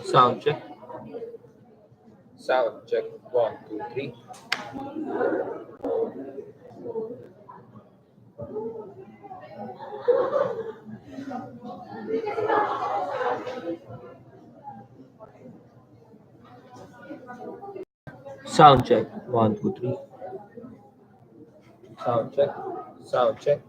Sound check. Sound check. One, two, three. Sound check. One, two, three. Sound check. Sound check.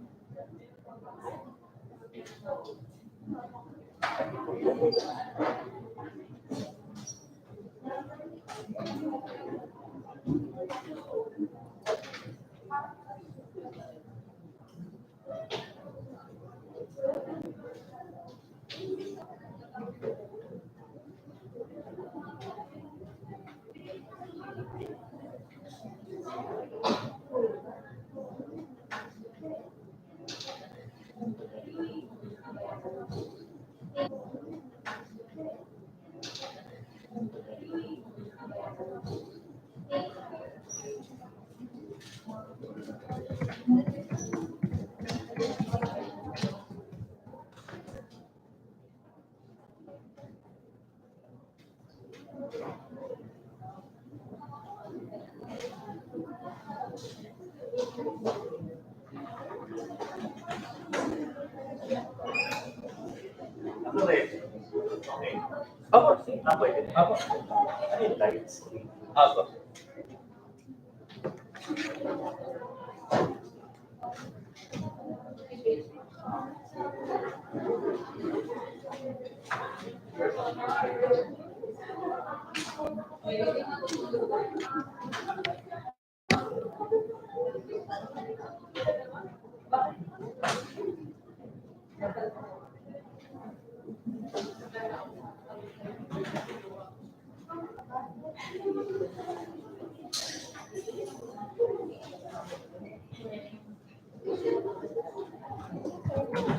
Apa sih? Apa itu? Apa? Ini light screen. Apa?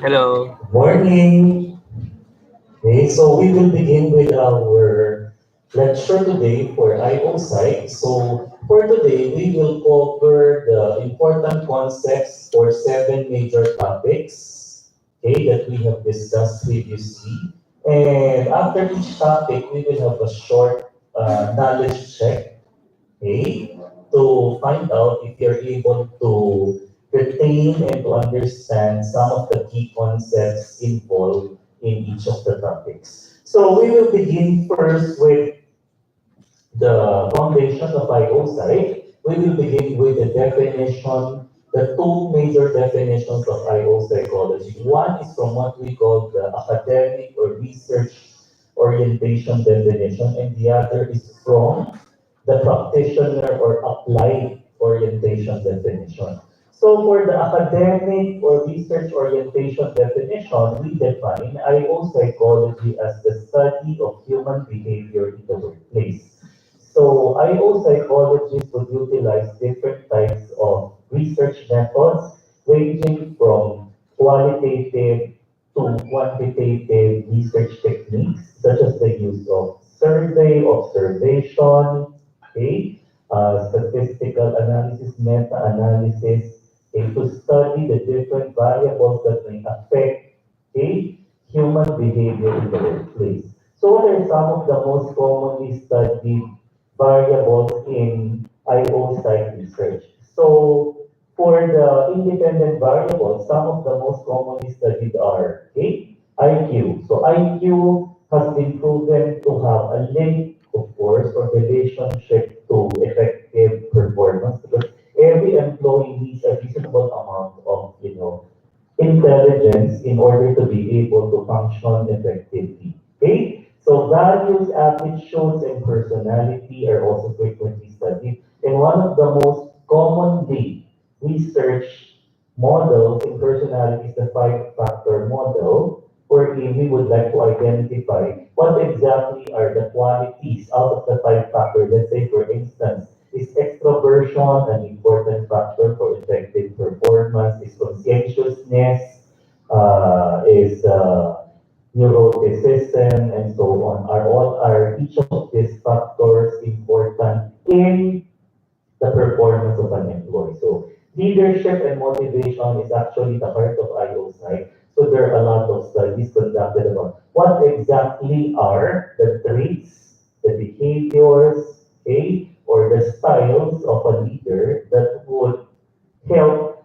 Hello. Morning. Okay, so we will begin with our lecture today for IO site. So for today, we will cover the important concepts for 7 major topics, okay, that we have discussed previously. And after each topic, we will have a short knowledge check, okay, to find out if you're able to retain and to understand some of the key concepts involved in each of the topics. So we will begin first with the foundation of IO site. We will begin with the definition, the two major definitions of IO psychology. One is from what we call the academic or research orientation definition, and the other is from the practitioner or applied orientation definition. So for the academic or research orientation definition, we define IO psychology as the study of human behavior in the workplace. So IO psychologists would utilize different types of research methods ranging from qualitative to quantitative research techniques such as the use of survey, observation, okay, statistical analysis, meta-analysis, okay, to study the different variables that may affect, okay, human behavior in the workplace. So what are some of the most commonly studied variables in IO site research? So for the independent variables, some of the most commonly studied are, okay, IQ. So IQ has been proven to have a link, of course, or relationship to effective performance because every employee needs a reasonable amount of, intelligence in order to be able to function effectively. Okay? So values, attitudes, and personality are also frequently studied. And one of the most commonly researched models in personality is the five-factor model, wherein we would like to identify what exactly are the qualities out of the five factors. Let's say, for instance, is extroversion an important factor for effective performance? Is conscientiousness? Is neuroticism, and so on? Are each of these factors important in the performance of an employee? So leadership and motivation is actually the heart of IO site. So there are a lot of studies conducted about what exactly are the traits, the behaviors, okay, or the styles of a leader that would help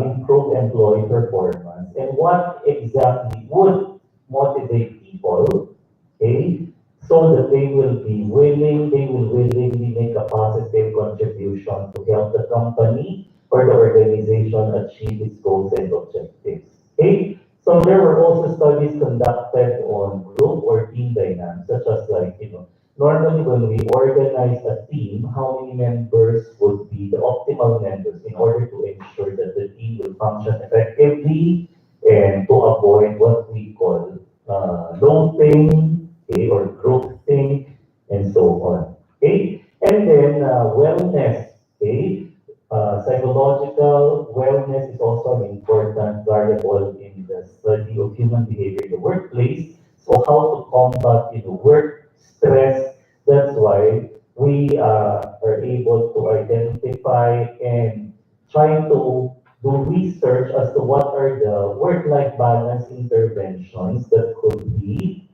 improve employee performance, and what exactly would motivate people, okay, so that they will willingly make a positive contribution to help the company or the organization achieve its goals and objectives. Okay? So there were also studies conducted on group or team dynamics, such as like, normally when we organize a team, how many members would be the optimal members in order to ensure that the team will function effectively and to avoid what we call loafing, okay, or groupthink, and so on. Okay? And then wellness, okay? Psychological wellness is also an important variable in the study of human behavior in the workplace. So how to combat, work stress. That's why we are able to identify and try to do research as to what are the work-life balance interventions that could be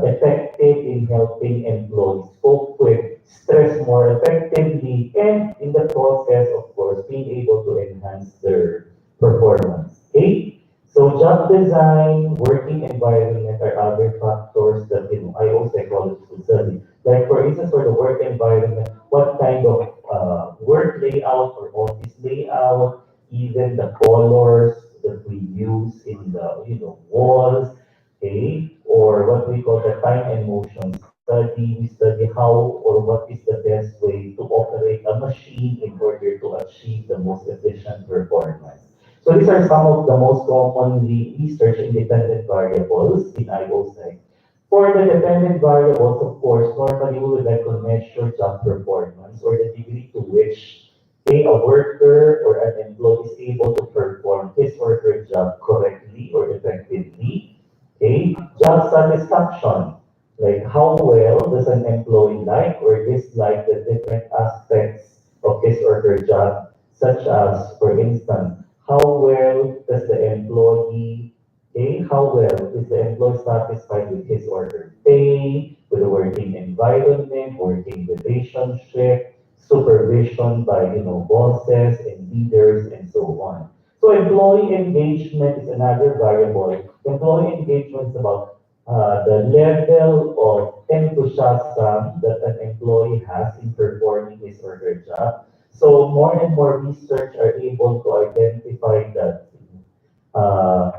effective in helping employees cope with stress more effectively and in the process, of course, being able to enhance their performance. Okay? So job design, working environment are other factors that IO psychologists would study. Like for instance, for the work environment, what kind of work layout or office layout, even the colors that we use in the walls, okay, or what we call the time and motion study. We study how or what is the best way to operate a machine in order to achieve the most efficient performance. So these are some of the most commonly researched independent variables in IOSEC. For the dependent variables, of course, normally we would like to measure job performance or the degree to which a worker or an employee is able to perform his or her job correctly or effectively. Okay, job satisfaction, like how well does an employee like or dislike the different aspects of his or her job, such as, for instance, how well does the employee, okay, how well is the employee satisfied with his or her pay, with the working environment, working relationship, supervision by bosses and leaders and so on. So employee engagement is another variable. Employee engagement is about the level of enthusiasm that an employee has in performing his or her job. So more and more research are able to identify that uh,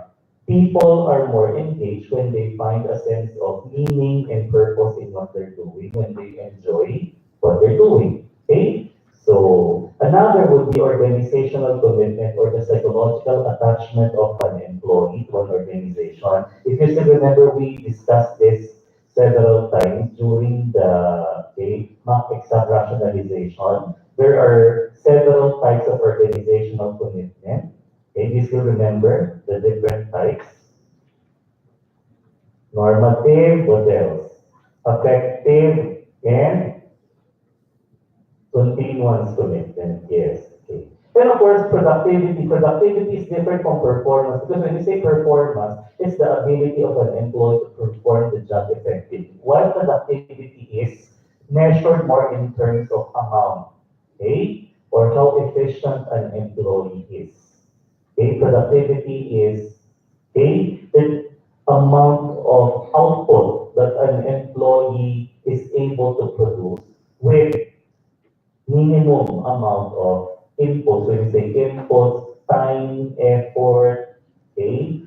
people are more engaged when they find a sense of meaning and purpose in what they're doing, when they enjoy what they're doing. Okay? So another would be organizational commitment or the psychological attachment of an employee to an organization. If you still remember, we discussed this several times during the mock exam rationalization. There are several types of organizational commitment. Okay, do you still remember the different types? Normative, what else? Affective, and continuous commitment. Yes. Okay. And of course, productivity. Productivity is different from performance because when you say performance, it's the ability of an employee to perform the job effectively. While productivity is measured more in terms of amount, okay, or how efficient an employee is. Okay, productivity is the amount of output that an employee is able to produce with minimum amount of inputs. When you say inputs, time, effort, okay,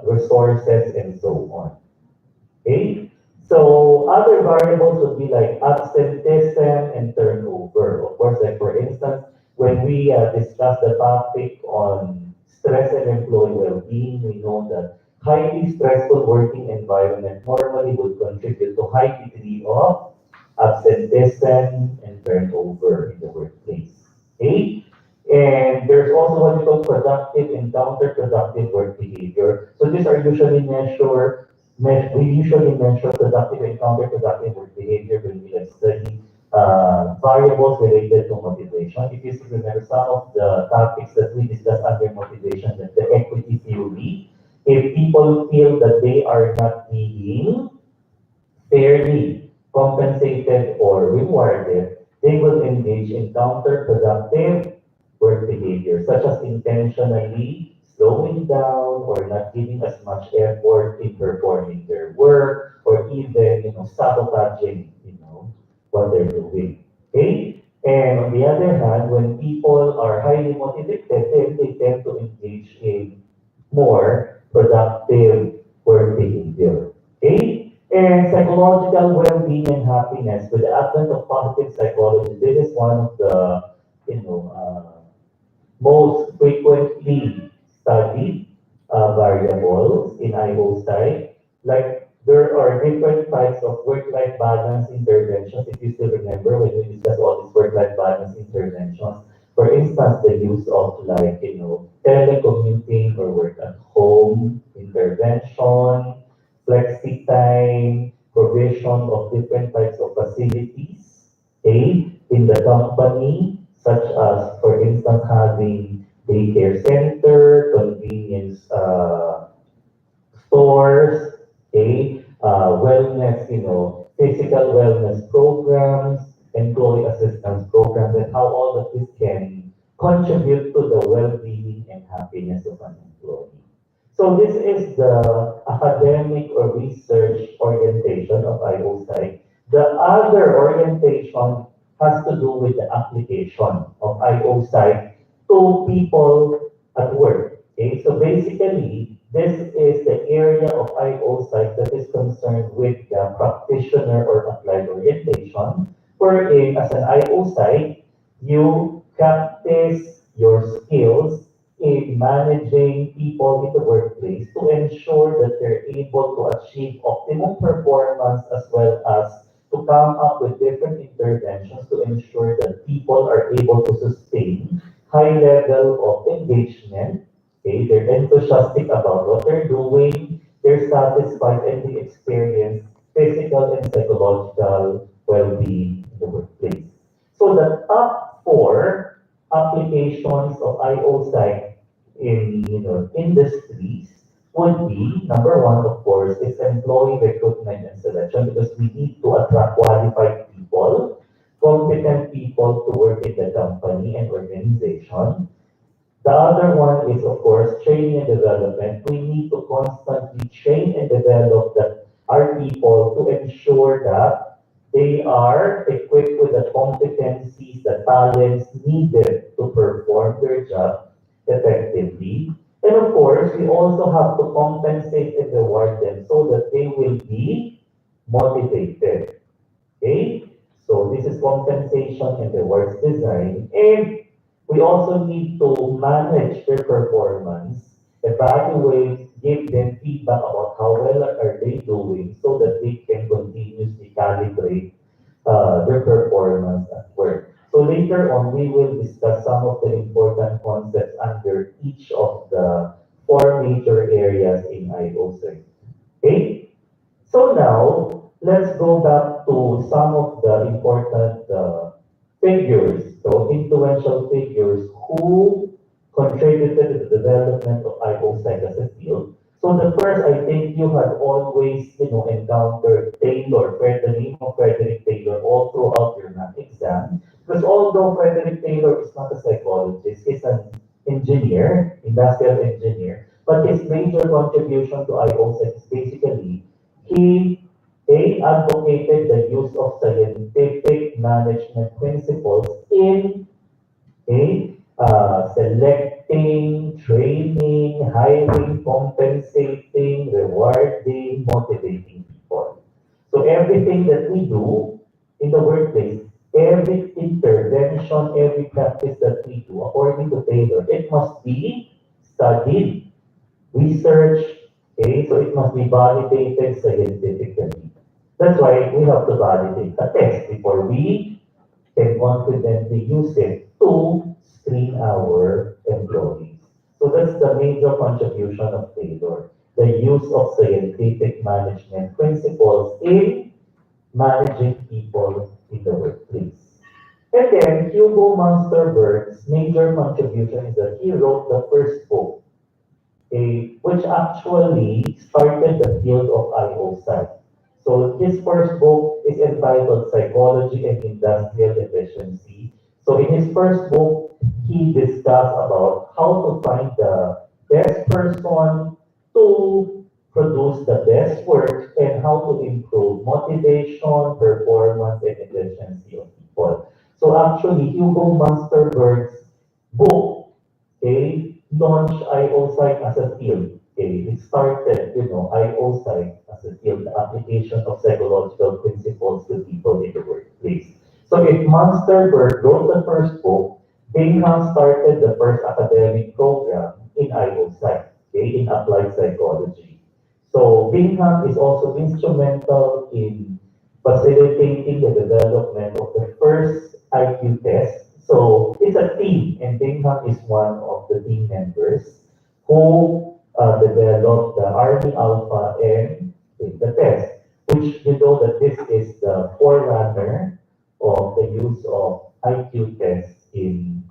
resources, and so on. Okay? So other variables would be like absenteeism and turnover. Of course, like for instance, when we discuss the topic on stress and employee well-being, we know that highly stressful working environment normally would contribute to high degree of absenteeism and turnover in the workplace. Okay? And there's also what we call productive and counterproductive work behavior. So these are usually we usually measure productive and counterproductive work behavior when we study variables related to motivation. If you still remember some of the topics that we discussed under motivation, like the equity theory, If people feel that they are not being fairly compensated or rewarded, they will engage in counterproductive work behavior, such as intentionally slowing down or not giving as much effort in performing their work, or even, sabotaging, what they're doing. Okay? And on the other hand, when people are highly motivated, then they tend to engage in more productive work behavior. Okay? And psychological well-being and happiness, with the advent of positive psychology, this is one of the, most frequently studied variables in IOSI. Like, there are different types of work-life balance interventions. If you still remember when we discussed all these work-life balance interventions, for instance, the use of, like, telecommuting or work at home intervention, flexi time, provision of different types of facilities, okay, in the company, such as, for instance, having daycare center, convenience stores, okay, wellness, physical wellness programs, employee assistance programs, and how all of this can contribute to the well-being and happiness of an employee. So this is the academic or research orientation of IOSI. The other orientation has to do with the application of IOSI to people at work. Okay, so basically, this is the area of IOSI that is concerned with the practitioner or applied orientation, wherein as an IOSI, you practice your skills in managing people in the workplace to ensure that they're able to achieve optimum performance, as well as to come up with different interventions to ensure that people are able to sustain high level of engagement. Okay, they're enthusiastic about what they're doing, they're satisfied, and they experience physical and psychological well-being in the workplace. So the top four applications of IOSIC in, industries would be: number one, of course, is employee recruitment and selection, because we need to attract qualified people, competent people to work in the company and organization. The other one is, of course, training and development. We need to constantly train and develop our people to ensure that they are equipped with the competencies, the talents needed to perform their job effectively. And of course, we also have to compensate and reward them so that they will be motivated. Okay? So this is compensation and rewards design. And we also need to manage their performance, evaluate, give them feedback about how well are they doing, so that they can continuously calibrate their performance at work. So later on, we will discuss some of the important concepts under each of the four major areas in IOSIC. Okay? So now, let's go back to some of the important figures, so influential figures who contributed to the development of IOSEC as a field. So the first, I think you had always, encountered Taylor, the name of Frederick Taylor, all throughout your math exam. Because although Frederick Taylor is not a psychologist, he's an engineer, industrial engineer, but his major contribution to IOSEC is basically he advocated the use of scientific management principles in selecting, training, hiring, compensating, rewarding, motivating people. So everything that we do in the workplace, every intervention, every practice that we do, according to Taylor, it must be studied, researched, okay? So it must be validated scientifically. That's why we have to validate the test before we can confidently use it to screen our employees. So that's the major contribution of Taylor, the use of scientific management principles in managing people in the workplace. And then Hugo Munsterberg's major contribution is that he wrote the first book, which actually started the field of IOSAT. So his first book is entitled Psychology and Industrial Efficiency. So in his first book, he discussed about how to find the best person to produce the best work and how to improve motivation, performance, and efficiency of people. So actually, Hugo Munsterberg's book, launched IOSITE as a field. It started, IOSITE as a field, the application of psychological principles to people in the workplace. So if Munsterberg wrote the first book, Bingham started the first academic program in IOSITE, in applied psychology. So Bingham is also instrumental in facilitating the development of the first IQ test. So it's a team, and Bingham is one of the team members who developed the Army Alpha and the test, which you know that this is the forerunner of the use of IQ tests in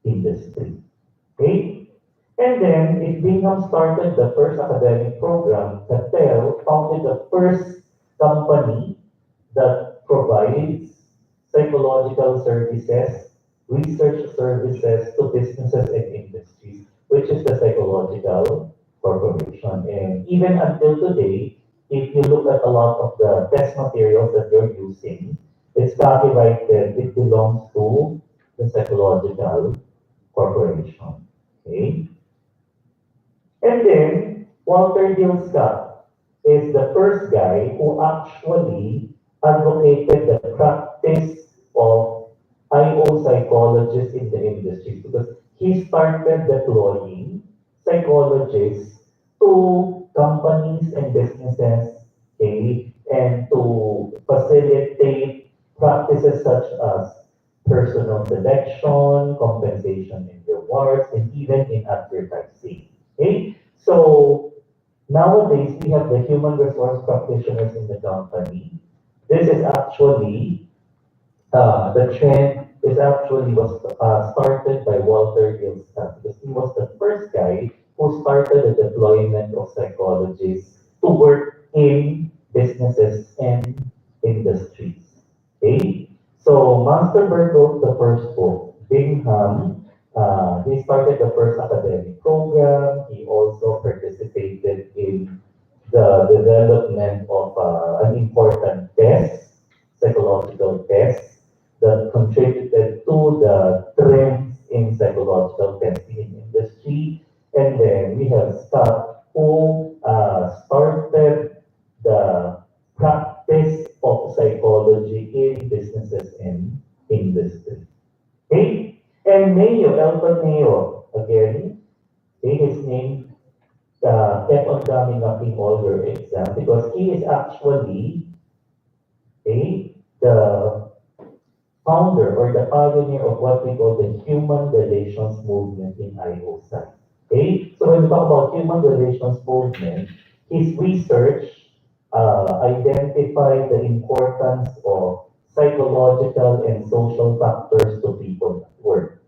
industry. Okay? And then, if Bingham started the first academic program, Cattell founded the first company that provides psychological services, research services to businesses and industries, which is the Psychological Corporation. And even until today, if you look at a lot of the test materials that you're using, it's copyrighted, it belongs to the Psychological Corporation. Okay? And then, Walter Dill Scott is the first guy who actually advocated the practice of IO psychologists in the industry because he started deploying psychologists to companies and businesses, and to facilitate practices such as personal selection, compensation and rewards, and even in advertising. So nowadays we have the human resource practitioners in the company. This is actually the trend is actually was started by Walter Gilstad because he was the first guy who started the deployment of psychologists to work in businesses and industries. So Munsterberg wrote the first book. Bingham, he started the first academic program. He also participated in the development of an important test, psychological test, that contributed to the trends in psychological testing in industry. And then we have Scott, who started the practice of psychology in businesses and industry. And Mayo, Elton Mayo, again, his name kept on coming up in all your exams because he is actually the founder or the pioneer of what we call the human relations movement in IOSA. So when we talk about human relations movement, his research identified the importance of psychological and social factors to people at work.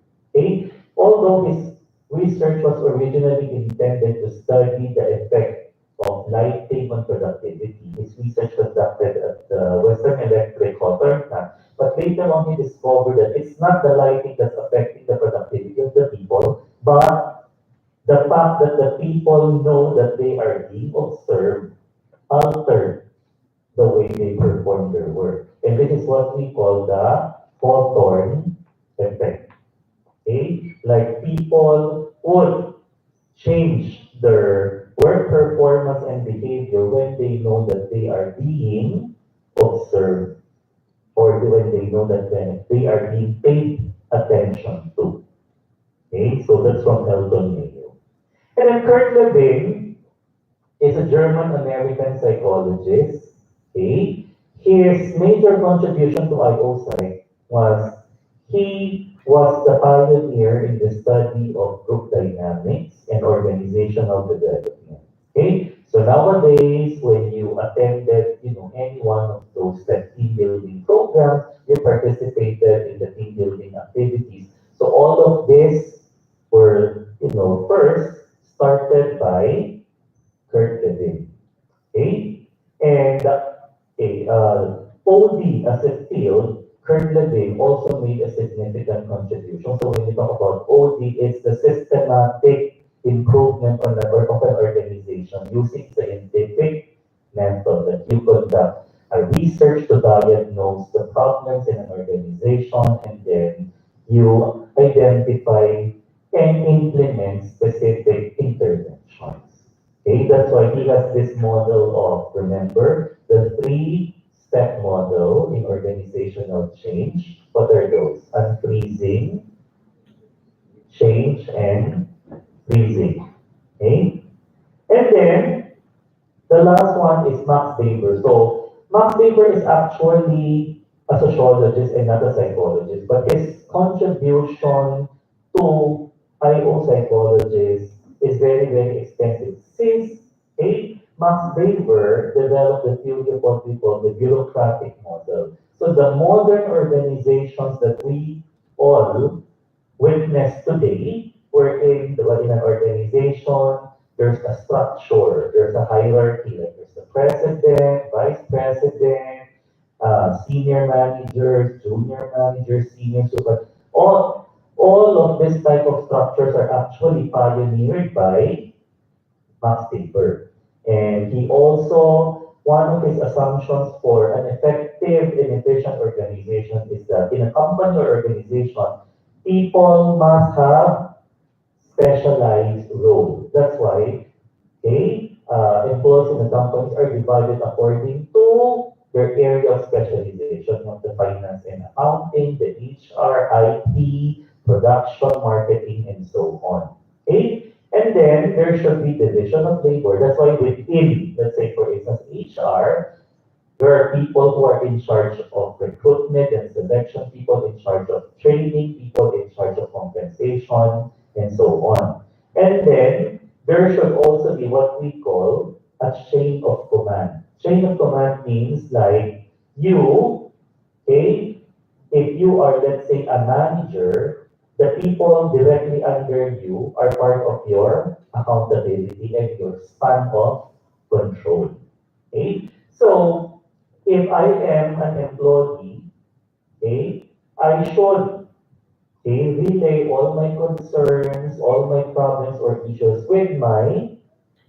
Although his research was originally intended to study the effect of lighting on productivity, his research conducted at the Western Electric Hawthorne plant, but later on he discovered that it's not the lighting that's affecting the productivity of the people, but the fact that the people know that they are being observed alter the way they perform their work. And this is what we call the Hawthorne effect. Like people would change their work performance and behavior when they know that they are being observed or when they know that they are being paid attention to. So that's from Elton Mayo. And then Kurt Lewin is a German-American psychologist. His major contribution to IOSITE was he was the pioneer in the study of group dynamics and organizational development. So nowadays, when you attended, any one of those team building programs, you participated in the team building activities. So all of this were, first started by OD as a field, Kurt Levin also made a significant contribution. So when we talk about OD, it's the systematic improvement of an organization using scientific method that you conduct a research to diagnose the problems in an organization, and then you identify and implement specific interventions. Okay, that's why he has this model of, remember, the three-step model in organizational change. What are those? Unfreezing, change, and freezing. Okay? And then the last one is Max Weber. So Max Weber is actually a sociologist and not a psychologist, but his contribution to IO psychologists is very, very extensive. Since Max Weber developed the theory of what we call the bureaucratic model. So the modern organizations that we all witness today, in an organization, there's a structure, there's a hierarchy, like there's the president, vice president, senior managers, junior managers, senior super. All of this type of structures are actually pioneered by Max Weber. And he also, one of his assumptions for an effective and efficient organization is that in a company or organization, people must have specialized roles. That's why employees in the companies are divided according to their area of specialization of the finance and accounting, the HR, IT, production, marketing, and so on. Okay? And then there should be division of labor. That's why within, let's say for instance, HR, there are people who are in charge of recruitment and selection, people in charge of training, people in charge of compensation, and so on. And then there should also be what we call a chain of command. Chain of command means like you, okay, if you are, let's say, a manager, the people directly under you are part of your accountability and your span of control. Okay? So, if I am an employee, okay, I should relay all my concerns, all my problems or issues with my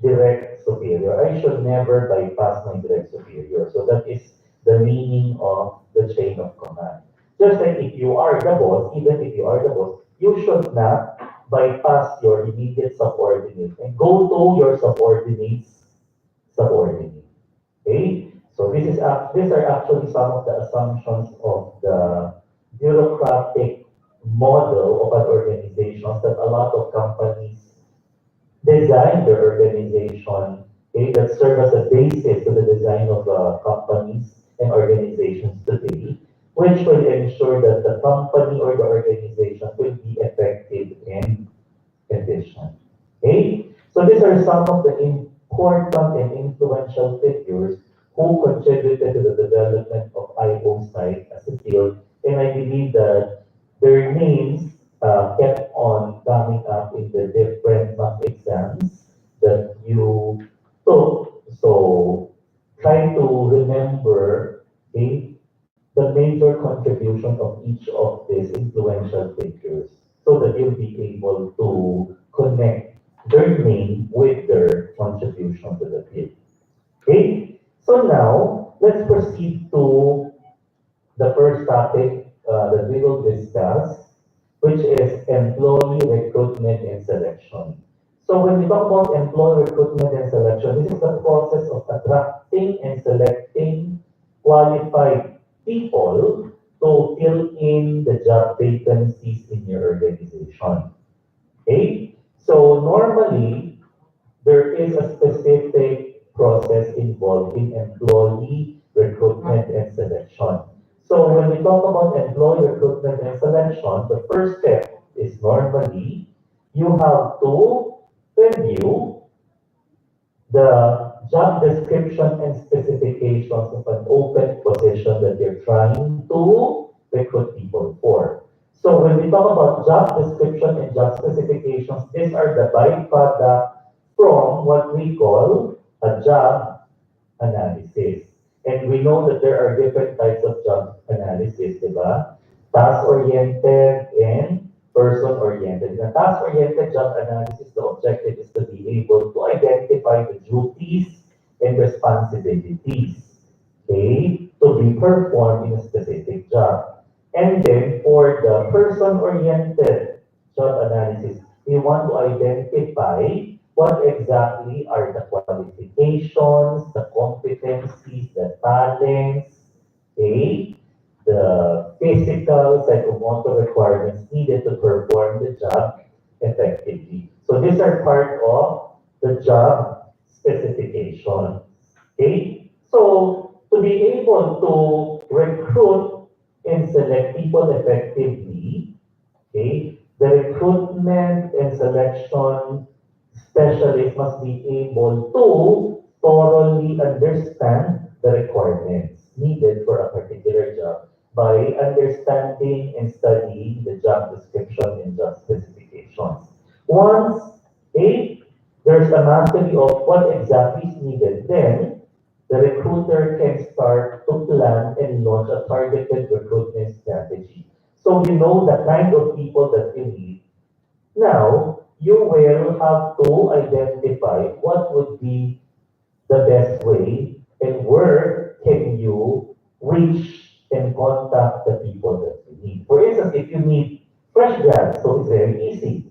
direct superior. I should never bypass my direct superior. So that is the meaning of the chain of command. Just like if you are the boss, even if you are the boss, you should not bypass your immediate subordinate and go to your subordinate's subordinate. Okay? So these are actually some of the assumptions of the bureaucratic model of an organization that a lot of companies design their organization, that serve as a basis to the design of companies and organizations today, which will ensure that the company or the organization will be effective and efficient. Okay? So these are some of the important and influential figures who contributed to the development of IO site as a field, and I believe that their names kept on coming up in the different mock exams that you took. So try to remember, the major contribution of each of these influential figures so that you'll be able to connect their name with their contribution to the field. Okay? So now, let's proceed to the first topic that we will discuss, which is employee recruitment and selection. So when we talk about employee recruitment and selection, this is the process of attracting and selecting qualified people to fill in the job vacancies in your organization. Okay? So normally, there is a specific process involved in employee recruitment and selection. So when we talk about employee recruitment and selection, the first step is normally you have to review the job description and specifications of an open position that you're trying to recruit people for. So when we talk about job description and job specifications, these are the byproduct from what we call a job analysis. And we know that there are different types of job analysis, di ba? Task-oriented and person-oriented. In a task-oriented job analysis, the objective is to be able to identify the duties and responsibilities, okay, to be performed in a specific job. And then for the person-oriented job analysis, we want to identify what exactly are the qualifications, the competencies, the talents, okay, the physical, psychomotor requirements needed to perform the job effectively. So these are part of the job specification. Okay? So to be able to recruit and select people effectively, okay, the recruitment and selection specialist must be able to thoroughly understand the requirements needed for a particular job by understanding and studying the job description and job specifications. Once, okay, there's a mastery of what exactly is needed, then the recruiter can start to plan and launch a targeted recruitment strategy. So you know the kind of people that you need. Now, you will have to identify what would be the best way and where can you reach and contact the people that you need. For instance, if you need fresh grads, so it's very easy.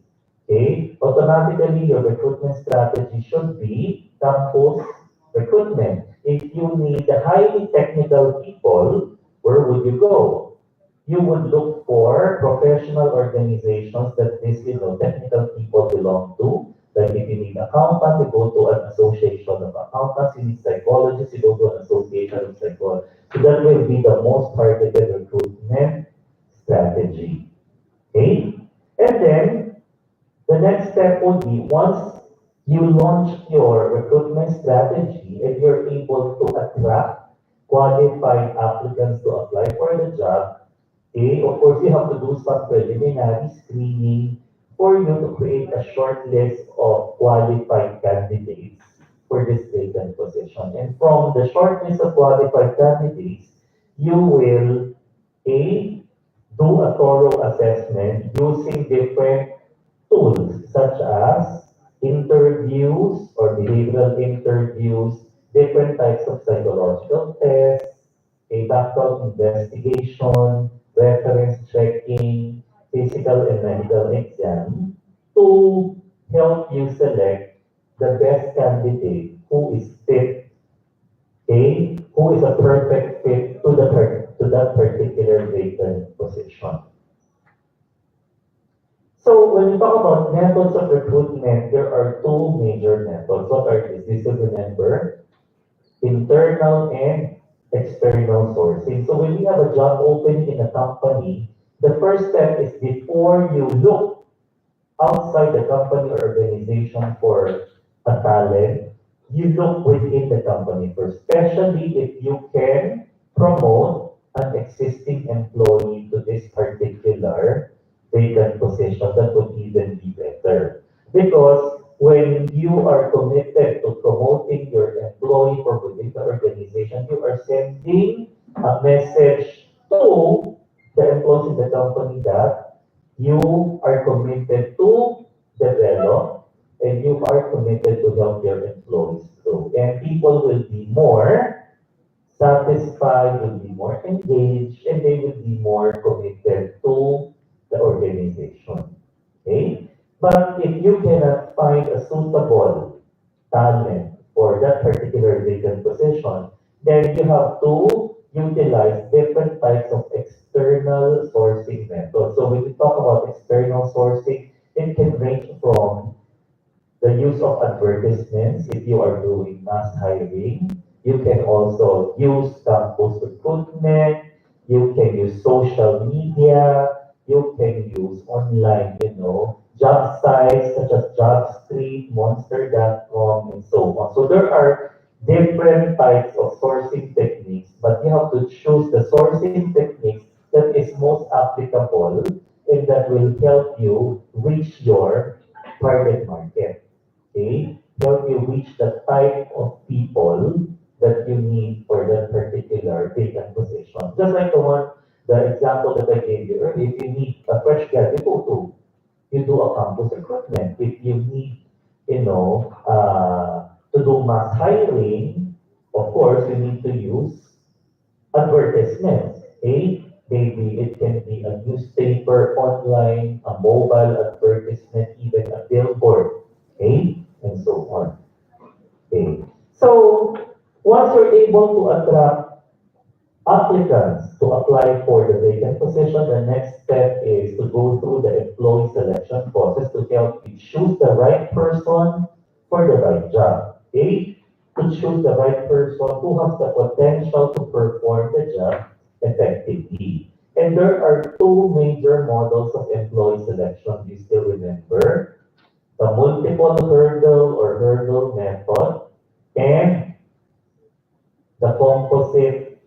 Okay, automatically your recruitment strategy should be campus recruitment. If you need the highly technical people, where would you go? You would look for professional organizations that these technical people belong to. Like if you need accountants, you go to an association of accountants. You need psychologists, you go to an association of psychologists. So that will be the most targeted recruitment strategy. Okay? And then the next step would be once you launch your recruitment strategy and you're able to attract qualified applicants to apply for the job, okay, of course you have to do some preliminary screening for you to create a short list of qualified candidates for this vacant position. And from the short list of qualified candidates, you will A, do a thorough assessment using different tools such as interviews or behavioral interviews, different types of psychological tests, a background investigation, reference checking, physical and medical exam to help you select the best candidate who is fit, who is a perfect fit to to that particular vacant position. So when we talk about methods of recruitment, there are two major methods. What are these? This is remember, internal and external sourcing. So when we have a job opening in a company, the first step is before you look outside the company or organization for a talent, you look within the company first, especially if you can promote an existing employee to this particular vacant position, that would even be better. Because when you are committed to promoting your employee from within the organization, you are sending a message to the employees in the company that you are committed to develop and you are committed to help your employees grow. And people will be more satisfied, will be more engaged, and they will be more committed to the organization. Okay? But if you cannot find a suitable talent for that particular vacant position, then you have to utilize different types of external sourcing methods. So when we talk about external sourcing, it can range from the use of advertisements if you are doing mass hiring. You can also use campus recruitment. You can use social media. You can use online, job sites such as JobStreet, Monster.com, and so on. So there are different types of sourcing techniques, but you have to choose the sourcing techniques that is most applicable and that will help you reach your target market. Okay? Help you reach the type of people that you need for that particular vacant position. Just like the example that I gave you earlier, if you need a fresh grad, you do a campus recruitment. If you need, to do mass hiring, of course, you need to use advertisements. Okay? Maybe it can be a newspaper, online, a mobile advertisement, even a billboard. Okay? And so on. Okay. So once you're able to attract applicants to apply for the vacant position, the next step is to go through the employee selection process to help you choose the right person for the right job. Okay? To choose the right person who has the potential to perform the job effectively. And there are two major models of employee selection. You still remember? The multiple hurdle or hurdle method and the composite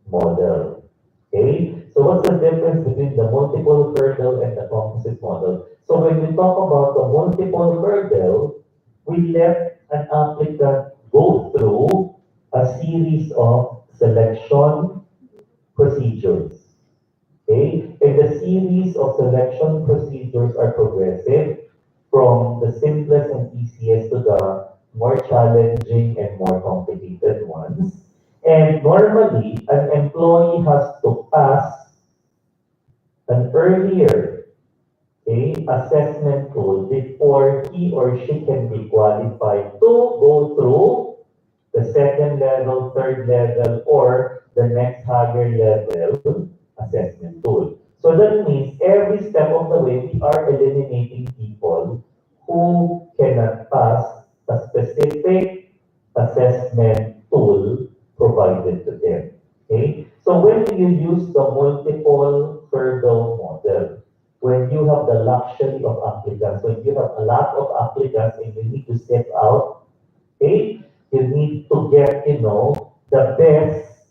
model. Okay? So what's the difference between the multiple hurdle and the composite model? So when we talk about the multiple hurdle, we let an applicant go through a series of selection procedures. Okay? And the series of selection procedures are progressive from the simplest and easiest to the more challenging and more complicated ones. And normally, an employee has to pass an earlier assessment tool before he or she can be qualified to go through the second level, third level, or the next higher level assessment tool. So that means every step of the way, we are eliminating people who cannot pass a specific assessment tool provided to them. Okay? So when you use the multiple hurdle model, when you have the luxury of applicants, when you have a lot of applicants and you need to step out, okay, you need to get, the best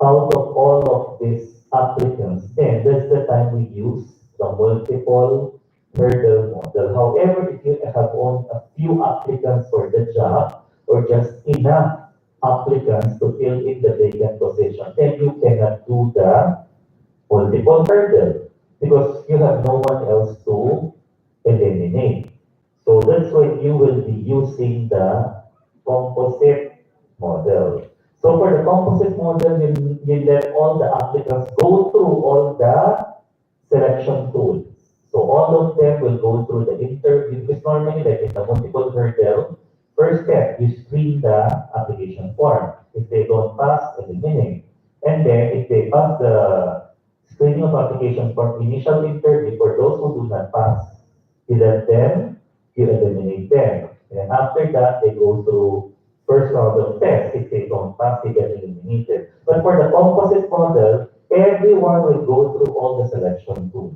out of all of these applicants, then that's the time we use the multiple hurdle model. However, if you have only a few applicants for the job or just enough applicants to fill in the vacant position, then you cannot do the multiple hurdle because you have no one else to eliminate. So that's why you will be using the composite model. So for the composite model, you let all the applicants go through all the selection tools. So all of them will go through the interview. Because normally, like in the multiple hurdle, first step, you screen the application form. If they don't pass, eliminate. And then if they pass the screening of application form initial interview, for those who do not pass, you let them, you eliminate them. And after that, they go through first round of tests. If they don't pass, they get eliminated. But for the composite model, everyone will go through all the selection tools.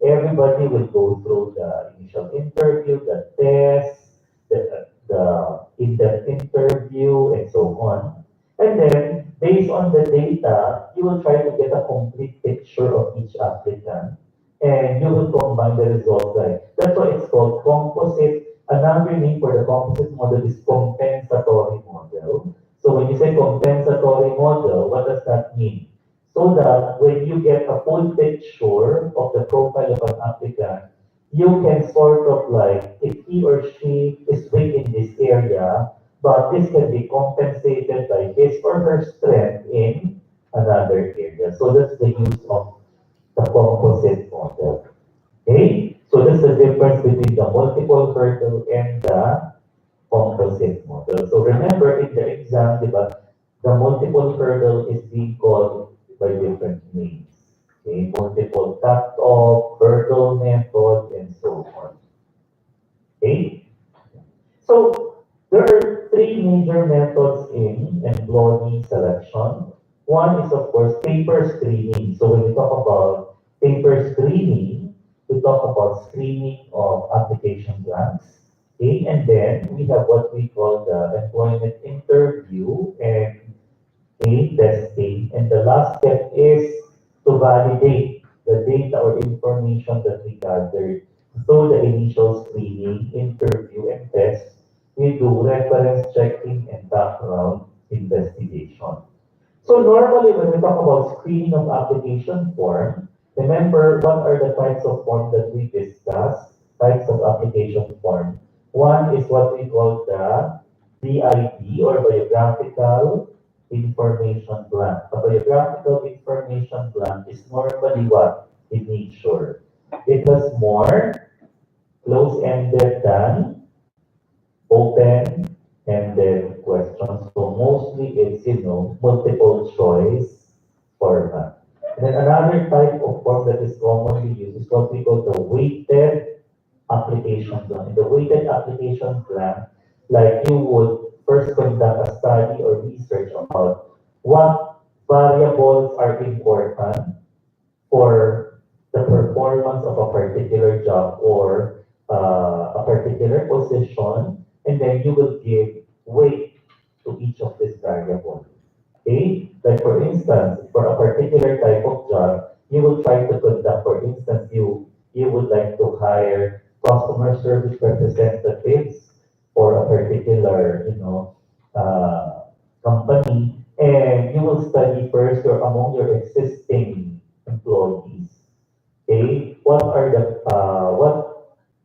Everybody will go through the initial interview, the test, the in-depth interview, and so on. And then, based on the data, you will try to get a complete picture of each applicant, and you will combine the results. Right? That's why it's called composite. Another name for the composite model is compensatory model. So when you say compensatory model, what does that mean? So that when you get a full picture of the profile of an applicant, you can sort of like, if he or she is weak in this area, but this can be compensated by his or her strength in another area. So that's the use of the composite model. Okay? So that's the difference between the multiple hurdle and the composite model. So remember in the exam, diba, the multiple hurdle is being called by different names. Okay? Multiple cut-off, hurdle method, and so on. Okay? So there are three major methods in employee selection. One is, of course, paper screening. So when we talk about paper screening, we talk about screening of application blanks. Okay, and then we have what we call the employment interview and a testing. And the last step is to validate the data or information that we gathered through the initial screening, interview, and test. We do reference checking and background investigation. So normally when we talk about screening of application form, remember what are the types of form that we discussed? Types of application form. One is what we call the BID or biographical information blank. A biographical information blank is normally what? In nature. It has more close-ended than open-ended questions. So mostly it's, multiple choice format. And then another type of form that is commonly used is what we call the weighted application plan. In the weighted application plan, like you would first conduct a study or research about what variables are important for the performance of a particular job or a particular position, and then you will give weight to each of these variables. Okay? Like for instance, for a particular type of job, you will try to conduct, for instance, you would like to hire customer service representatives for a particular, company, and you will study first your among your existing employees. Okay, what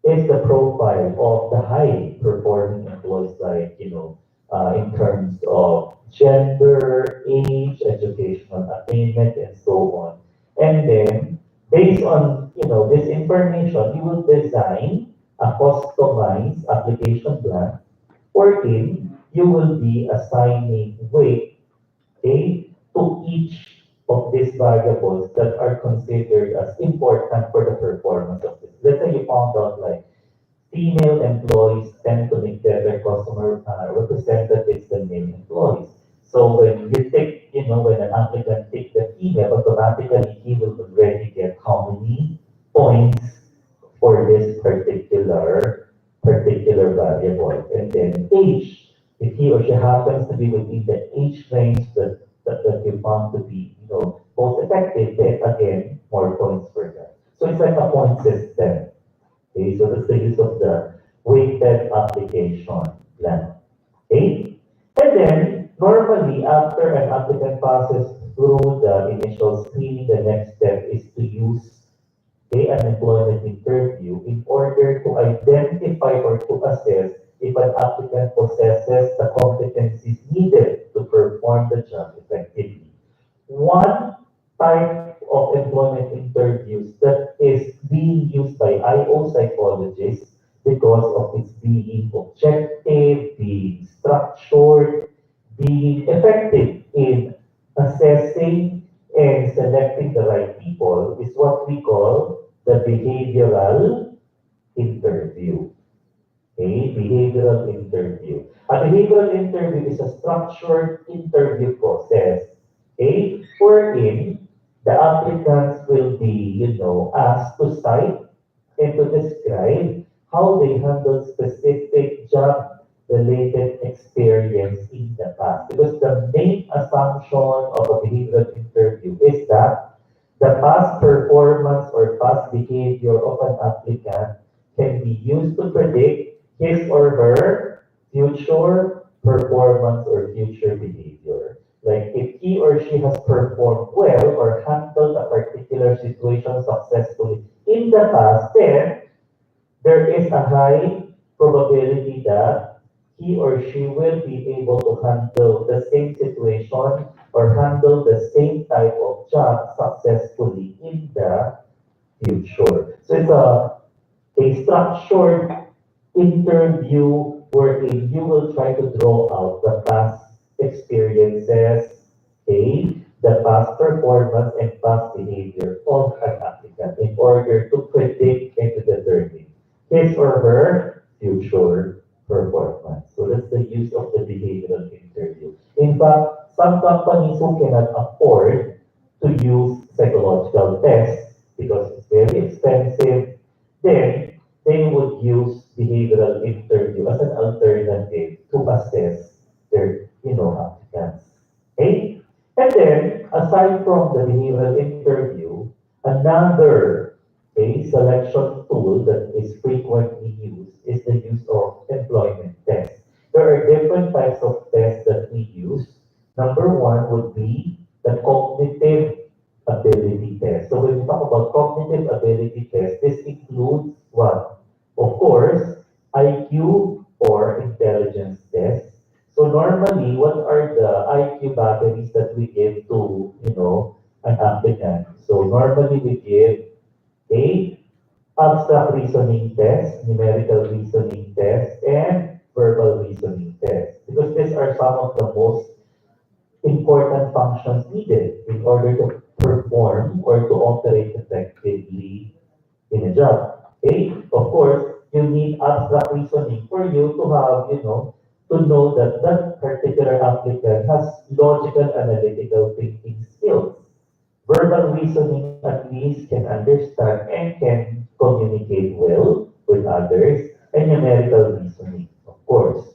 is the profile of the high performing employees, like, in terms of gender, age, educational attainment, and so on. And then, based on, this information, you will design a customized application plan wherein you will be assigning weight, okay, to each of these variables that are considered as important for the performance of this. Let's say you found out like female employees tend to make better customer representatives than male employees. So when you take, when an applicant takes the female, automatically he will already get how many points for this particular variable. And then age, if he or she happens to be within the age range that you found to be, most effective, then again, more points for that. So it's like a point system. Okay, so that's the use of the weighted application plan. Okay? And then, normally, after an applicant passes through the initial screening, the next step is to use an employment interview in order to identify or to assess if an applicant possesses the competencies needed to perform the job effectively. One type of employment interviews that is being used by IO psychologists because of its being objective, being structured, being effective in assessing and selecting the right people is what we call the behavioral interview. A behavioral interview. A behavioral interview is a structured interview process, wherein the applicants will be, asked to cite and to describe how they handle specific job-related experience in the past. Because the main assumption of a behavioral interview is that the past performance or past behavior of an applicant can be used to predict his or her future performance or future behavior. Like if he or she has performed well or handled a particular situation successfully in the past, then there is a high probability that he or she will be able to handle the same situation or handle the same type of job successfully in the future. So it's a structured interview wherein you will try to draw out the past experiences, the past performance and past behavior of an applicant in order to predict and to determine his or her future performance. So that's the use of the behavioral interview. In fact, some companies who cannot afford to use psychological tests because it's very expensive, then they would use behavioral interview as an alternative to assess their, applicants. Okay? And then, aside from the behavioral interview, another selection tool that is frequently used is the use of employment tests. There are different types of tests that we use Number one would be the cognitive ability test. So when we talk about cognitive ability test, this includes what? Of course, IQ or intelligence test. So normally, what are the IQ batteries that we give to, an applicant? So normally we give a abstract reasoning test, numerical reasoning test, and verbal reasoning test. Because these are some of the most important functions needed in order to perform or to operate effectively in a job. Okay? Of course, you need abstract reasoning for you to have, to know that that particular applicant has logical analytical thinking skills. Verbal reasoning at least can understand and can communicate well with others, and numerical reasoning, of course,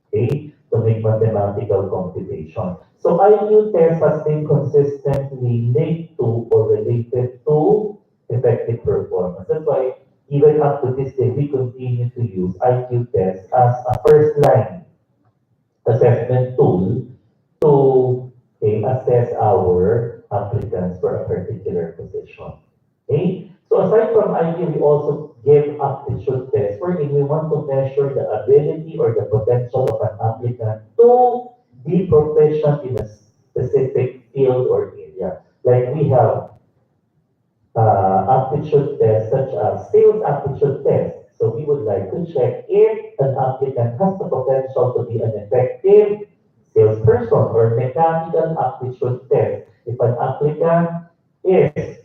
okay, to make mathematical computation. So IQ test has been consistently linked to or related to effective performance. That's why even up to this day, we continue to use IQ test as a first line assessment tool to assess our applicants for a particular position. Okay? So aside from IQ, we also give aptitude tests wherein we want to measure the ability or the potential of an applicant to be proficient in a specific field or area. Like we have aptitude tests such as sales aptitude test. So we would like to check if an applicant has the potential to be an effective salesperson or mechanical aptitude test. If an applicant is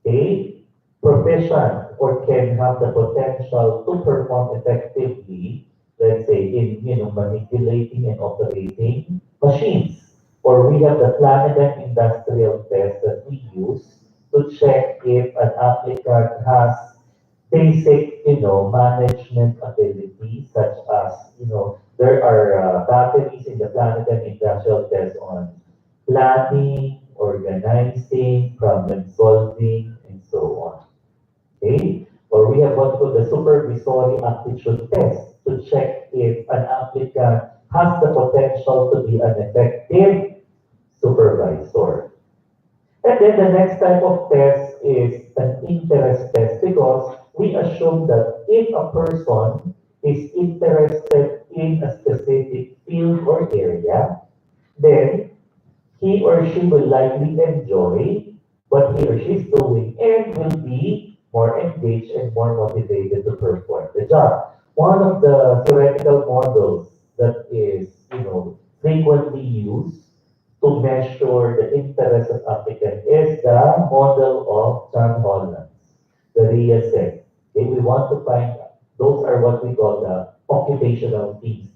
a proficient or can have the potential to perform effectively, let's say in manipulating and operating machines. Or we have the Planet Industrial Test that we use to check if an applicant has basic, management ability, such as, there are batteries in the Planet Industrial Test on planning, organizing, problem solving, and so on. Okay? Or we have what's called the supervisory aptitude test to check if an applicant has the potential to be an effective supervisor. And then the next type of test is an interest test because we assume that if a person is interested in a specific field or area, then he or she will likely enjoy what he or she is doing and will be more engaged and more motivated to perform the job. One of the theoretical models that is, frequently used to measure the interest of applicant is the model of John Holland, the RIA set. Okay, we want to find, those are what we call the occupational themes.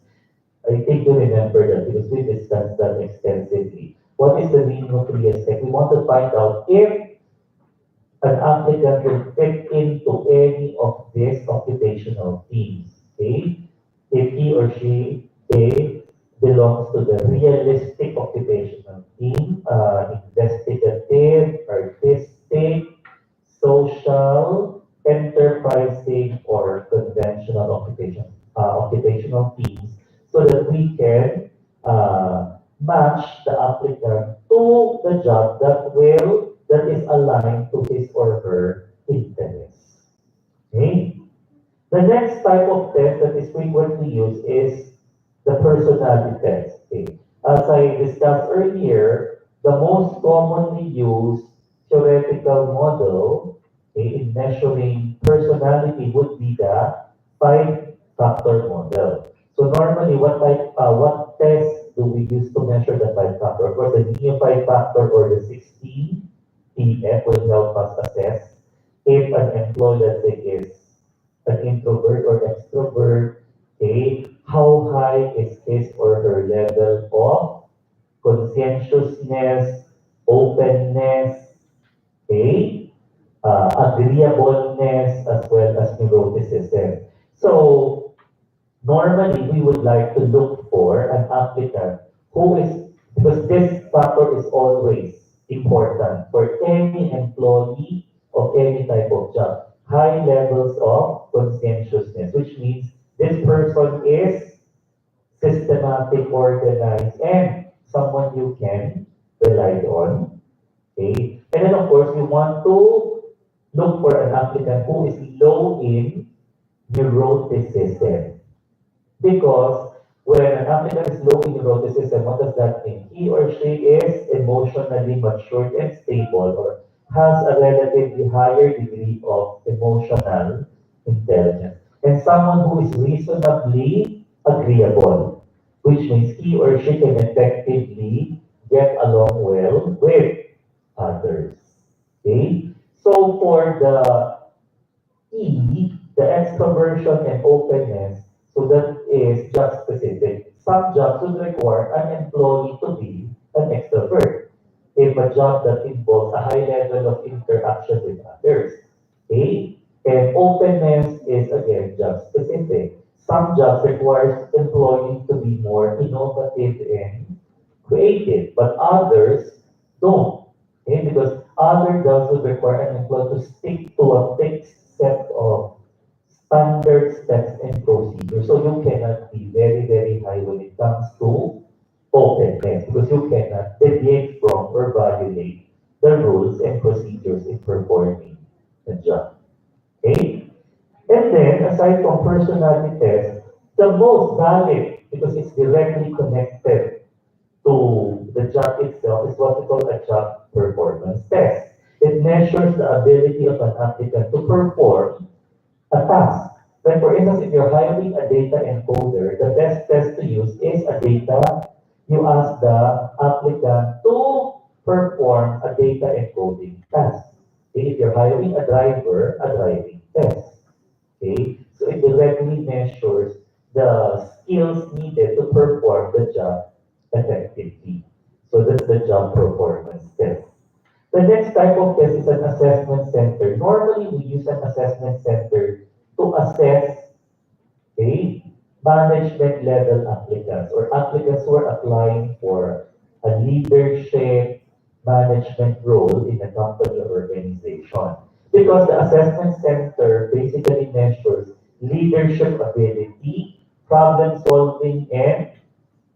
I think you remember that because we discussed that extensively. What is the meaning of RIA set? We want to find out if an applicant will fit into any of these occupational themes. Okay? If he or she belongs to the realistic occupational theme, investigative, artistic, social, enterprising, or conventional occupational themes, so that we can match the applicant to the job that is aligned to his or her interests. Okay? The next type of test that is frequently used is the personality test. Okay? As I discussed earlier, the most commonly used theoretical model, in measuring personality would be the five-factor model. So normally, what test do we use to measure the five-factor? Of course, the Neo five-factor or the 16 PF will help us assess if an employee, let's say, is an introvert or extrovert. Okay, how high is his or her level of conscientiousness, openness, okay, agreeableness, as well as neuroticism. So normally we would like to look for an applicant who is, because this factor is always important for any employee of any type of job. High levels of conscientiousness, which means this person is systematic, organized, and someone you can rely on. Okay? And then of course, you want to look for an applicant who is low in neuroticism. Because when an applicant is low in neuroticism, what does that mean? He or she is emotionally matured and stable or has a relatively higher degree of emotional intelligence. And someone who is reasonably agreeable, which means he or she can effectively get along well with others. Okay? So for the E, the extroversion and openness, so that is job specific. Some jobs would require an employee to be an extrovert. If a job that involves a high level of interaction with others. Okay? And openness is again job specific. Some jobs require employees to be more innovative and creative, but others don't. Okay? Because other jobs would require an employee to stick to a fixed set of standard steps and procedures. So you cannot be very, very high when it comes to openness because you cannot deviate from or violate the rules and procedures in performing the job. Okay? And then, aside from personality tests, the most valid, because it's directly connected to the job itself, is what we call a job performance test. It measures the ability of an applicant to perform a task. Like for instance, if you're hiring a data encoder, the best test to use is a data. You ask the applicant to perform a data encoding task. Okay? If you're hiring a driver, a driving test. Okay? So it directly measures the skills needed to perform the job effectively. So that's the job performance test. The next type of test is an assessment center. Normally, we use an assessment center to assess okay, management level applicants or applicants who are applying for a leadership management role in a company or organization. Because the assessment center basically measures leadership ability, problem solving, and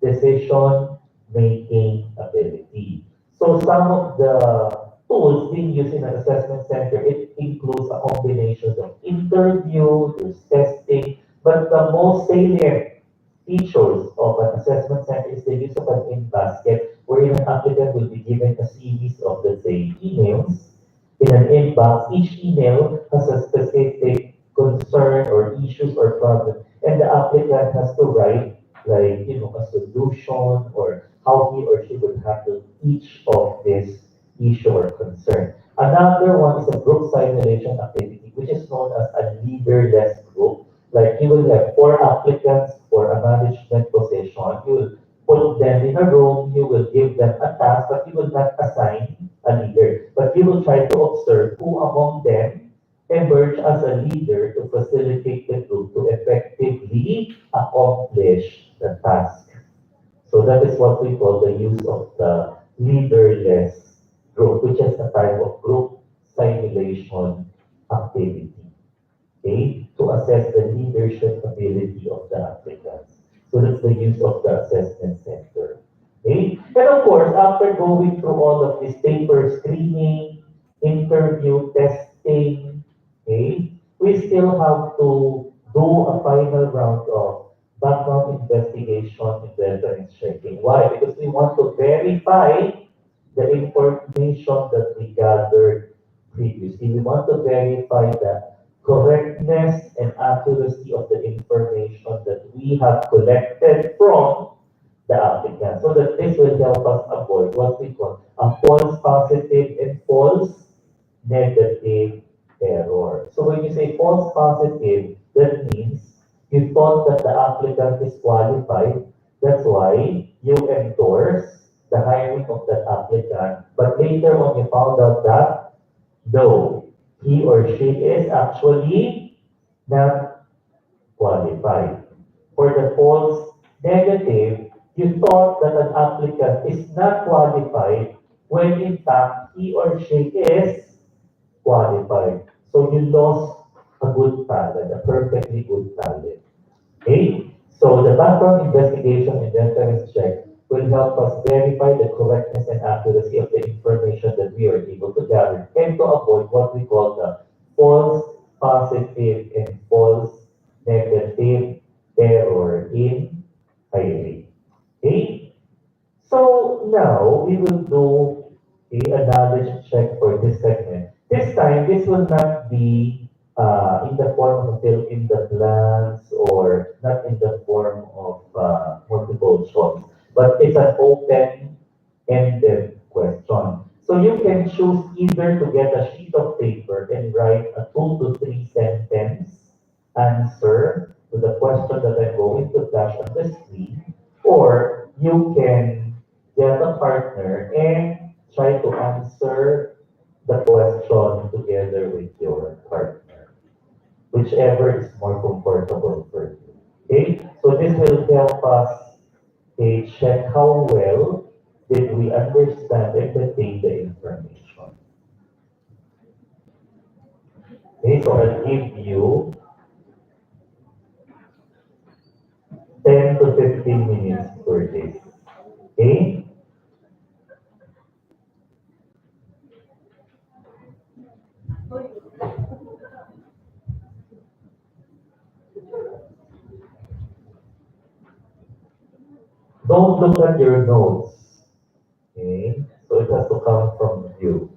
decision-making ability. So some of the tools being used in an assessment center, it includes a combination of interview, there's testing, but the most salient features of an assessment center is the use of an in-basket, wherein an applicant will be given a series of, let's say, emails in an inbox. Each email has a specific concern or issues or problem, and the applicant has to write like a solution or how he or she would handle each of this issue or concern. Another one is a group simulation activity, which is known as a leaderless group. Like you will have four applicants for a management position. You will put them in a room, you will give them a task, but you will not assign a leader. But you will try to observe who among them emerge as a leader to facilitate the group to effectively accomplish the task. So that is what we call the use of the leaderless group, which is a type of group simulation activity, okay, to assess the leadership ability of the applicants. So that's the use of the assessment center. Okay? And of course, after going through all of this paper screening, interview, testing, okay, we still have to do a final round of background investigation and reference checking. Why? Because we want to verify the information that we gathered previously. We want to verify the correctness and accuracy of the information that we have collected from the applicant. So that this will help us avoid what we call a false positive and false negative error. So when you say false positive, that means you thought that the applicant is qualified. That's why you endorse the hiring of that applicant. But later on, you found out that no, he or she is actually not qualified. For the false negative, you thought that an applicant is not qualified when in fact he or she is qualified. So you lost a good talent, a perfectly good talent. Okay? So the background investigation and reference check will help us verify the correctness and accuracy of the information that we are able to gather and to avoid what we call the false positive and false negative error in hiring. Okay? So now we will do a knowledge check for this segment. This time, this will not be in the form of fill in the blanks or not in the form of multiple choice, but it's an open-ended question. So you can choose either to get a sheet of paper and write a 2 to 3 sentence answer to the question that I'm going to flash on the screen, or you can get a partner and try to answer the question together with your partner, whichever is more comfortable for you. Okay? So this will help us check how well did we understand and retain the information. Okay, so I'll give you 10 to 15 minutes per day. Okay? Don't look at your notes. Okay? So it has to come from you.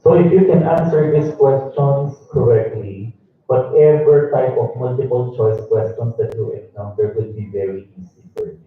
So if you can answer these questions correctly, whatever type of multiple choice questions that you encounter will be very easy for you.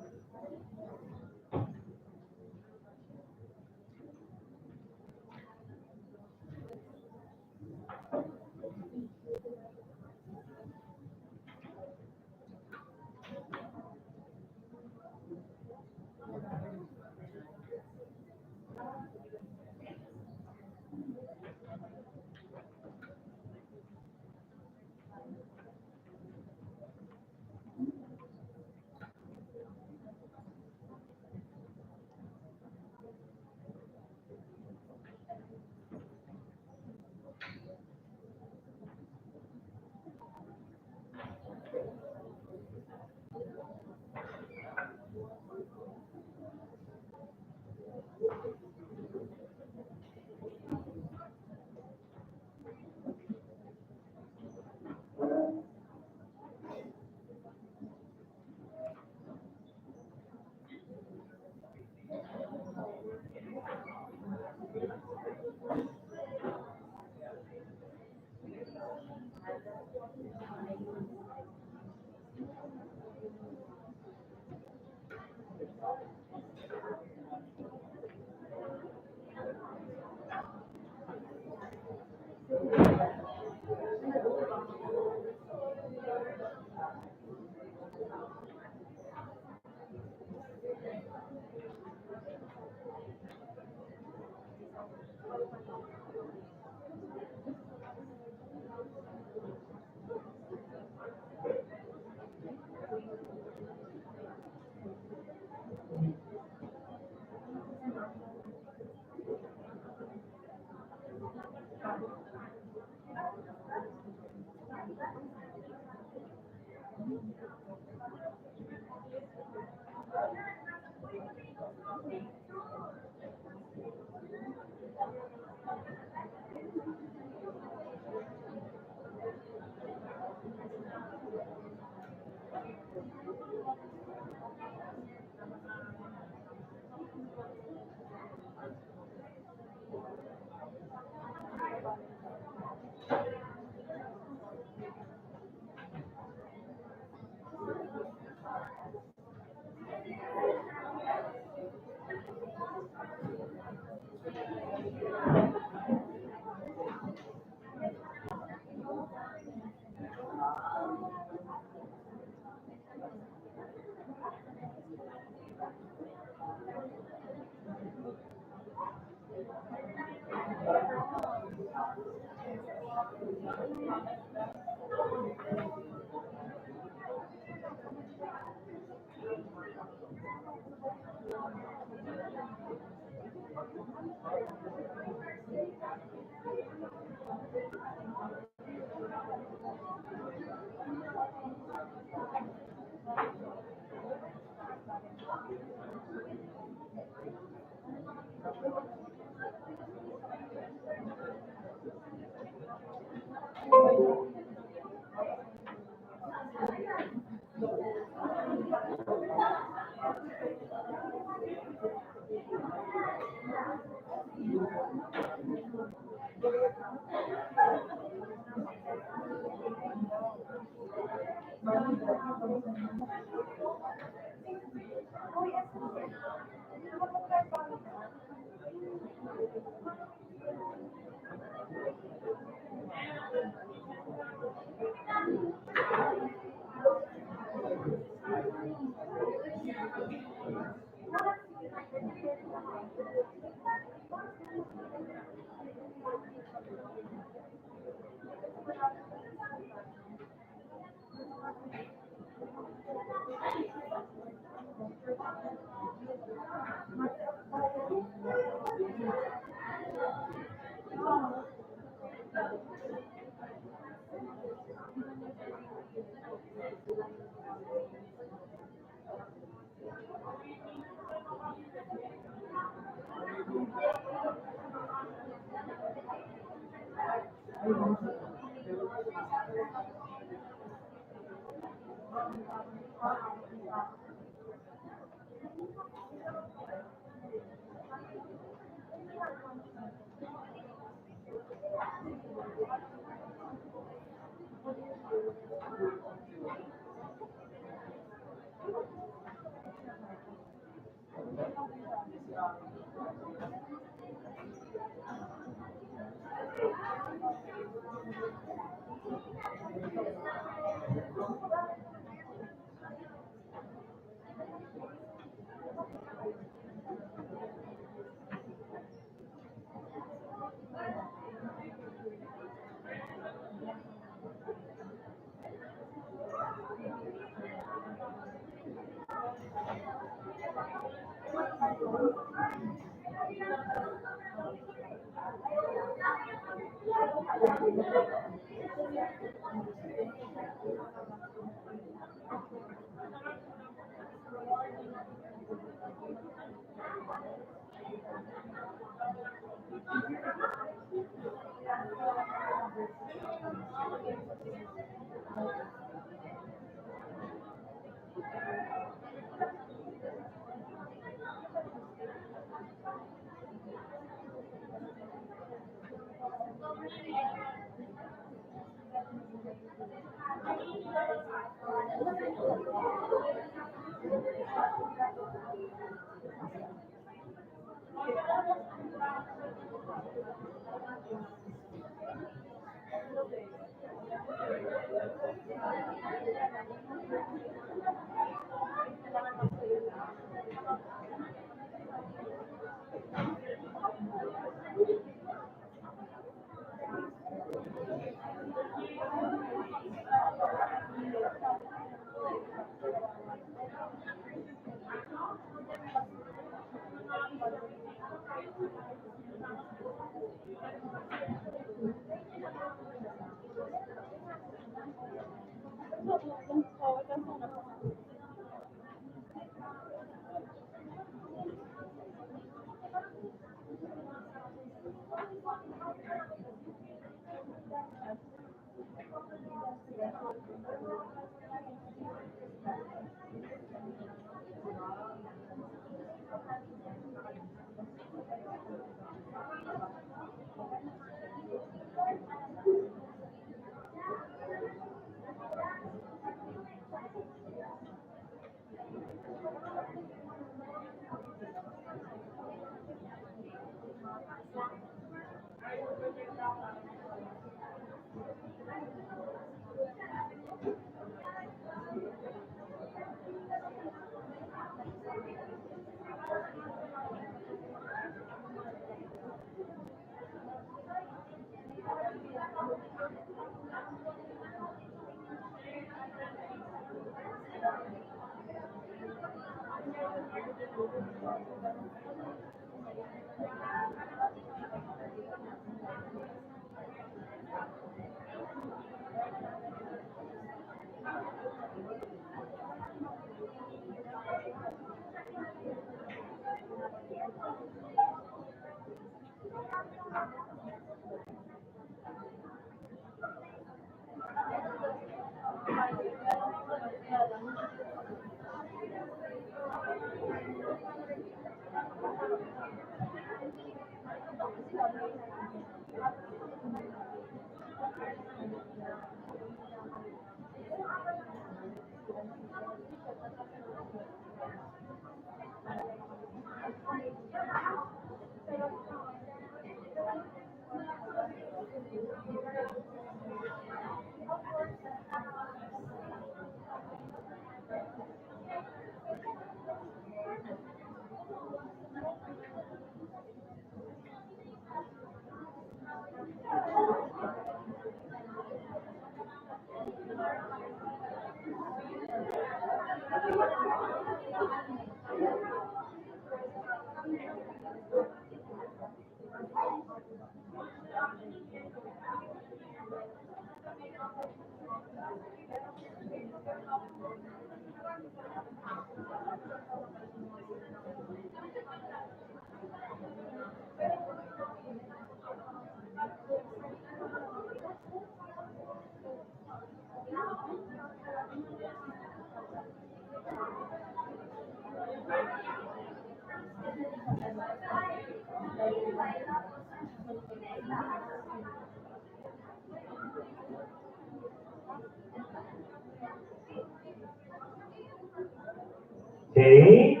Okay,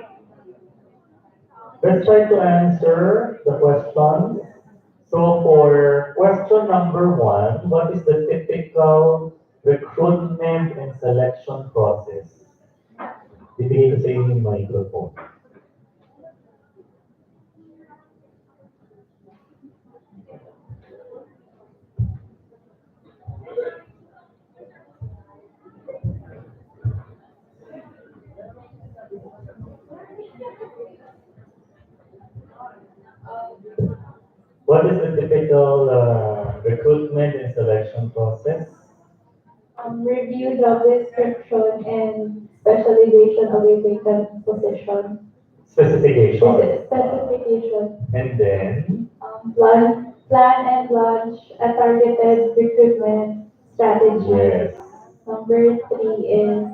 let's try to answer the questions. So for question number one, what is the typical recruitment and selection process? Bibigay ko sa inyo yung microphone. What is the typical recruitment and selection process? Review job description and specialization of a vacant position. Specification. Specification. And then, Plan and launch a targeted recruitment strategy. yes. Number three is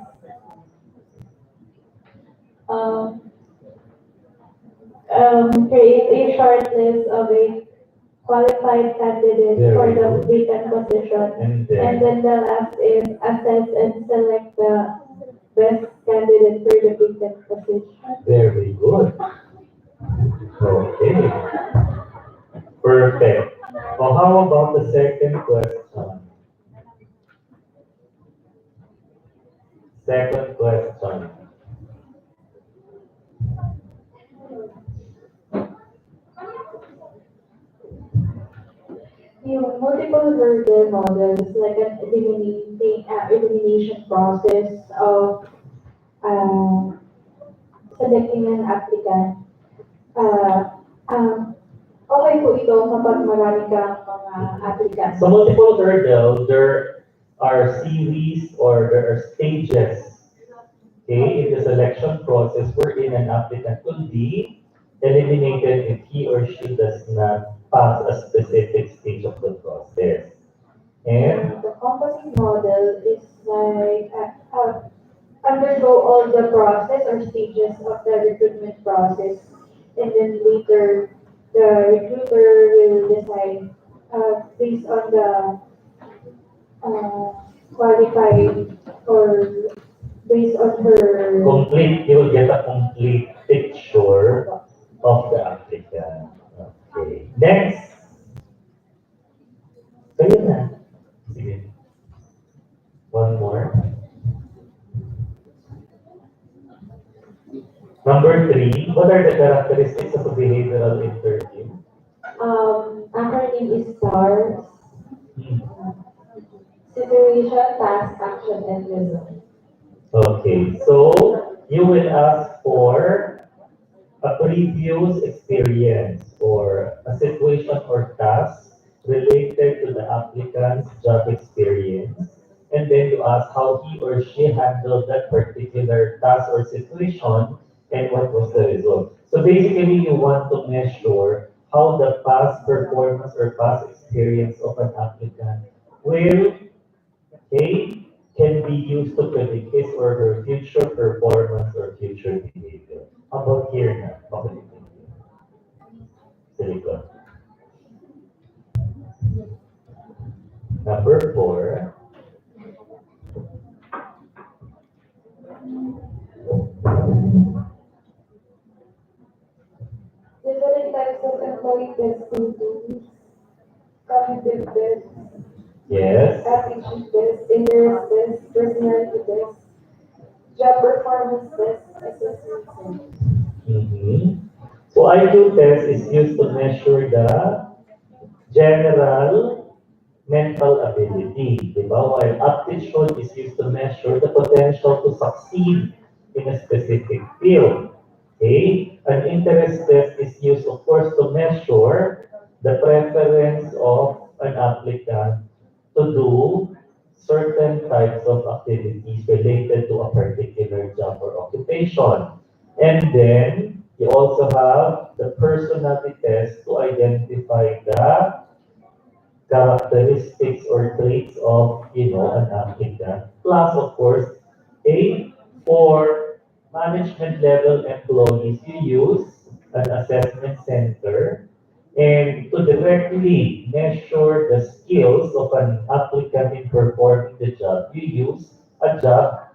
um, create a short list of a qualified candidate Very for the good. vacant position. And And then, then the last is assess and select the best candidate for the vacant position. very good. Okay. Perfect. Well, how about the second question? Second question. Yung multiple hurdle model is like an elimination process of uh, selecting an applicant. Uh, okay po ito kapag marami kang mga applicants. So multiple hurdle, there are series or there are stages, okay, in the selection process wherein an applicant will be eliminated if he or she does not pass a specific stage of the process. And The composite model is like undergo all the process or stages of the recruitment process, and then later the recruiter will decide based on the qualified or based on her complete, you will get a complete picture of the applicant. Okay. Next. Kayo na. Sige. One more. Number three, what are the characteristics of a behavioral interview? acronym is STARS: Hmm. situation, task, action, and result. Okay, so you will ask for a previous experience or a situation or task related to the applicant's job experience, and then you ask how he or she handled that particular task or situation and what was the result. So basically, you want to measure how the past performance or past experience of an applicant will, okay, can be used to predict his or her future performance or future behavior. How about here na? Okay. Silicon. Number 4. Different types of employee testing tools, cognitive tests, Yes. aptitude tests, interest tests, personality tests, job performance tests, assessment centers. So IQ test is used to measure the general mental ability, di ba? While aptitude is used to measure the potential to succeed in a specific field. Okay? An interest test is used, of course, to measure the preference of an applicant to do certain types of activities related to a particular job or occupation. And then you also have the personality test to identify the characteristics or traits of, an applicant. Plus, of course, for management level employees, you use an assessment center and to directly measure the skills of an applicant in performing the job, you use a job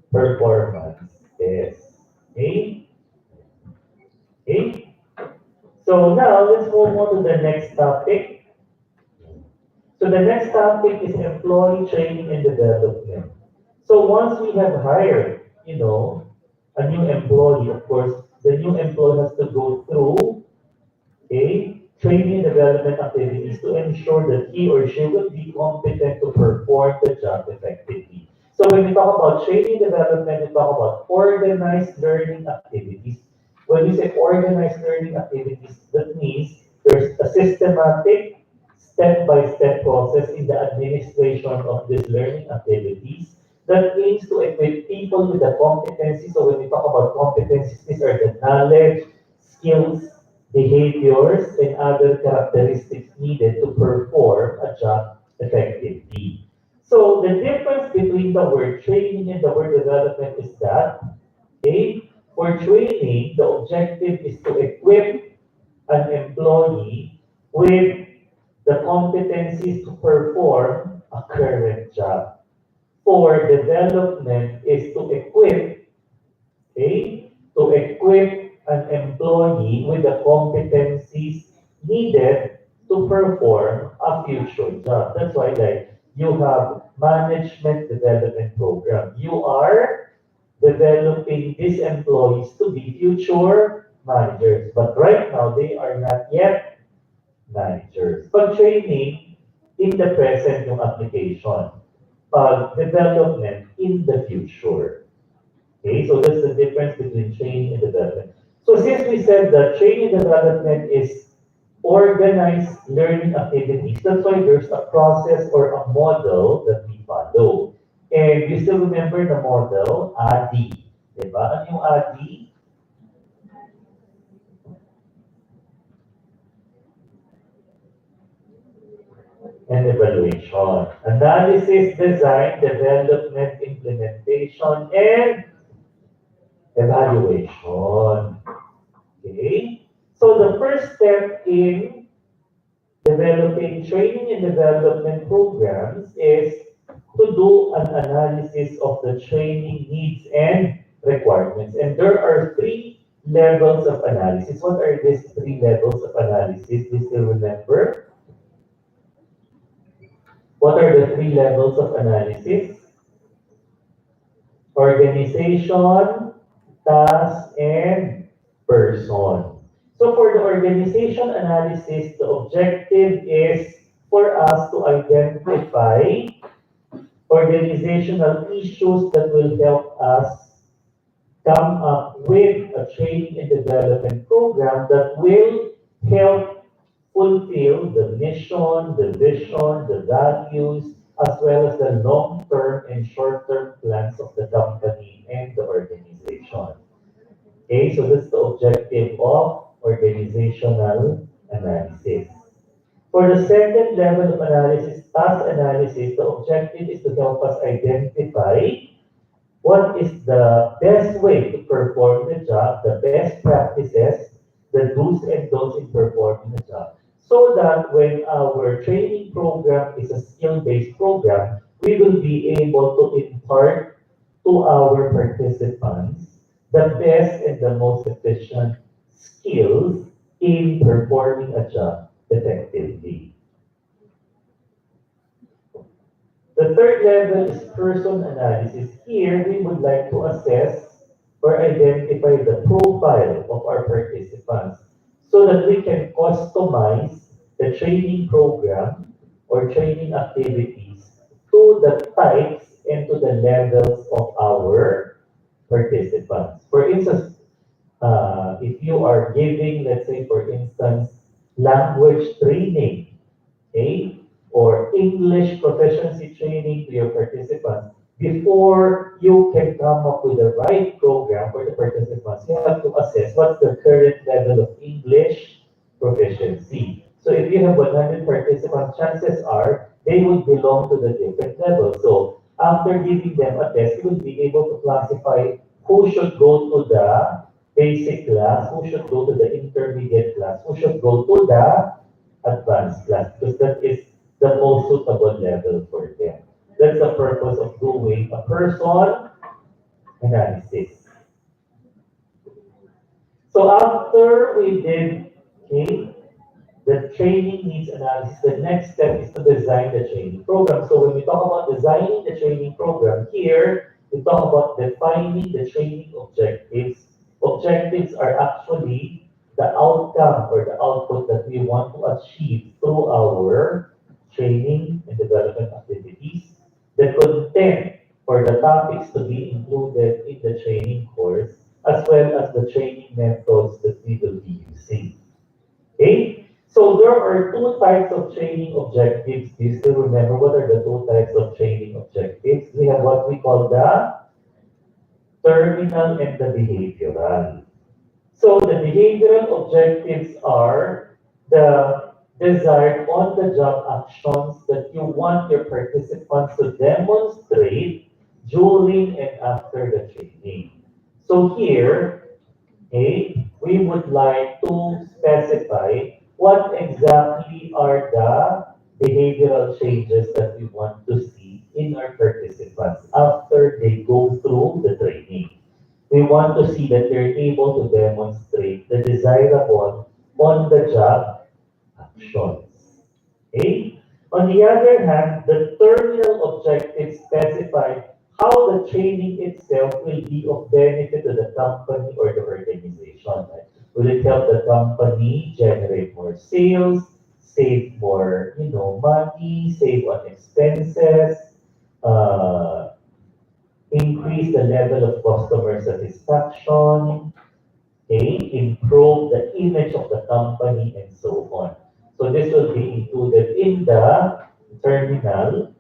performance test. Okay? Okay? So now let's move on to the next topic. So the next topic is employee training and development. So once we have hired, a new employee, of course, the new employee has to go through training and development activities to ensure that he or she will be competent to perform the job effectively. So when we talk about training and development, we talk about organized learning activities. When we say organized learning activities, that means there's a systematic step-by-step process in the administration of these learning activities that aims to equip people with the competencies. So when we talk about competencies, these are the knowledge, skills, behaviors, and other characteristics needed to perform a job effectively. So the difference between the word training and the word development is that, for training, the objective is to equip an employee with the competencies to perform a current job. For development is to equip an employee with the competencies needed to perform a future job. That's why you have management development program. You are developing these employees to be future managers. But right now, they are not yet managers. Pag training, in the present yung application. Pag development, in the future. Okay, so that's the difference between training and development. So since we said that training and development is organized learning activities, that's why there's a process or a model that we follow. And you still remember the model, ADI. Diba? Ano yung ADI? And evaluation. Analysis, design, development, implementation, and evaluation. Okay? So the first step in developing training and development programs is to do an analysis of the training needs and requirements. And there are 3 levels of analysis. What are these 3 levels of analysis? Do you still remember? What are the 3 levels of analysis? Organization, task, and person. So for the organization analysis, the objective is for us to identify organizational issues that will help us come up with a training and development program that will help fulfill the mission, the vision, the values, as well as the long-term and short-term plans of the company and the organization. Okay, so that's the objective of organizational analysis. For the second level of analysis, task analysis, the objective is to help us identify what is the best way to perform the job, the best practices, the do's and don'ts in performing the job. So that when our training program is a skill-based program, we will be able to impart to our participants the best and the most efficient skills in performing a job effectively. The third level is person analysis. Here, we would like to assess or identify the profile of our participants so that we can customize the training program or training activities to the types and to the levels of our participants. For instance, if you are giving, let's say, for instance, language training, okay, or English proficiency training to your participants, before you can come up with the right program for the participants, you have to assess what's the current level of English proficiency. So if you have 100 participants, chances are they would belong to the different levels. So after giving them a test, you will be able to classify who should go to the basic class, who should go to the intermediate class, who should go to the advanced class, because that is the most suitable level for them. That's the purpose of doing a person analysis. So after we did, okay, the training needs analysis, the next step is to design the training program. So when we talk about designing the training program, here we talk about defining the training objectives. Objectives are actually the outcome or the output that we want to achieve through our training and development activities. The content for the topics to be included in the training course, as well as the training methods that we will be using. Okay? So there are two types of training objectives. Do you still remember what are the two types of training objectives? We have what we call the terminal and the behavioral. So the behavioral objectives are the desired on-the-job actions that you want your participants to demonstrate during and after the training. So here, okay, we would like to specify what exactly are the behavioral changes that we want to see in our participants after they go through the training. We want to see that they're able to demonstrate the desirable on-the-job actions. Okay? On the other hand, the terminal objectives specify how the training itself will be of benefit to the company or the organization. Right? Will it help the company generate more sales, save more, money, save on expenses, uh, increase the level of customer satisfaction, okay, improve the image of the company, and so on. So this will be included in the terminal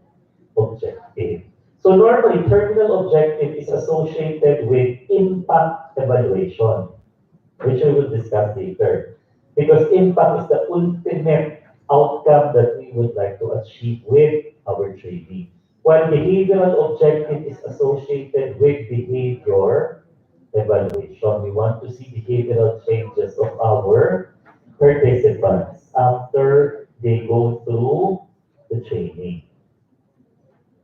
objective. So normally, terminal objective is associated with impact evaluation, which we will discuss later. Because impact is the ultimate outcome that we would like to achieve with our training. While behavioral objective is associated with behavior evaluation. We want to see behavioral changes of our participants after they go through the training.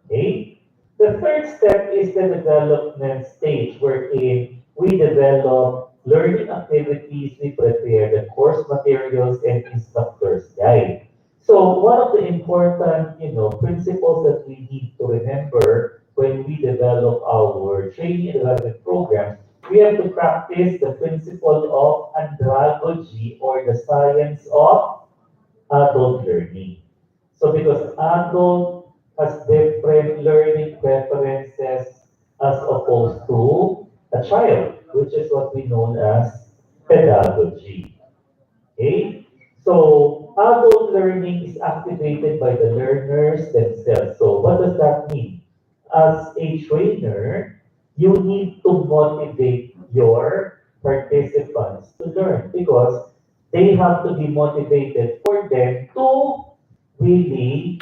Okay? The third step is the development stage wherein we develop learning activities, we prepare the course materials and instructor's guide. So one of the important, principles that we need to remember when we develop our training and development programs, we have to practice the principle of andragogy or the science of adult learning. So because adult has different learning preferences as opposed to a child, which is what we know as pedagogy. Okay? So, adult learning is activated by the learners themselves. So, what does that mean? As a trainer, you need to motivate your participants to learn because they have to be motivated for them to really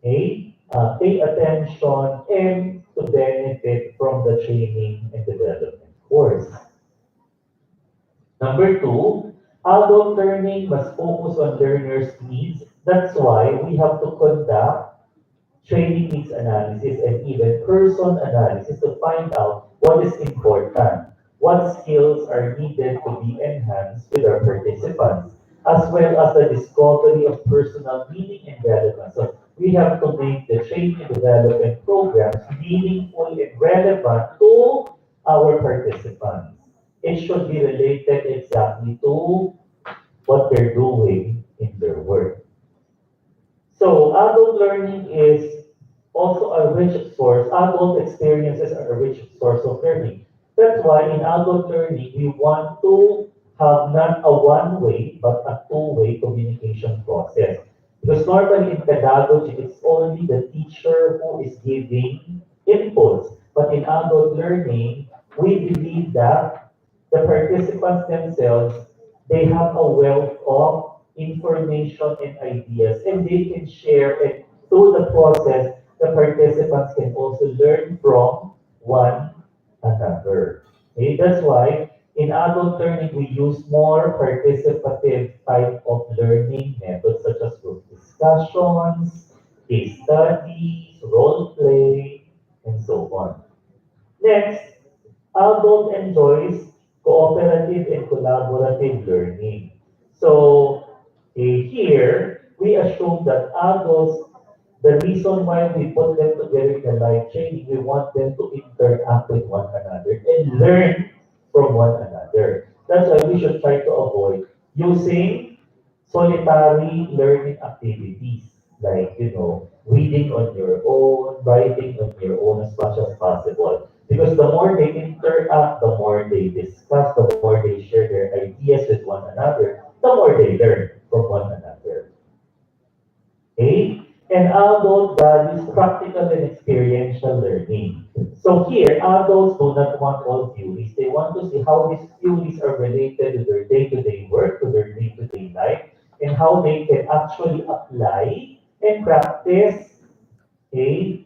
pay attention and to benefit from the training and development course. Number two, adult learning must focus on learners' needs. That's why we have to conduct training needs analysis and even person analysis to find out what is important, what skills are needed to be enhanced with our participants, as well as the discovery of personal meaning and relevance. So we have to make the training and development programs meaningful and relevant to our participants. It should be related exactly to what they're doing in their work. So adult learning is also a rich source. Adult experiences are a rich source of learning. That's why in adult learning, we want to have not a one-way, but a two-way communication process. Because normally in pedagogy, it's only the teacher who is giving inputs. But in adult learning, we believe that the participants themselves, they have a wealth of information and ideas, and they can share it through the process. The participants can also learn from one another. Okay, that's why in adult learning we use more participative type of learning methods such as group discussions, case studies, role play, and so on. Next, adult enjoys cooperative and collaborative learning. So here, we assume that adults, the reason why we put them together in a live training, we want them to interact with one another and learn from one another. That's why we should try to avoid using solitary learning activities like, reading on your own, writing on your own as much as possible. Because the more they interact, the more they discuss, the more they share their ideas with one another, the more they learn from one another. Okay? And adult values practical and experiential learning. So here, adults do not want all theories. They want to see how these theories are related to their day-to-day work, to their day-to-day life, and how they can actually apply and practice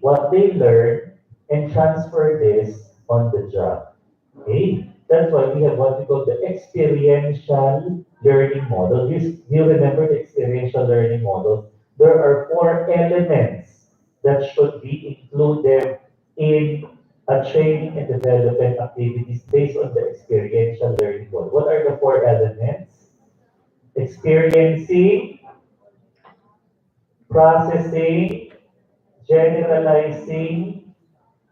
what they learn and transfer this on the job. Okay? That's why we have what we call the experiential learning model. You remember the experiential learning model? There are four elements that should be included in a training and development activities based on the experiential learning model. What are the four elements? Experiencing, processing, generalizing,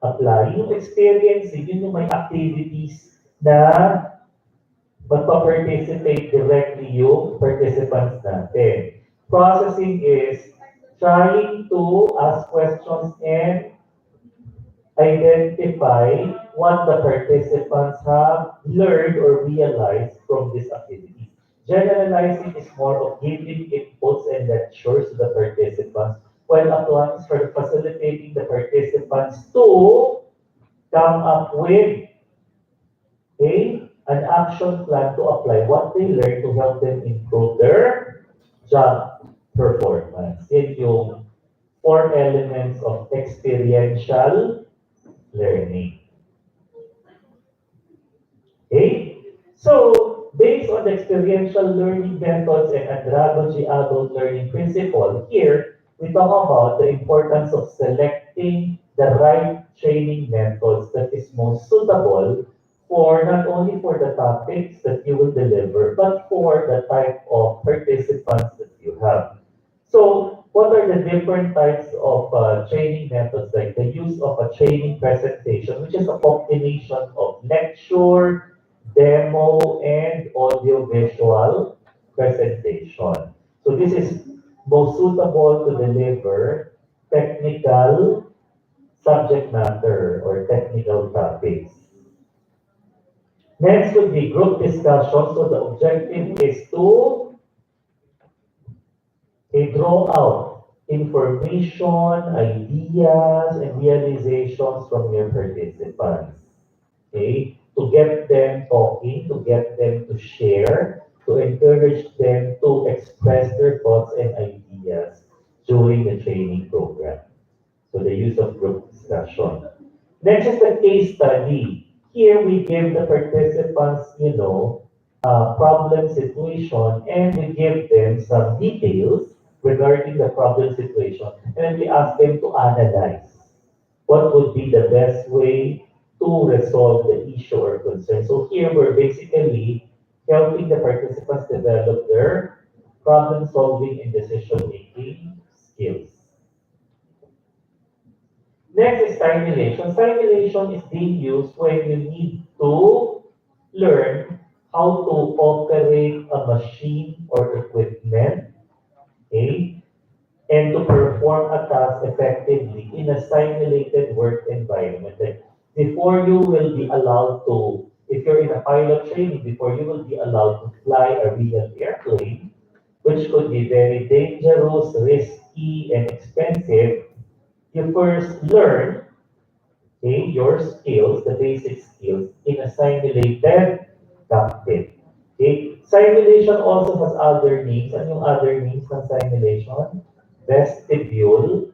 applying. Yung experiencing, yun yung may activities na magpa-participate directly yung participants natin. Processing is trying to ask questions and identify what the participants have learned or realized from this activity. Generalizing is more of giving inputs and lectures to the participants, while applying is for facilitating the participants to come up with an action plan to apply what they learn to help them improve their job performance. Yan yung four elements of experiential learning. Okay? So, based on the experiential learning methods and andragogy adult learning principle, here, we talk about the importance of selecting the right training methods that is most suitable for not only for the topics that you will deliver, but for the type of participants that you have. So, what are the different types of training methods, like the use of a training presentation, which is a combination of lecture, demo, and audio-visual presentation. So this is most suitable to deliver technical subject matter or technical topics. Next would be group discussion. So the objective is to draw out information, ideas, and realizations from your participants. Okay? To get them talking, to get them to share, to encourage them to express their thoughts and ideas during the training program. So the use of group discussion. Next is the case study. Here we give the participants, problem situation, and we give them some details regarding the problem situation, and we ask them to analyze what would be the best way to resolve the issue or concern. So here we're basically helping the participants develop their problem solving and decision making skills. Next is simulation. Simulation is being used when you need to learn how to operate a machine or equipment, okay, and to perform a task effectively in a simulated work environment. Like before you will be allowed to, if you're in a pilot training, before you will be allowed to fly a real airplane, which could be very dangerous, risky, and expensive, you first learn, okay, your skills, the basic skills, in a simulated cockpit. Okay? Simulation also has other names. Ano yung other names ng simulation? Vestibule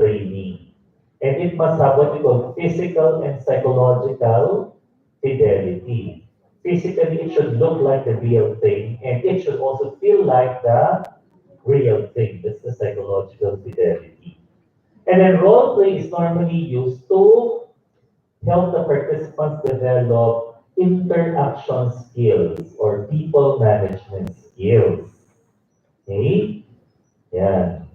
training. And it must have what we call physical and psychological fidelity. Physically, it should look like the real thing, and it should also feel like the real thing. That's the psychological fidelity. And then role play is normally used to help the participants develop interaction skills or people management skills. Okay? Yeah.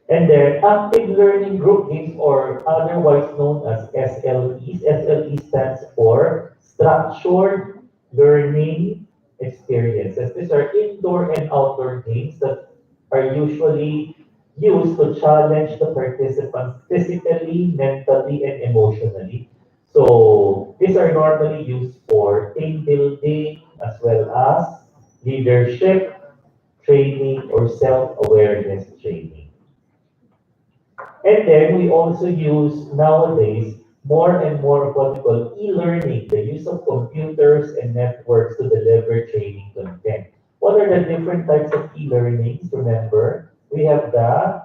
And then active learning group games, or otherwise known as SLEs. SLE stands for structured learning experiences. These are indoor and outdoor games that are usually used to challenge the participants physically, mentally, and emotionally. So these are normally used for team building as well as leadership training or self-awareness training. And then we also use nowadays more and more of what we call e-learning, the use of computers and networks to deliver training content. What are the different types of e-learnings? Remember, we have the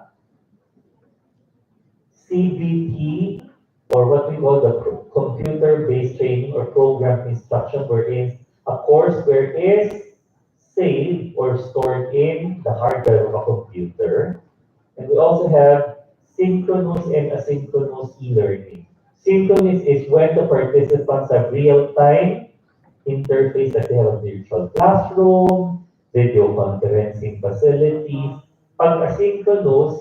CBT, or what we call the computer-based training or program instruction, wherein a course where is saved or stored in the hard drive of a computer. And we also have synchronous and asynchronous e-learning. Synchronous is when the participants have real-time interface, that they have a virtual classroom, video conferencing facilities. Pag asynchronous,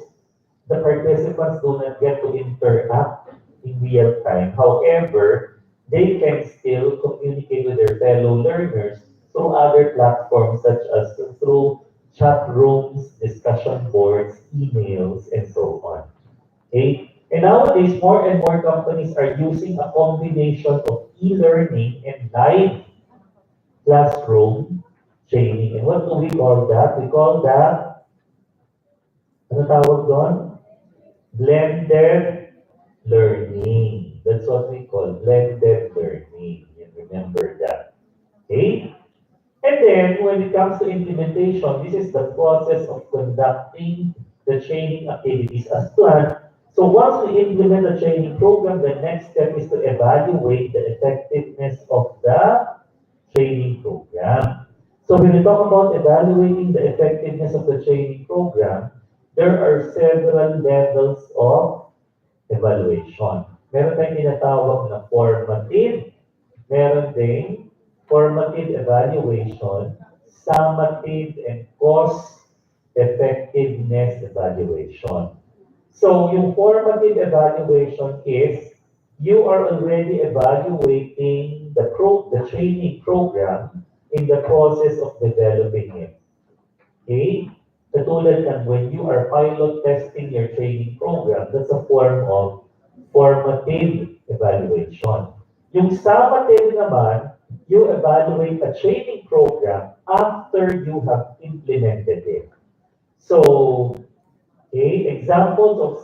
the participants do not get to interact in real time. However, they can still communicate with their fellow learners through other platforms such as through chat rooms, discussion boards, emails, and so on. Okay? And nowadays, more and more companies are using a combination of e-learning and live classroom training. And what do we call that? We call that, ano tawag doon? Blended learning. That's what we call blended learning. And remember that. Okay? And then, when it comes to implementation, this is the process of conducting the training activities as planned. So once we implement the training program, the next step is to evaluate the effectiveness of the training program. So when we talk about evaluating the effectiveness of the training program, there are several levels of evaluation. Meron tayong tinatawag na formative, meron ding formative evaluation, summative, and cost-effectiveness evaluation. So yung formative evaluation is you are already evaluating the training program in the process of developing it. Okay? Katulad ng when you are pilot testing your training program, that's a form of formative evaluation. Yung summative naman, you evaluate a training program after you have implemented it. So, okay, examples of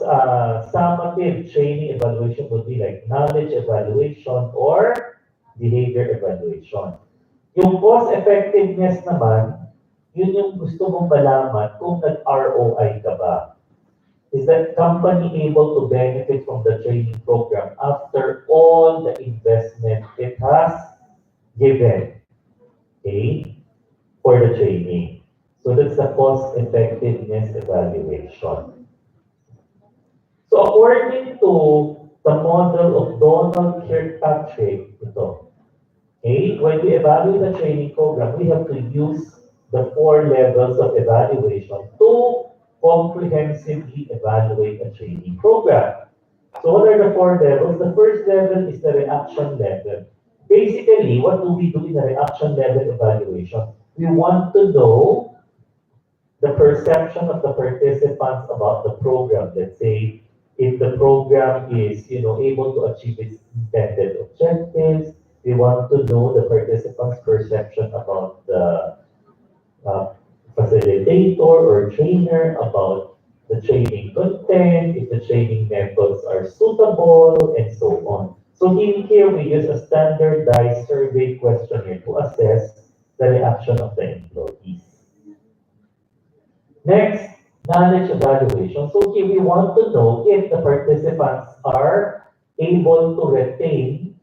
summative training evaluation would be like knowledge evaluation or behavior evaluation. Yung cost effectiveness naman, yun yung gusto mong malaman kung nag-ROI ka ba. Is that company able to benefit from the training program after all the investment it has given, okay, for the training? So that's the cost effectiveness evaluation. So according to the model of Donald Kirkpatrick, ito, okay, when we evaluate the training program, we have to use the 4 levels of evaluation to comprehensively evaluate a training program. So what are the 4 levels? The first level is the reaction level. Basically, what do we do in the reaction level evaluation? We want to know the perception of the participants about the program. Let's say, if the program is, able to achieve its intended objectives, we want to know the participants' perception about the uh, facilitator or trainer, about the training content, if the training methods are suitable, and so on. So in here, we use a standardized survey questionnaire to assess the reaction of the employees. Next, knowledge evaluation. So here we want to know if the participants are able to retain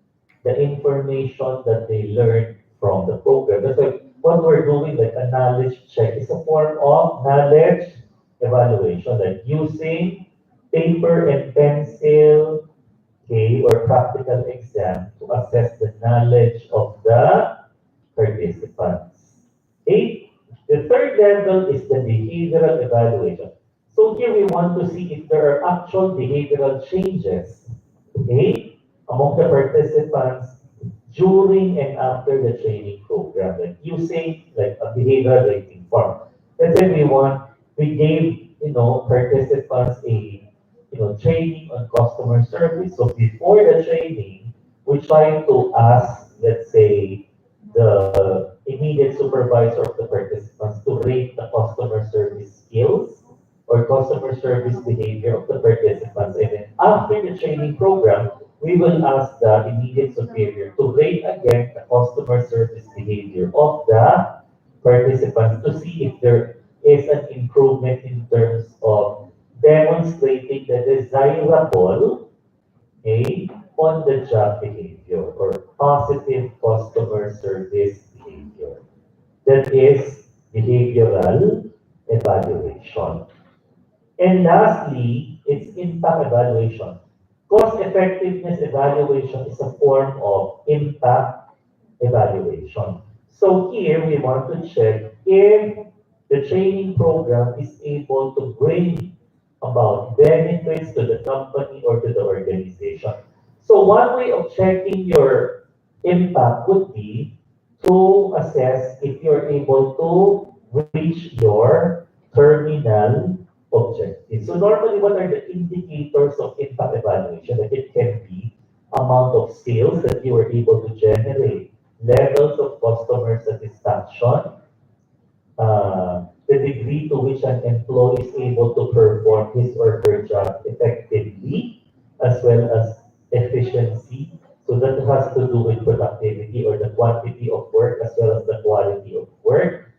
the information that they learned from the program. That's why what we're doing, like a knowledge check, is a form of knowledge evaluation, like using paper and pencil, okay, or practical exam to assess the knowledge of the participants. Okay? The third level is the behavioral evaluation. So here we want to see if there are actual behavioral changes, okay, among the participants during and after the training program, like using like a behavioral rating form. Let's say we gave, participants a, training on customer service. So before the training, we try to ask, let's say, the immediate supervisor of the participants to rate the customer service skills or customer service behavior of the participants. And then after the training program, we will ask the immediate superior to rate again the customer service behavior of the participants to see if there is an improvement in terms of demonstrating the desirable, okay, on the job behavior or positive customer service behavior. That is behavioral evaluation. And lastly, it's impact evaluation. Cost effectiveness evaluation is a form of impact evaluation. So here we want to check if the training program is able to bring about benefits to the company or to the organization. So one way of checking your impact would be to assess if you're able to reach your terminal objective. So normally, what are the indicators of impact evaluation? That it can be amount of sales that you were able to generate, levels of customer satisfaction, the degree to which an employee is able to perform his or her job effectively, as well as efficiency. So that has to do with productivity or the quantity of work as well as the quality of work.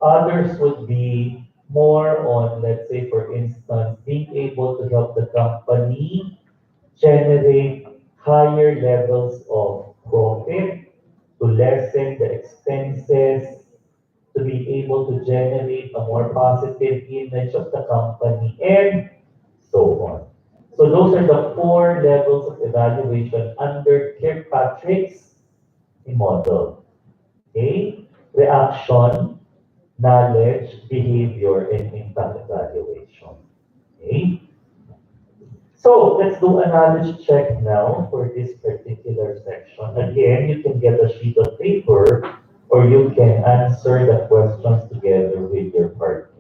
Others would be more on, let's say, for instance, being able to help the company generate higher levels of profit, to lessen the expenses, to be able to generate a more positive image of the company, and so on. So those are the 4 levels of evaluation under Kirkpatrick's model. Okay? Reaction, knowledge, behavior, and impact evaluation. Okay? So let's do a knowledge check now for this particular section. Again, you can get a sheet of paper or you can answer the questions together with your partner.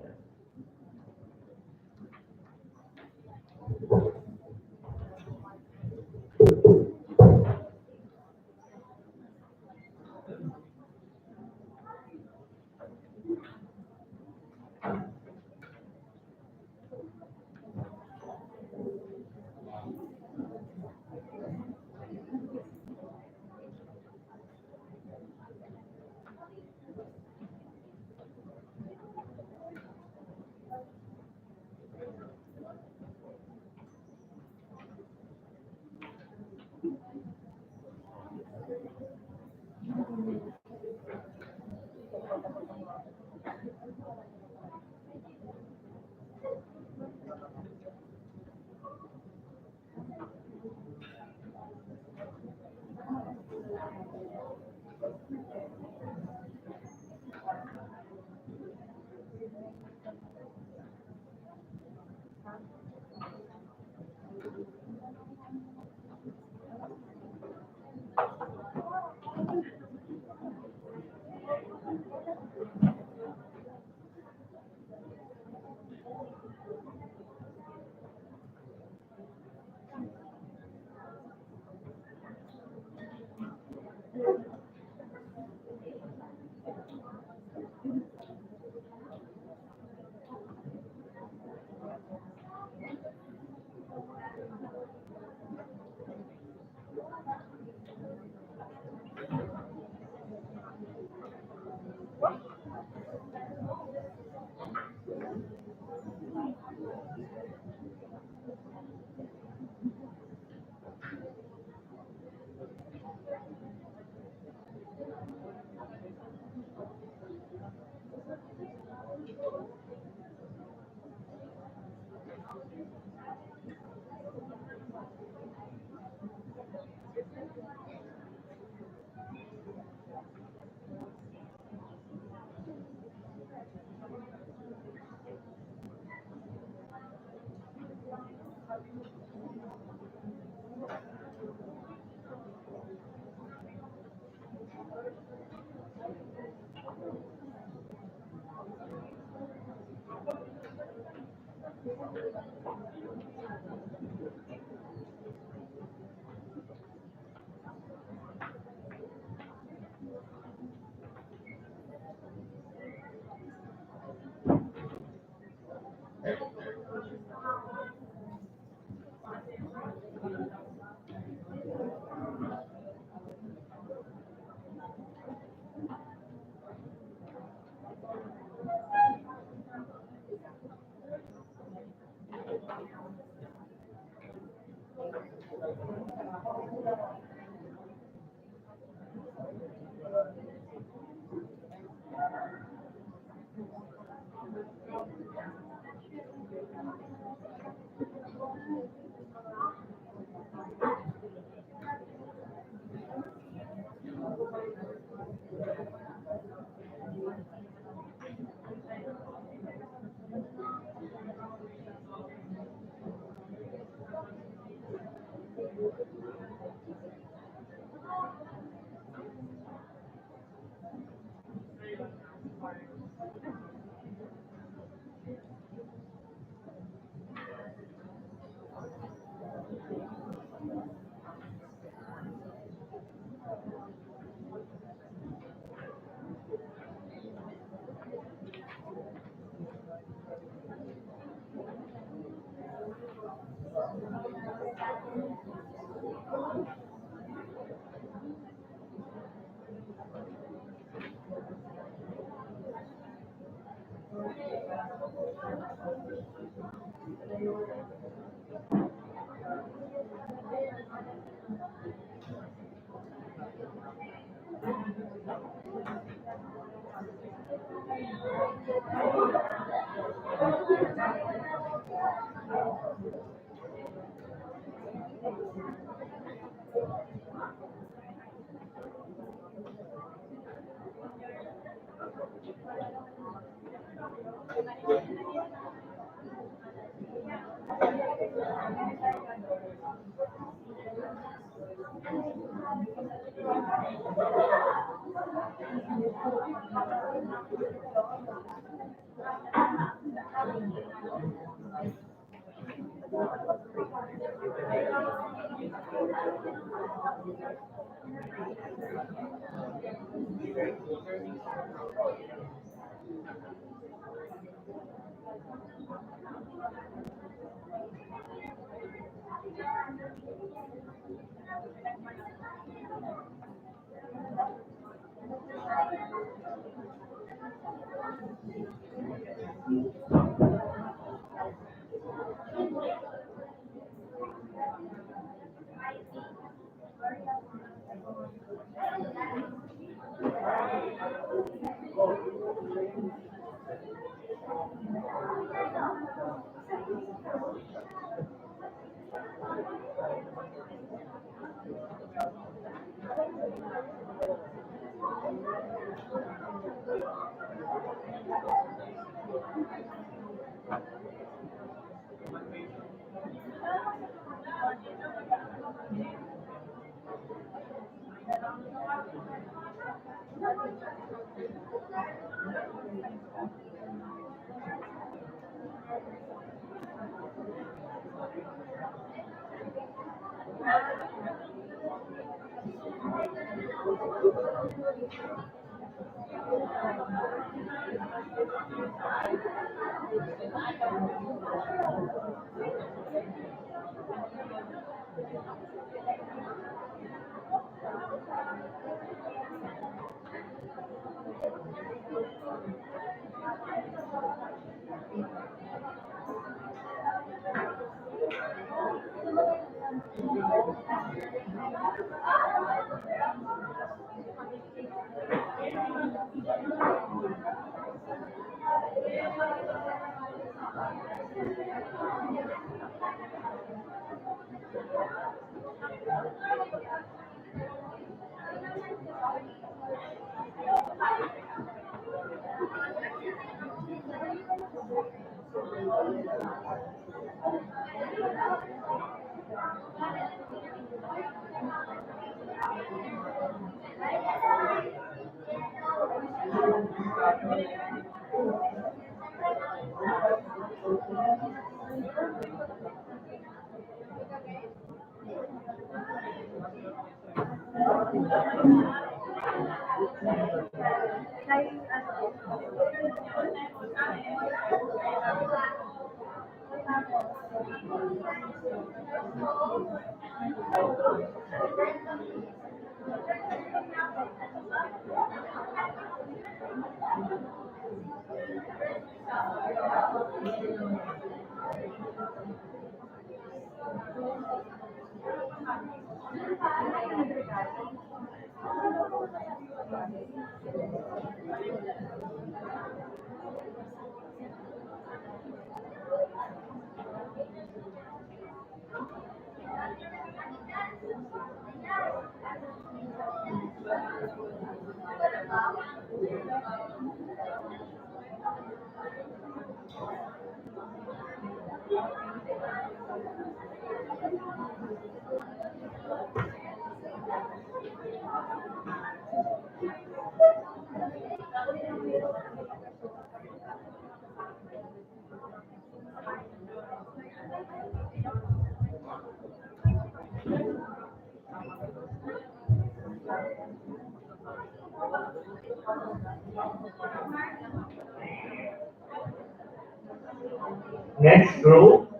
Next group,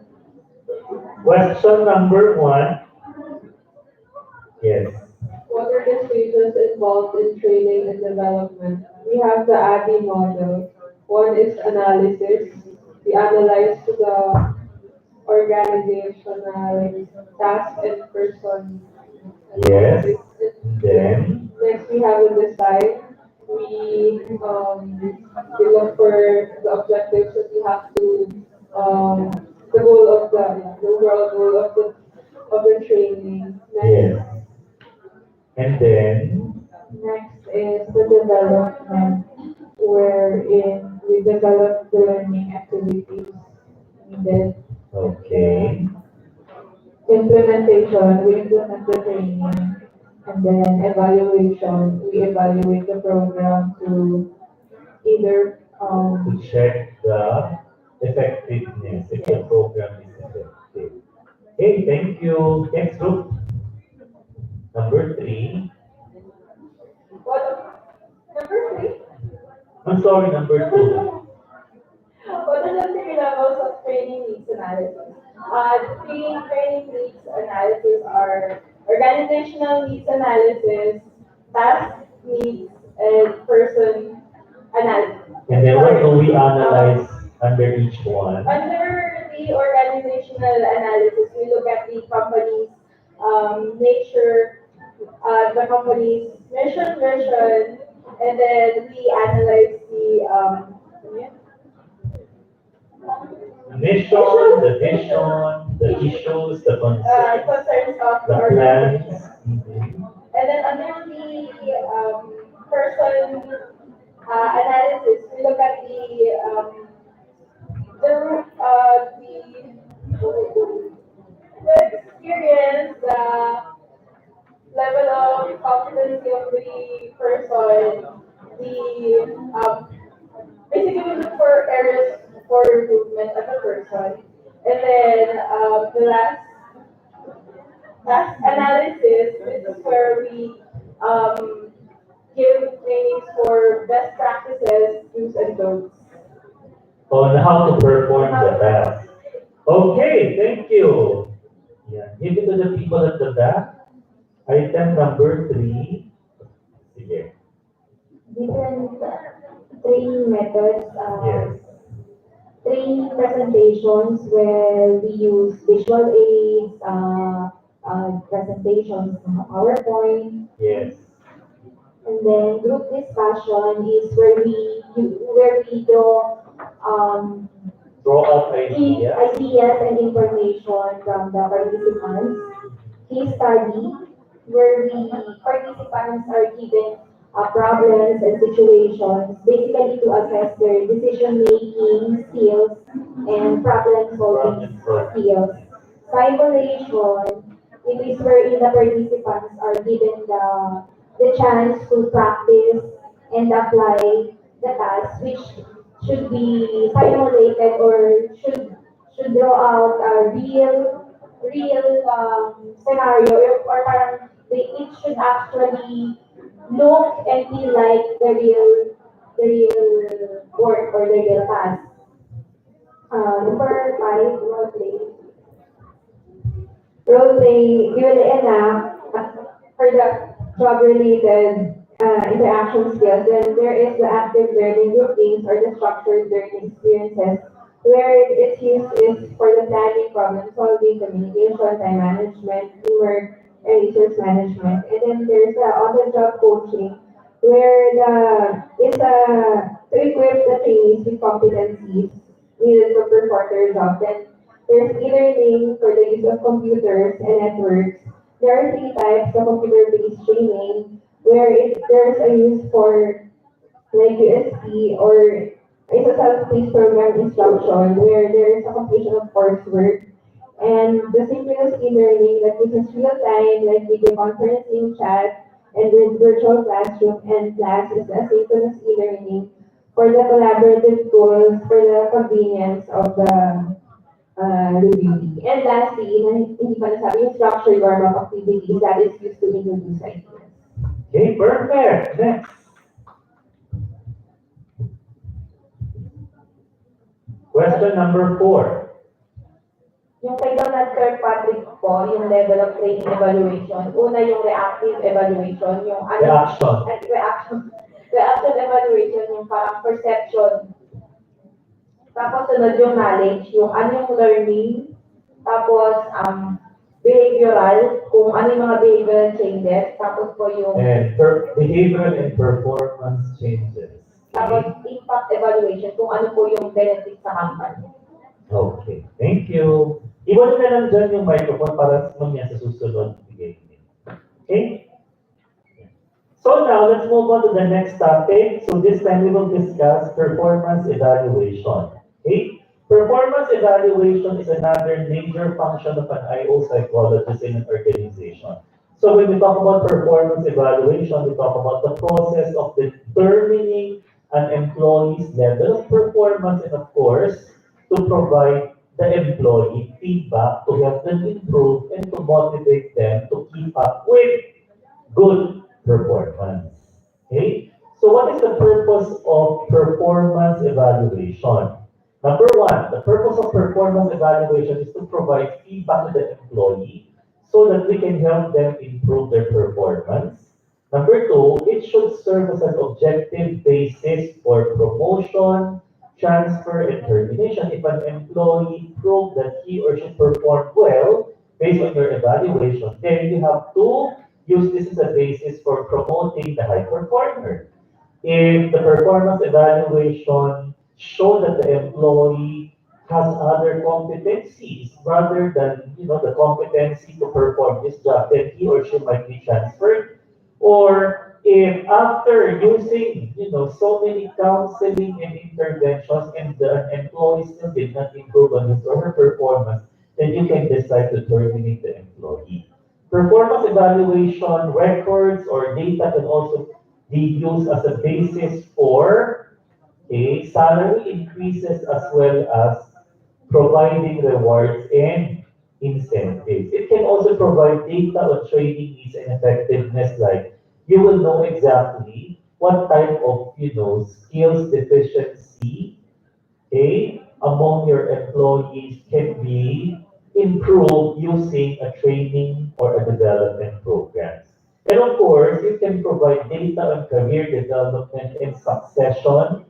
question number one. Yes. What are the stages involved in training and development? We have the ABI model. One is analysis. We analyze the organizational task and person. Yes. Then, Next, we have the design. We look for the objectives that we have to, um, the goal of the overall goal of the training. yes. And then, Next is the development, wherein we develop the learning activities needed. okay. Implementation, we implement the training. And then evaluation, we evaluate the program to either, To check the effectiveness if the program is effective. Okay, thank you. Next group, number three. what, number three? I'm sorry, number two. What are the three levels of training needs analysis? The three training needs analysis are organizational needs analysis, task needs, and person analysis. And then what do we Sorry. analyze under each one? Under the organizational analysis, we look at the company's nature, the company's mission, vision, and then we analyze the Mission, the vision, the issues, the concerns, concerns of the the organization. plans. Mhm. And then under the person analysis, we look at the experience, the level of competency of the person, the basically we look for areas for improvement of the person. And then the last analysis, this is where we um, give trainings for best practices, do's and don'ts. On how to perform the task. Okay, thank you. Yeah, give it to the people at the back. Item number three. Sige. Different training methods, Yes. training presentations where we use visual aids, presentations, PowerPoint, Yes. and then group discussion is where we draw Draw up key ideas. ideas and information from the participants. Case study, where the participants are given problems and situations, basically to assess their decision-making skills and problem-solving Problem solving. skills. Simulation, it is wherein the participants are given the chance to practice and apply the task, which should be simulated or should draw out a real scenario or parang it should actually look and feel like the real work or the real task. Number five, role play. Role play, usually enough for the job-related interaction skills. Then there is the active learning routines or the structured learning experiences where its use is for the planning, problem solving, communication, time management, teamwork, and resource management. And then there's on-the-job coaching, where is to equip the trainees with competencies needed to perform their job. Then there's e-learning for the use of computers and networks. There are three types of computer-based training, where there's a use for like USP or it's a self-paced program instruction where there is a completion of coursework. And the synchronous e-learning that uses real-time, like video conferencing, chat, and with virtual classroom and class is asynchronous e-learning for the collaborative tools for the convenience of the reviewee. And lastly, hindi pa nasabi, yung structured warm-up activities that is used to introduce ideas. Okay, perfect. Next. Question number 4. Yung kay Donald Kirkpatrick po, yung level of training evaluation, una yung reactive evaluation, yung Reaction. reaction evaluation, yung parang perception. Tapos sunod yung knowledge, yung ano yung learning, tapos behavioral, kung ano yung mga behavioral changes, tapos po yung And behavioral and performance changes. tapos impact evaluation, kung ano po yung benefit sa company. Okay, thank you. Iwan na lang dyan yung microphone para mamaya sa susunod bigay niyo. Okay? So now, let's move on to the next topic. So this time we will discuss performance evaluation. Okay? Performance evaluation is another major function of an IO psychologist in an organization. So when we talk about performance evaluation, we talk about the process of determining an employee's level of performance and of course, to provide the employee feedback to help them improve and to motivate them to keep up with good performance. Okay? So what is the purpose of performance evaluation? Number 1, the purpose of performance evaluation is to provide feedback to the employee so that we can help them improve their performance. Number 2, it should serve as an objective basis for promotion, transfer, and termination. If an employee proved that he or she performed well based on your evaluation, then you have to use this as a basis for promoting the high performer. If the performance evaluation show that the employee has other competencies rather than the competency to perform this job, then he or she might be transferred. Or if after using so many counseling and interventions and the employee still did not improve on his or her performance, then you can decide to terminate the employee. Performance evaluation records or data can also be used as a basis for salary increases as well as providing rewards and incentives. It can also provide data on training needs and effectiveness, like you will know exactly what type of skills deficiency among your employees can be improved using a training or a development program. And of course, you can provide data on career development and succession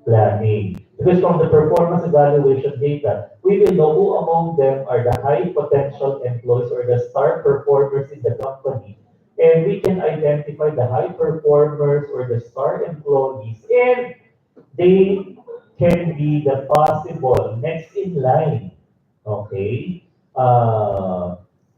planning. Because from the performance evaluation data, we will know who among them are the high potential employees or the star performers in the company. And we can identify the high performers or the star employees, and they can be the possible next in line, okay?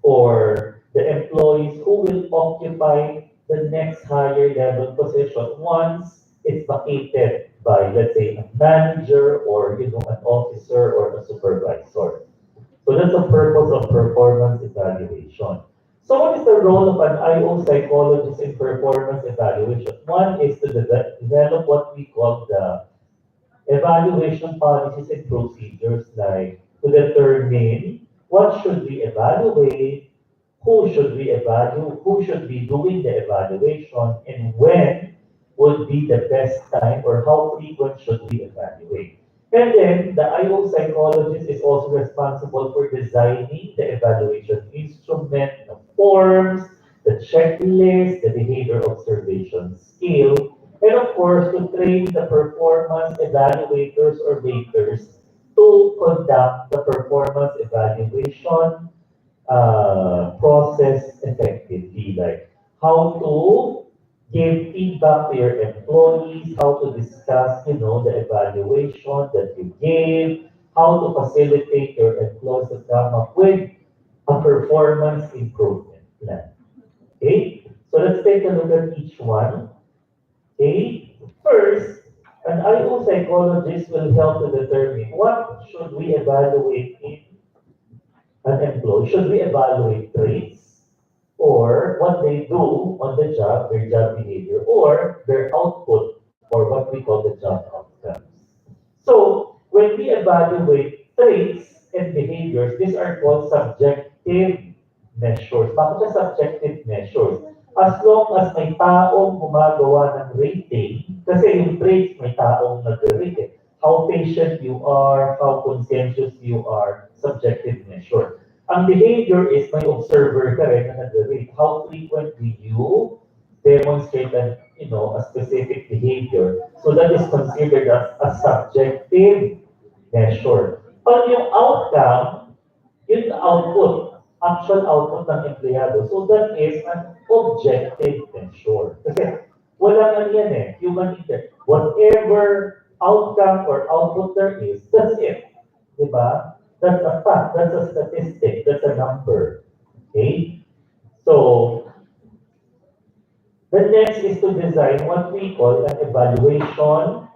Or the employees who will occupy the next higher level position once it's vacated by, let's say, a manager or an officer or a supervisor. So that's the purpose of performance evaluation. So what is the role of an IO psychologist in performance evaluation? One is to develop what we call the evaluation policies and procedures, like to determine what should we evaluate, who should we evaluate, who should be doing the evaluation, and when would be the best time or how frequent should we evaluate. And then the IO psychologist is also responsible for designing the evaluation instrument, the forms, the checklist, the behavior observation scale, and of course to train the performance evaluators or raters to conduct the performance evaluation process effectively. how to give feedback to your employees, how to discuss, the evaluation that you gave, how to facilitate your employees to come up with a performance improvement plan. Okay? So let's take a look at each one. Okay? First, an IO psychologist will help to determine what should we evaluate in an employee. Should we evaluate traits or what they do on the job, their job behavior, or their output, or what we call the job outcomes? So, when we evaluate traits and behaviors, these are called subjective measures. Bakit siya subjective measures? As long as may taong gumagawa ng rating, kasi yung traits may taong nag-rate eh. How patient you are, how conscientious you are, subjective measure. Ang behavior is may observer ka rin na nag-rate. How frequently you demonstrate a specific behavior. So that is considered as a subjective measure. Pag yung outcome, yung output, actual output ng empleyado. So that is an objective measure. Kasi wala nga yan eh, human nature. Whatever outcome or output there is, that's it. Diba? That's a fact, that's a statistic, that's a number. Okay? So, the next is to design what we call an evaluation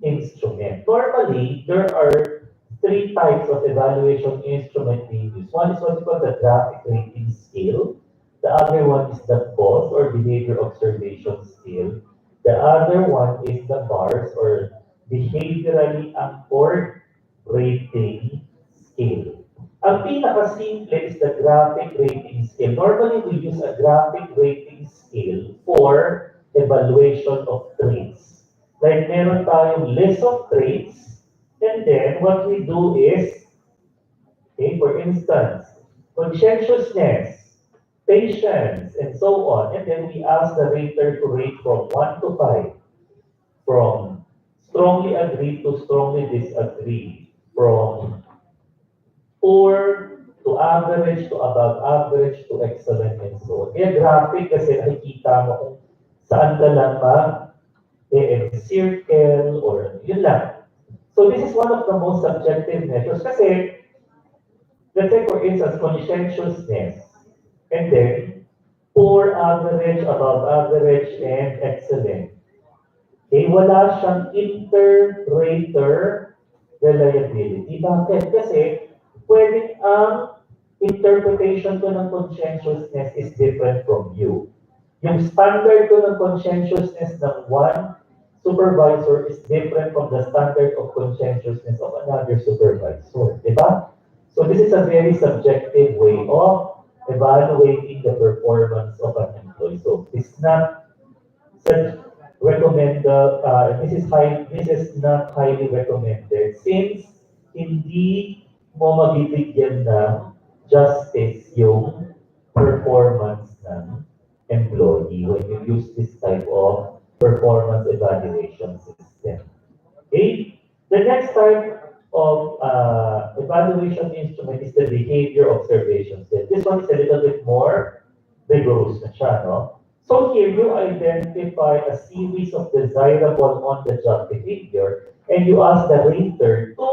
instrument. Normally, there are three types of evaluation instrument we use. One is what we call the graphic rating scale. The other one is the POS or behavior observation scale. The other one is the BARS or behaviorally anchored rating scale. Ang pinaka-simple is the graphic rating scale. Normally, we use a graphic rating scale for evaluation of traits. Like, meron tayong list of traits, and then what we do is, okay, for instance, conscientiousness, patience, and so on. And then we ask the rater to rate from 1 to 5, from strongly agree to strongly disagree, from poor to average to above average to excellent and so on. Kaya graphic kasi nakikita mo kung saan ka lang circle or yun lang. So this is one of the most subjective measures kasi, let's say for instance, conscientiousness, and then poor, average, above average, and excellent. Okay, wala siyang inter-rater reliability. Bakit? Kasi pwedeng ang interpretation ko ng conscientiousness is different from you. Yung standard ko ng conscientiousness ng one supervisor is different from the standard of conscientiousness of another supervisor. Diba? So this is a very subjective way of evaluating the performance of an employee. So it's not recommended, this is not highly recommended since hindi mo mabibigyan ng justice yung performance ng employee when you use this type of performance evaluation system. Okay? The next type of evaluation instrument is the behavior observation set. This one is a little bit more rigorous na siya, no? So here you identify a series of desirable on-the-job behavior and you ask the rater to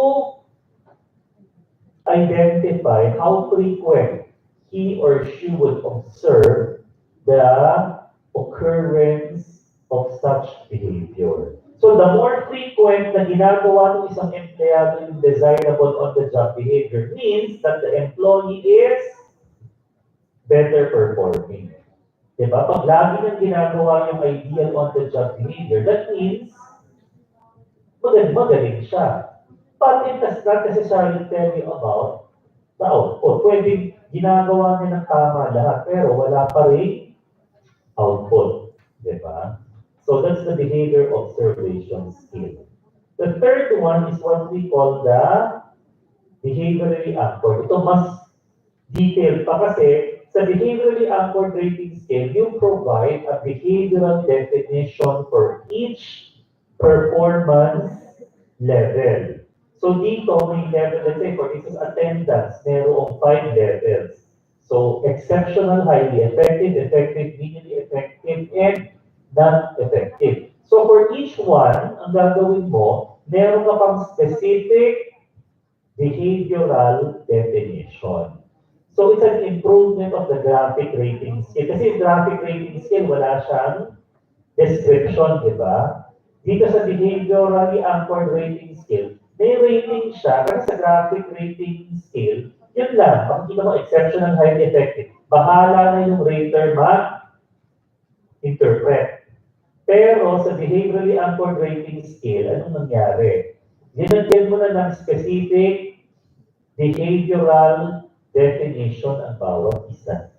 identify how frequent he or she would observe the occurrence of such behavior. So the more frequent na ginagawa ng isang empleyado yung desirable on-the-job behavior means that the employee is better performing. Diba? Pag lagi nang ginagawa yung ideal on-the-job behavior, that means magaling siya. But it does not necessarily tell you about the output. Pwede ginagawa niya ng tama lahat, pero wala pa rin output. Diba? So that's the behavior observation skill. The third one is what we call the behaviorally anchored. Ito mas detailed pa kasi sa behaviorally anchored rating scale, you provide a behavioral definition for each performance level. So dito may level, let's say for instance attendance, merong 5 levels. So, exceptional, highly effective, effective, medially effective, and not effective. So, for each one, ang gagawin mo, meron ka pang specific behavioral definition. So, it's an improvement of the graphic rating scale. Kasi yung graphic rating scale, wala siyang description, di ba? Dito sa behaviorally anchored rating scale, may rating siya, kasi sa graphic rating scale, yun lang, makikita mo exceptional, highly effective. Bahala na yung rater ma-interpret. Pero sa behaviorally anchored rating scale, anong nangyari? Dinagyan mo na ng specific behavioral definition ang bawat isa.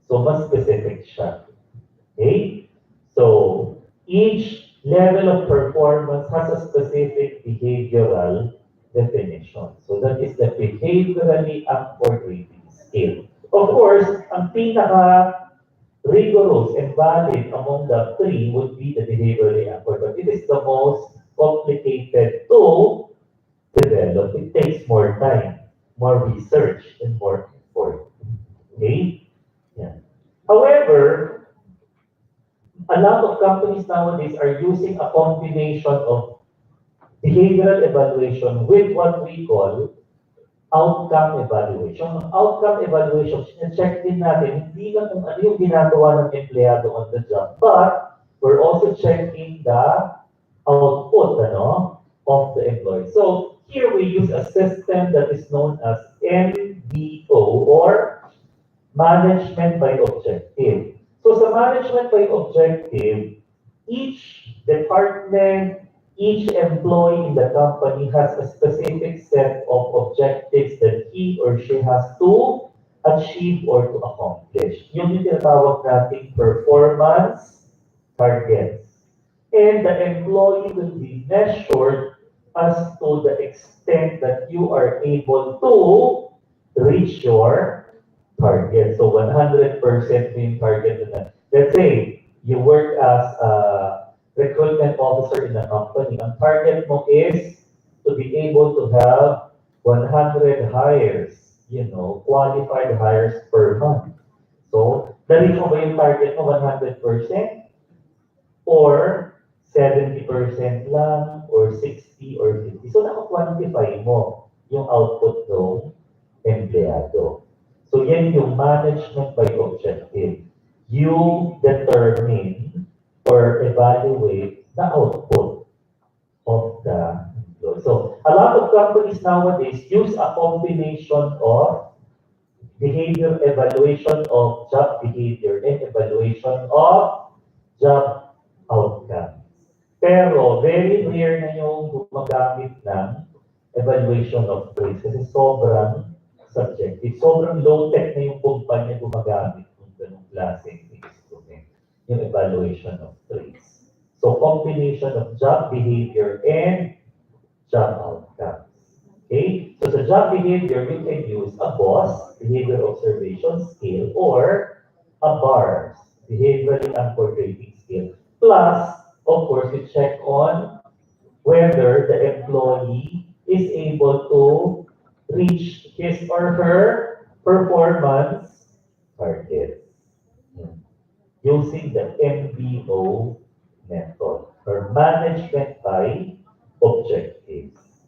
So, mas specific siya. Okay? So, each level of performance has a specific behavioral definition. So, that is the behaviorally anchored rating scale. Of course, ang pinaka rigorous and valid among the three would be the behaviorally anchored, but it is the most complicated to develop. It takes more time, more research, and more effort. Okay? Yeah. However, a lot of companies nowadays are using a combination of behavioral evaluation with what we call outcome evaluation. Ang outcome evaluation, check din natin, hindi lang kung ano yung ginagawa ng empleyado on the job, but we're also checking the output of the employee. So here we use a system that is known as MBO, or Management by Objective. So sa Management by Objective, each department, each employee in the company has a specific set of objectives that he or she has to achieve or to accomplish. Yung tinatawag nating performance targets. And the employee will be measured as to the extent that you are able to reach your target. So 100% yung target na. Let's say, you work as a recruitment officer in a company. Ang target mo is to be able to have 100 hires, qualified hires per month. So, na-reach mo ba yung target mo 100%? Or 70% lang, or 60, or 50. So, naka-quantify mo yung output ng empleyado. So, yan yung management by objective. You determine or evaluate the output of the employee. So, a lot of companies nowadays use a combination of behavior evaluation of job behavior and evaluation of job outcomes. Pero, very rare na yung gumagamit ng evaluation of traits kasi sobrang subjective. Sobrang low-tech na yung kumpanya gumagamit ng ganung klaseng instrument, yung evaluation of traits. So, combination of job behavior and job outcomes. Okay? So, sa job behavior, you can use a BOSS, behavior observation scale, or a BARS, behaviorally anchored rating scale. Plus, of course, you check on whether the employee is able to reach his or her performance target using the MBO method, or management by objectives.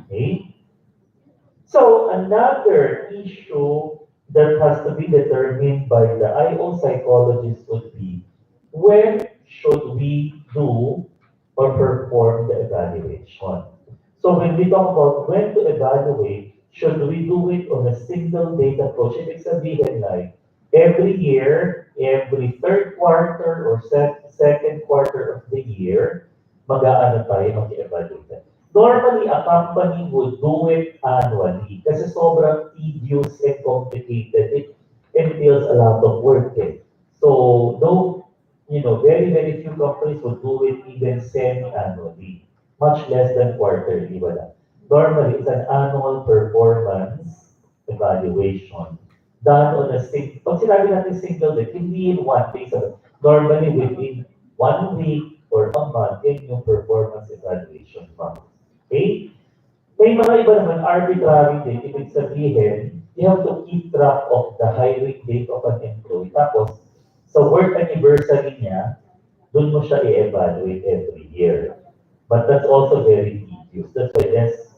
Okay? So another issue that has to be determined by the IO psychologist would be, when should we do or perform the evaluation? So when we talk about when to evaluate, should we do it on a single data approach? Ibig sabihin like, every year, every third quarter or second quarter of the year, mag-aano tayo, mag-evaluate. Normally, a company would do it annually kasi sobrang tedious and complicated. It entails a lot of work. So, though, very, very few companies would do it even semi-annually, much less than quarterly. Wala. Normally, it's an annual performance evaluation done on a pag sinabi natin single day, hindi in one day. So, normally, within 1 week or a month, yun yung performance evaluation month. Okay? May mga iba naman arbitrary din, ibig sabihin, you have to keep track of the hiring date of an employee. Tapos, sa work anniversary niya, doon mo siya i-evaluate every year. But that's also very tedious. That's why less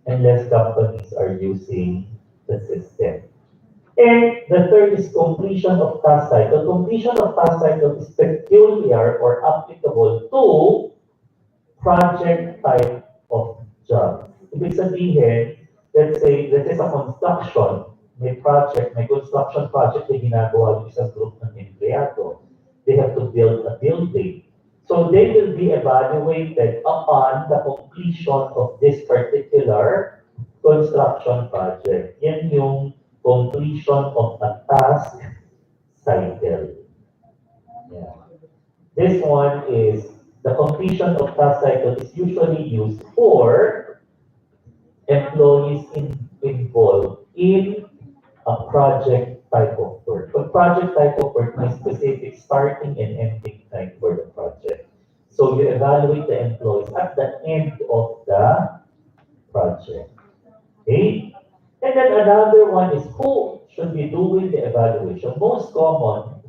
and less companies are using the system. And the third is completion of task cycle. Completion of task cycle is peculiar or applicable to project type of job. Ibig sabihin, let's say sa construction, may construction project na ginagawa yung isang group ng empleyado. They have to build a building. So they will be evaluated upon the completion of this particular construction project. Yan yung completion of a task cycle. Yeah. This one is the completion of task cycle is usually used for employees involved in a project type of work. A project type of work means specific starting and ending time for the project. So you evaluate the employees at the end of the project. Okay? And then another one is who should be doing the evaluation. Most common,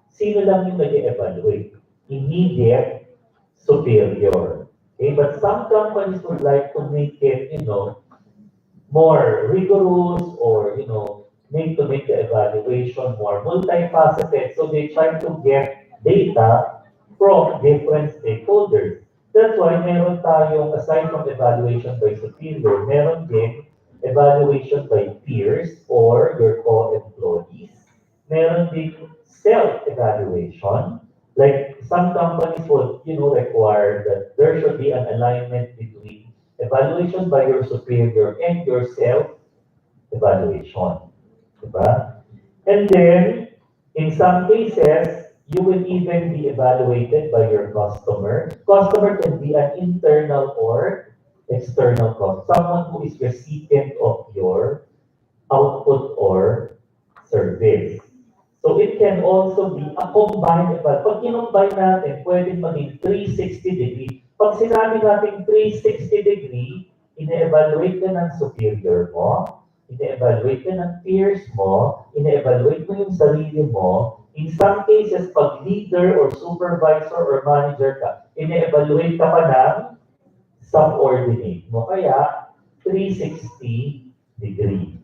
sino lang yung nag-evaluate? Immediate superior. Okay? But some companies would like to make it, more rigorous or, make the evaluation more multifaceted. So they try to get data from different stakeholders. That's why meron tayong, aside from evaluation by superior, meron din evaluation by peers or your co-employees. Meron din self-evaluation. Like some companies would, require that there should be an alignment between evaluation by your superior and your self-evaluation. Diba? And then, in some cases, you will even be evaluated by your customer. Customer can be an internal or external customer, someone who is recipient of your output or service. So it can also be a combined evaluation. Pag kinumbine natin, pwedeng maging 360 degree. Pag sinabi natin 360 degree, ine-evaluate ka ng superior mo, ine-evaluate ka ng peers mo, ine-evaluate mo yung sarili mo. In some cases, pag leader or supervisor or manager ka, ine-evaluate ka pa ng subordinate mo. Kaya, 360 degree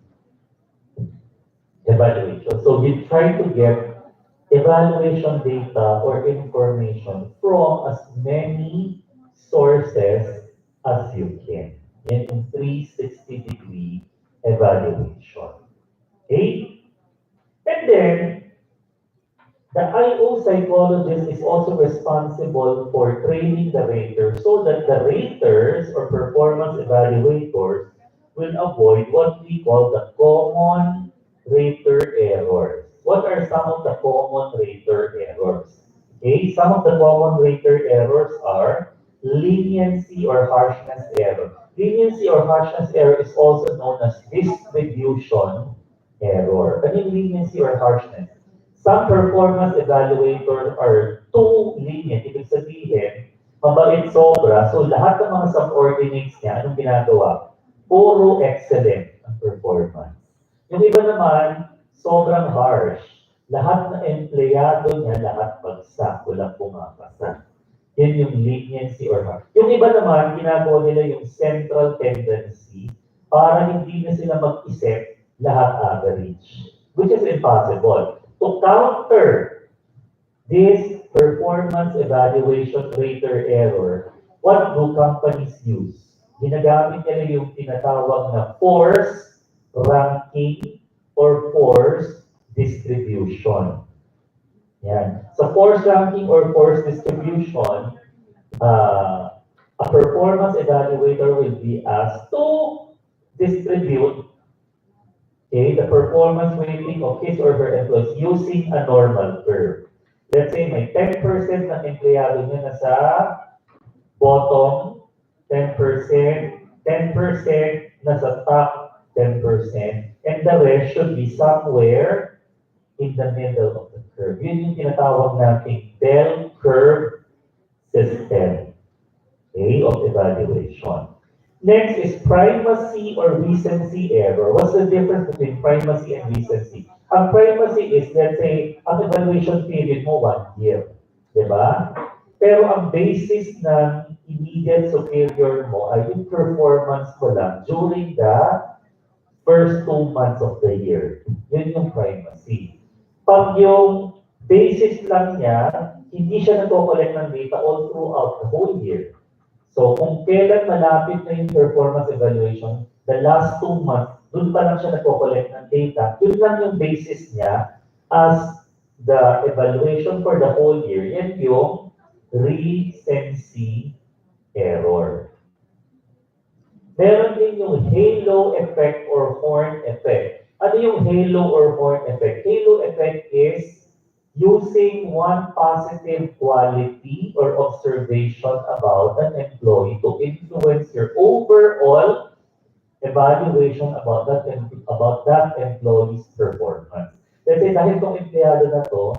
evaluation. So you try to get evaluation data or information from as many sources as you can. Yan yung 360 degree evaluation. Okay? And then, the IO psychologist is also responsible for training the raters so that the raters or performance evaluators will avoid what we call the common rater errors. What are some of the common rater errors? Okay, some of the common rater errors are leniency or harshness error. Leniency or harshness error is also known as distribution error. Ano yung leniency or harshness? Some performance evaluators are too lenient. Ibig sabihin, mabait sobra. So lahat ng mga subordinates niya, anong ginagawa? Puro excellent ang performance. Yung iba naman, sobrang harsh. Lahat ng empleyado niya, lahat bagsak, walang pumapasa. Yan yung leniency or harsh. Yung iba naman, ginagawa nila yung central tendency para hindi na sila mag-isip lahat average, which is impossible. To counter this performance evaluation rater error, what do companies use? Ginagamit nila yung tinatawag na force ranking or force distribution. Yan. Sa force ranking or force distribution, a performance evaluator will be asked to distribute the performance rating of his or her employees using a normal curve. Let's say may 10% ng empleyado niya nasa bottom 10%, 10% nasa top 10%, and the rest should be somewhere in the middle of the curve. Yun yung tinatawag nating bell curve system, of evaluation. Next is primacy or recency error. What's the difference between primacy and recency? Ang primacy is, let's say, ang evaluation period mo 1 year. Di ba? Pero ang basis ng immediate superior mo ay yung performance mo lang during the first 2 months of the year. Yun yung primacy. Pag yung basis lang niya, hindi siya nagko-collect ng data all throughout the whole year. So, kung kailan malapit na yung performance evaluation, the last 2 months, dun pa lang siya nagko-collect ng data. Yun lang yung basis niya as the evaluation for the whole year. Yan yung recency error. Meron din yung halo effect or horn effect. Ano yung halo or horn effect? Halo effect is using one positive quality or observation about an employee to influence your overall evaluation about that employee's performance. Kasi dahil itong empleyado na to,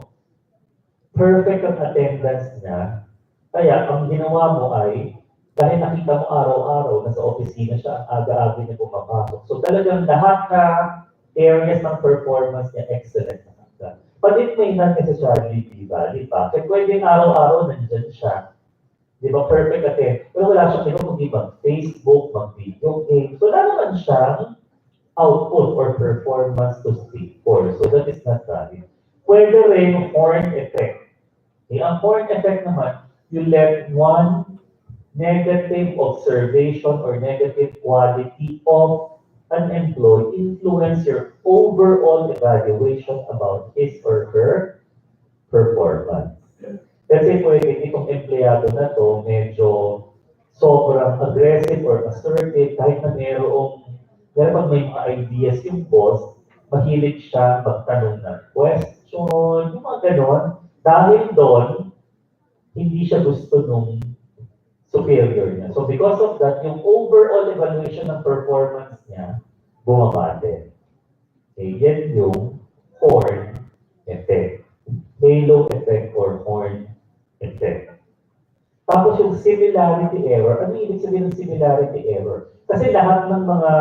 perfect ang attendance niya, kaya ang ginawa mo ay, dahil nakita mo araw-araw na sa opisina siya, ang aga-aga niya pumapasok. So talagang lahat na areas ng performance niya excellent na kagad. But it may not necessarily be valid pa. Kasi pwedeng araw-araw nandyan siya. Di ba? Perfect attend. Pero wala siyang, di ba, kundi mag-Facebook, mag-video game. So wala naman siyang output or performance to speak for. So that is not valid. Pwede rin horn effect. Okay? Ang horn effect naman, you let one negative observation or negative quality of an employee influence your overall evaluation about his or her performance. Kasi pwede itong empleyado na to medyo sobrang aggressive or assertive kahit na meron pag may mga ideas yung boss, mahilig siya magtanong ng question, yung mga ganon. Dahil doon, hindi siya gusto nung superior niya. So because of that, yung overall evaluation ng performance niya, bumabate. Okay, yan yung horn effect. Halo effect or horn effect. Tapos yung similarity error, ano ibig sabihin ng similarity error? Kasi lahat ng mga,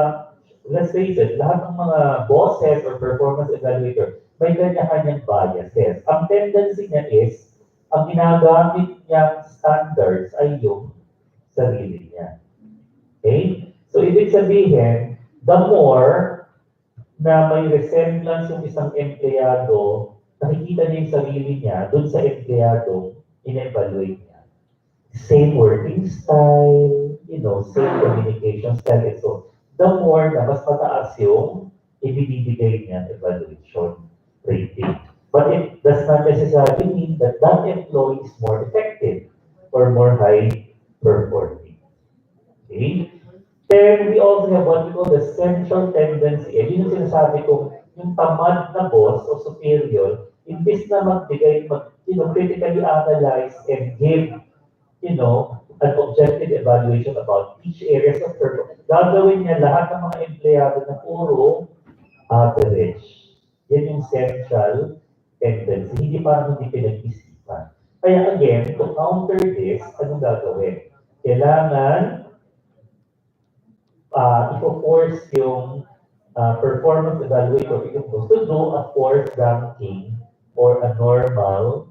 let's face it, lahat ng mga bosses or performance evaluator, may kanya-kanyang biases. Ang tendency niya is, ang ginagamit niyang standards ay yung sarili niya. Okay? So, ibig sabihin, the more na may resemblance yung isang empleyado, nakikita niya yung sarili niya dun sa empleyado, in-evaluate niya. Same working style, same communication style, and so the more na mas mataas yung ibibigay niya evaluation rating. But it does not necessarily mean that that employee is more effective or more high performing. Okay? Then we also have what we call the central tendency. And yun yung sinasabi ko, yung tamad na boss o superior, imbis na critically analyze and give, an objective evaluation about each areas of performance. Gagawin niya lahat ng mga empleyado na puro average. Yan yung central tendency. Hindi parang hindi pinag-isipan. Kaya again, to counter this, anong gagawin? Kailangan i-force yung performance evaluator to do a force ranking or a normal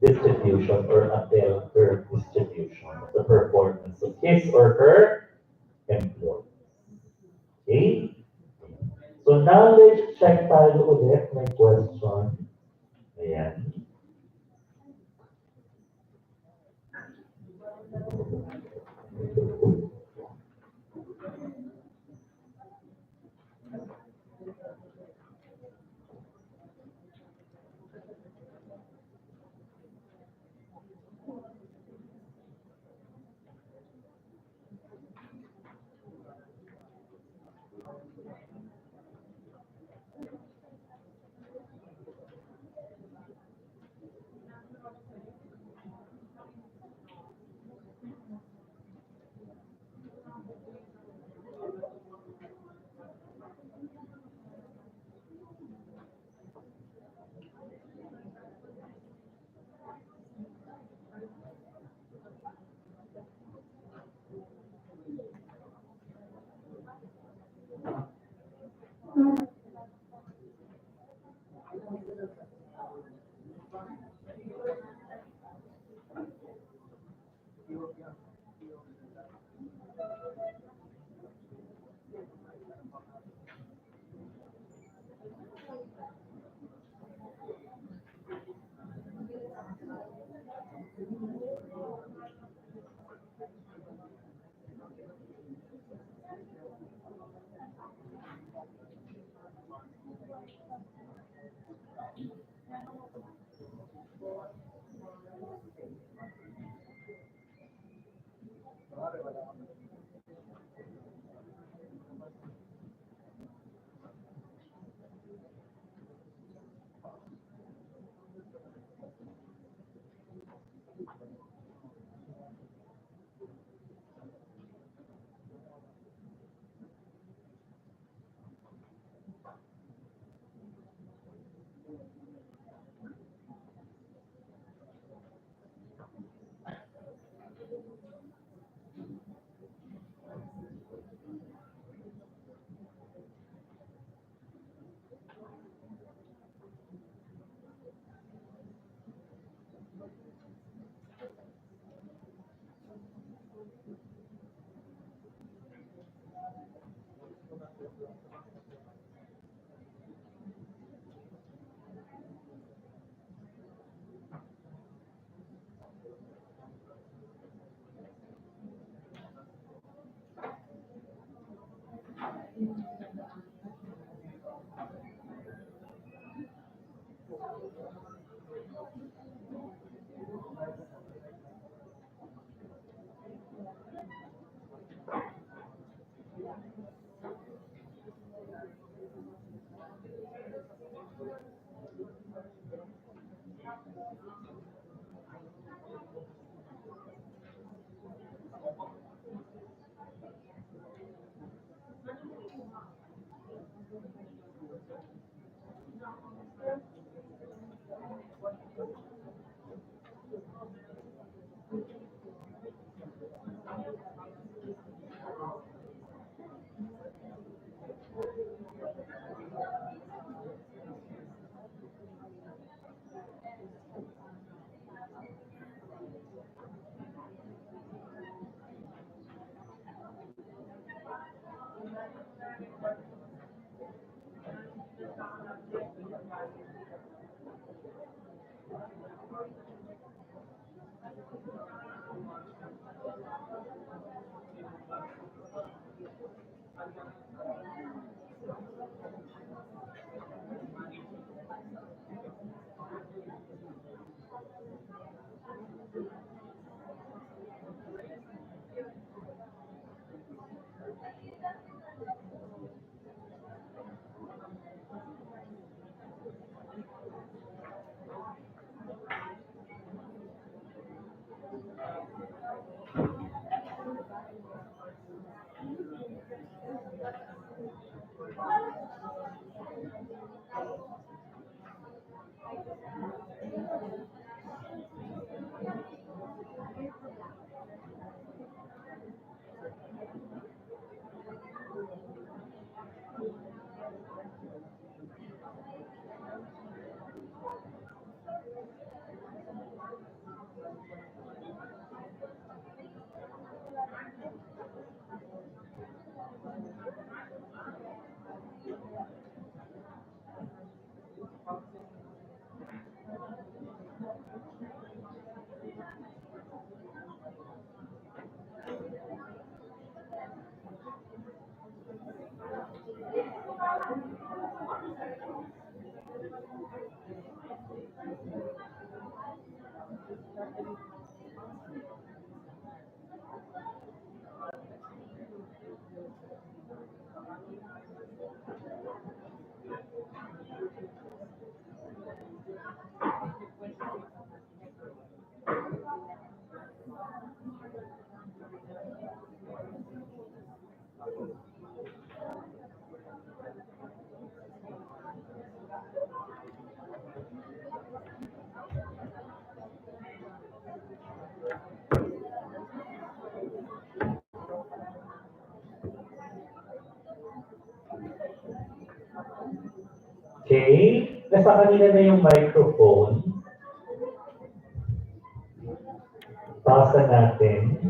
distribution or a bell curve distribution of the performance of his or her employee. Okay? So knowledge check tayo ulit. May question. Ayan. Okay? Nasa kanila na yung microphone. Pasa natin.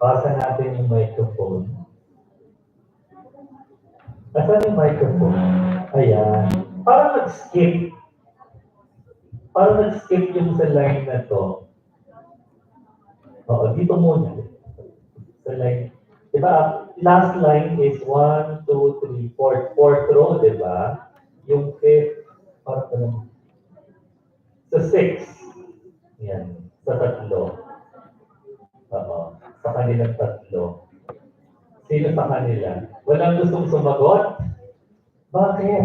Pasa natin yung microphone. Nasaan yung microphone? Ayan. Parang nag-skip. Parang nag-skip yung sa line na to. Oo, dito muna. Sa line. Diba, last line is 1, 2, 3, 4. Fourth row, diba? Yung fifth, parang ano, sa 6. Yan, sa tatlo. Oo, sa kanilang tatlo. Sino sa kanila? Walang gustong sumagot? Bakit?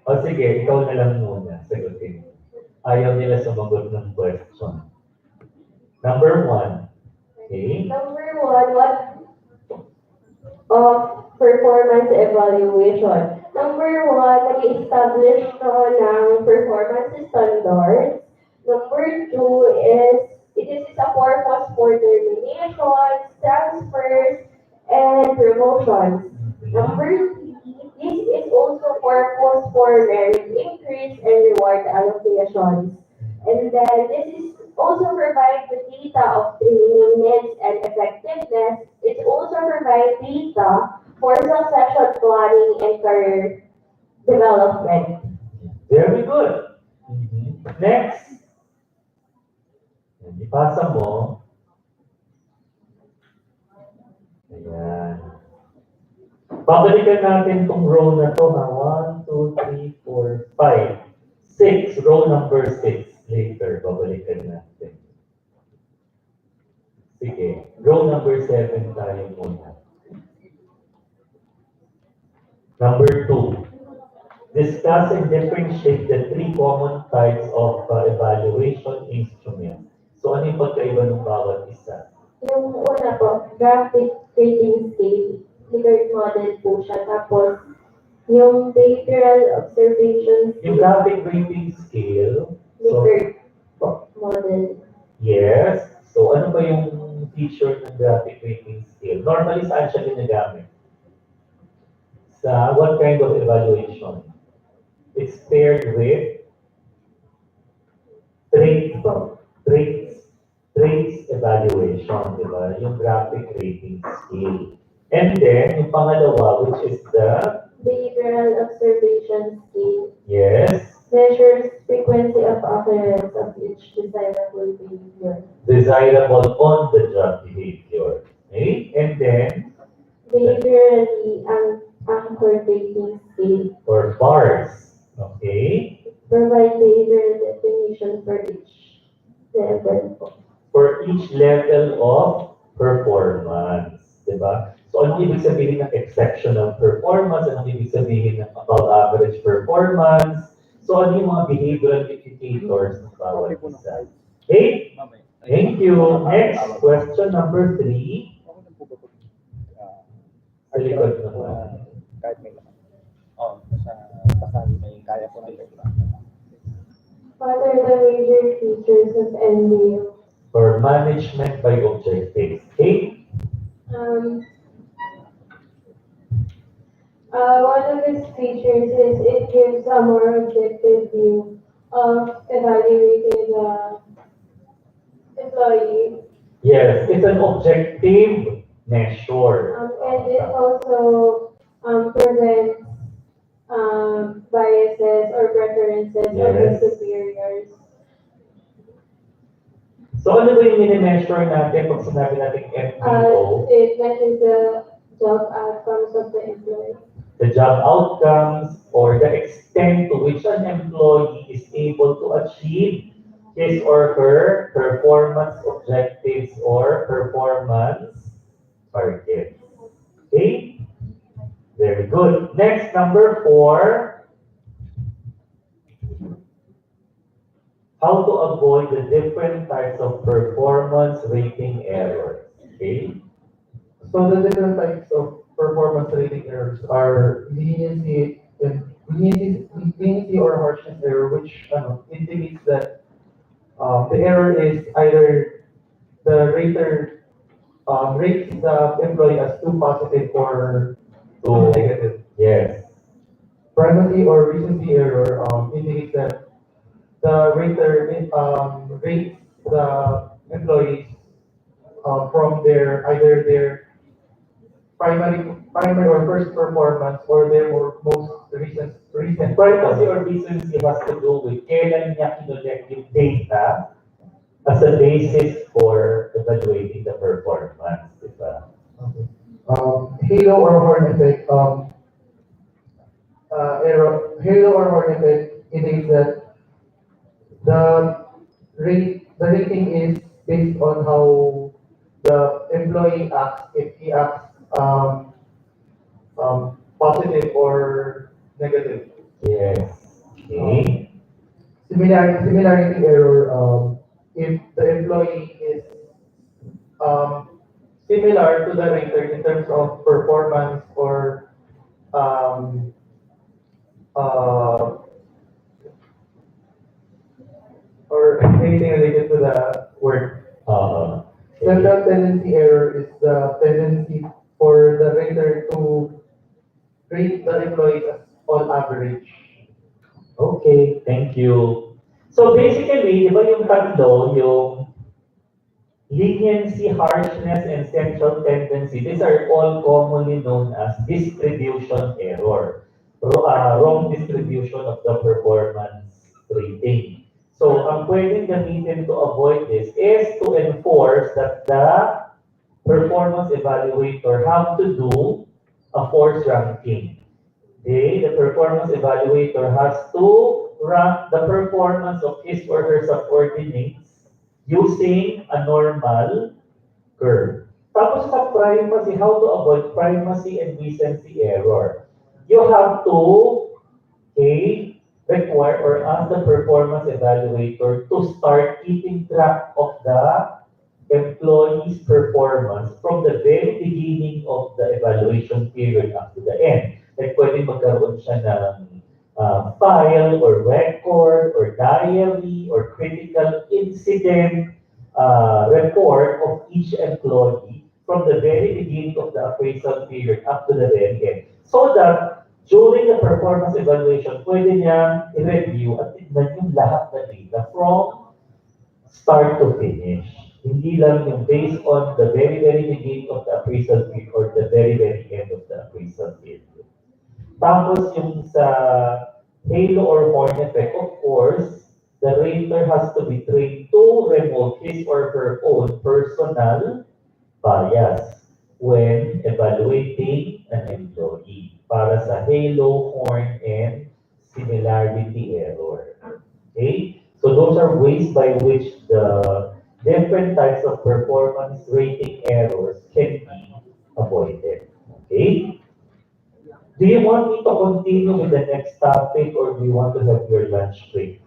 O sige, ikaw na lang muna. Sagutin. Ayaw nila sumagot ng question. Number 1. Okay? Number one, what of performance evaluation? Number one, nag-establish ko ng performance standards. Number two is, it is a purpose for terminations, transfers, and promotions. Number three, this is also purpose for merit increase and reward allocations. And then this is also provide the data of training needs and effectiveness. It also provide data for succession planning and career development. Very good. Next. Yan, ipasa mo. Ayan. Babalikan natin tong row na to ha. 1, 2, 3, 4, 5, 6. Row number 6. Later, babalikan natin. Sige. Row number 7 tayo muna. Number 2. Discuss and differentiate the three common types of evaluation instruments. So, ano yung pagkaiba ng bawat isa? Yung una po, graphic rating scale, Likert model po siya. Tapos, yung behavioral observation Yung graphic rating scale, so, Likert model. yes. So, ano ba yung feature ng graphic rating scale? Normally, saan siya ginagamit? Sa what kind of evaluation? It's paired with traits evaluation, di ba? Yung graphic rating scale. And then, yung pangalawa, which is the, Behavioral observation scale yes, measures frequency of occurrence of each desirable behavior. desirable on-the-job behavior. Okay? And then, Behaviorally anchored rating scale or bars. Okay? provide behavioral definition for each level po. For each level of performance. Diba? So, anong ibig sabihin ng exceptional performance? Anong ibig sabihin ng above average performance? So, ano yung mga behavioral indicators ng bawat isa? Okay? Thank you. Next, question number 3. Sa likod naman. Kahit may laman. Oo, sa kasali may kaya po na yun. What are the major features of NBO? For management by objectives. Okay? One of its features is it gives a more objective view of evaluating the employee. Yes, it's an objective measure. And it also prevents biases or preferences of the Yes. superiors. So, ano ba yung mini-measure natin pag sinabi natin MPO? It measures the job outcomes of the employee. The job outcomes or the extent to which an employee is able to achieve his or her performance objectives or performance targets. Okay? Very good. Next, number 4. How to avoid the different types of performance rating errors. Okay? So the different types of performance rating errors are leniency or harshness error, which indicates that the error is either the rater rates the employee as too positive or too negative. Yes. Primacy or recency error indicates that the rater rates the employees from their either their primary primary or first performance or their most recent Privacy performance. or recency has to do with kailan niya kinolect yung data as a basis for evaluating the performance, di ba? Okay. Halo or horn effect, halo or horn effect indicates that the the rating is based on how the employee acts, if he acts positive or negative. Yes. Okay. Similarity error, if the employee is similar to the rater in terms of performance um, uh, or anything related to the work. Central tendency error is the tendency for the rater to rate the employees as on average. Okay, thank you. So basically, di ba yung tatlo, yung leniency, harshness, and central tendency, these are all commonly known as distribution error. Wrong distribution of the performance rating. So, ang pwedeng gamitin to avoid this is to enforce that the performance evaluator have to do a force ranking. Okay, the performance evaluator has to rank the performance of his or her subordinates using a normal curve. Tapos sa primacy, how to avoid primacy and recency error. You have to, okay, require or ask the performance evaluator to start keeping track of the employee's performance from the very beginning of the evaluation period up to the end. Like pwede magkaroon siya ng file or record or diary or critical incident report of each employee from the very beginning of the appraisal period up to the very end. So that during the performance evaluation, pwede niya i-review at tignan yung lahat na data from start to finish. Hindi lang yung based on the very, very beginning of the appraisal period or the very, very end of the appraisal period. Tapos yung sa halo or horn effect, of course, the rater has to be trained to remove his or her own personal bias when evaluating an employee para sa halo, horn, and similarity error. Okay? So those are ways by which the different types of performance rating errors can be avoided. Okay? Do you want me to continue with the next topic or do you want to have your lunch break?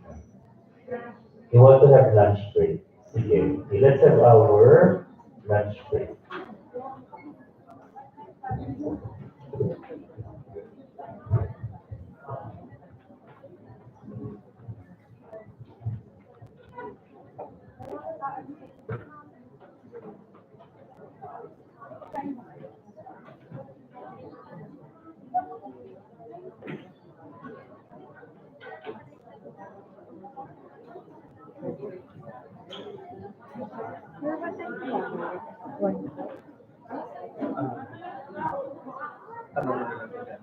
You want to have lunch break? Sige. Okay, let's have our lunch break. Tanong mo lang yan.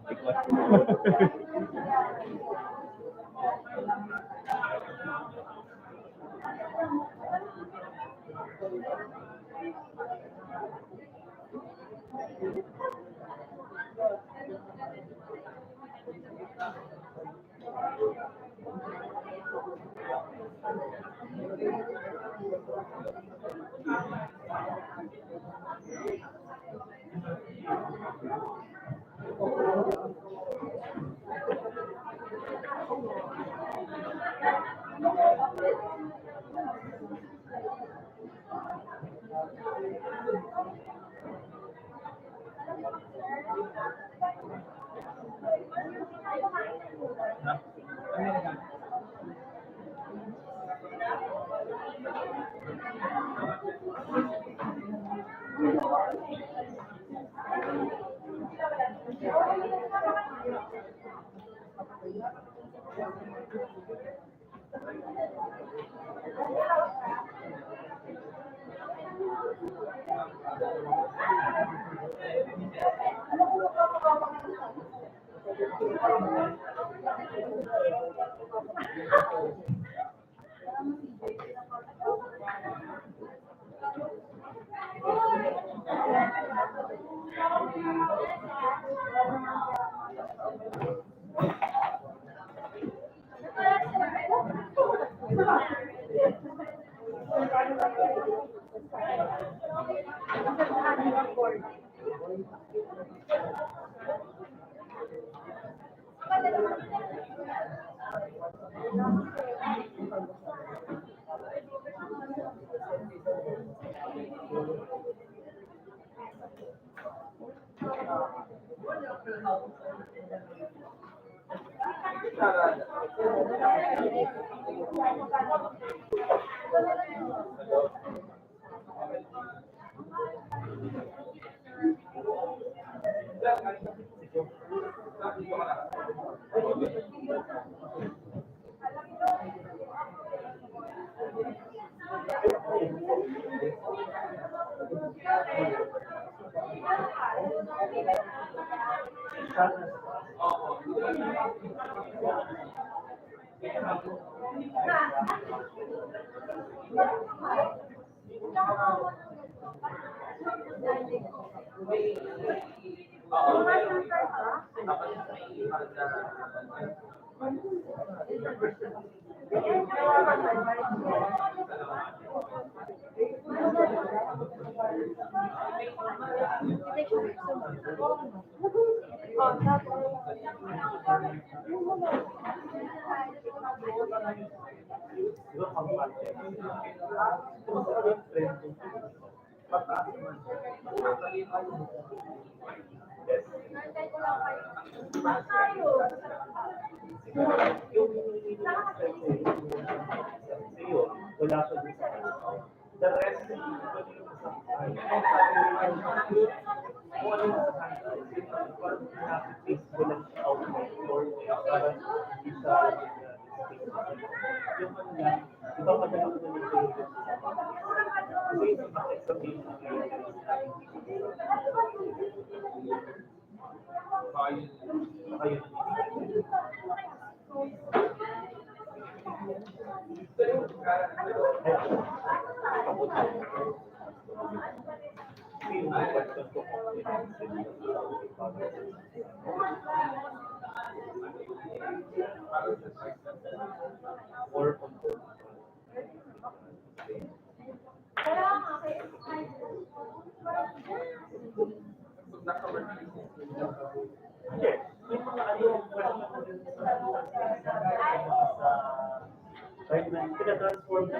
Ikaw. Sa'yo, wala siya dun sa kanya. The rest, pwede yung sa kanya. Kung ano yung sa kanya, parang nakikis ko lang siya out of or parang hindi siya yung ano lang, iba padala ko na yung favorite. Kasi yung expectation kayo or yes, yung mga ano, right na, pina-transform na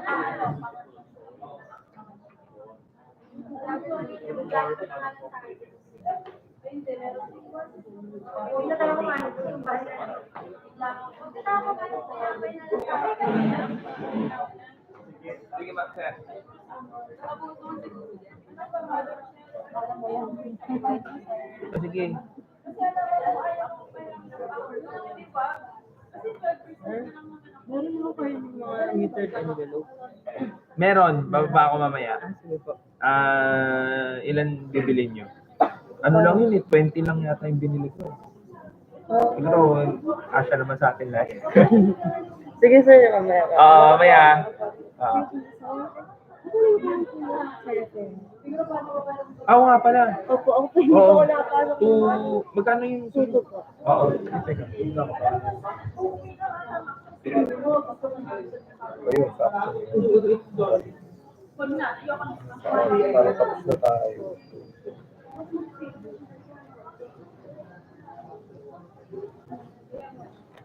Sige, Master. O, sige. Meron mo kayo mga metered envelope? Meron, bababa ako mamaya. Sige po. Ilan bibili nyo? Ano lang yun eh, 20 lang yata yung binili ko. Siguro, asya naman sa akin lahat. Sige sir, mamaya. Oo, mamaya. Ako nga pala. Opo, ako po hindi Oo. ko nakapasok. Magkano yung Tuto po. Oo, teka. Tingnan ko pa. Ayun, sakto. Para tapos na tayo.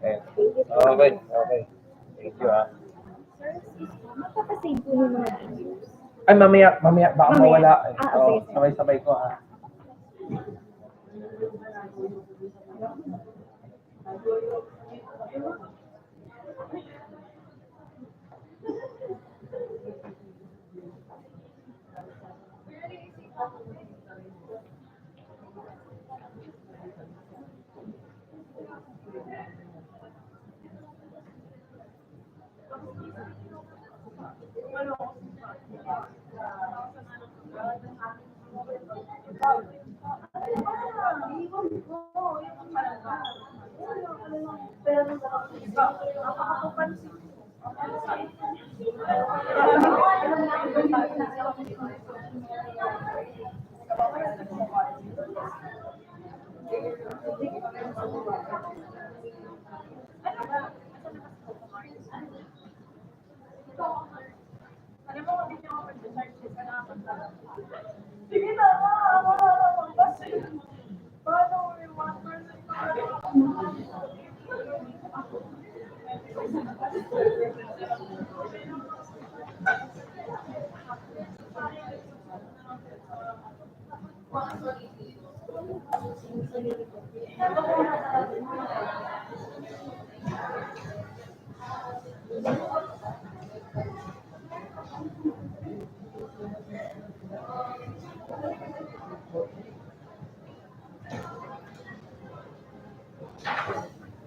Okay, okay. Thank you ah. Mapapasave po yung mga videos. Ay, mamaya, baka Mamaya. mawala. Okay, sige. Sabay-sabay ko ah.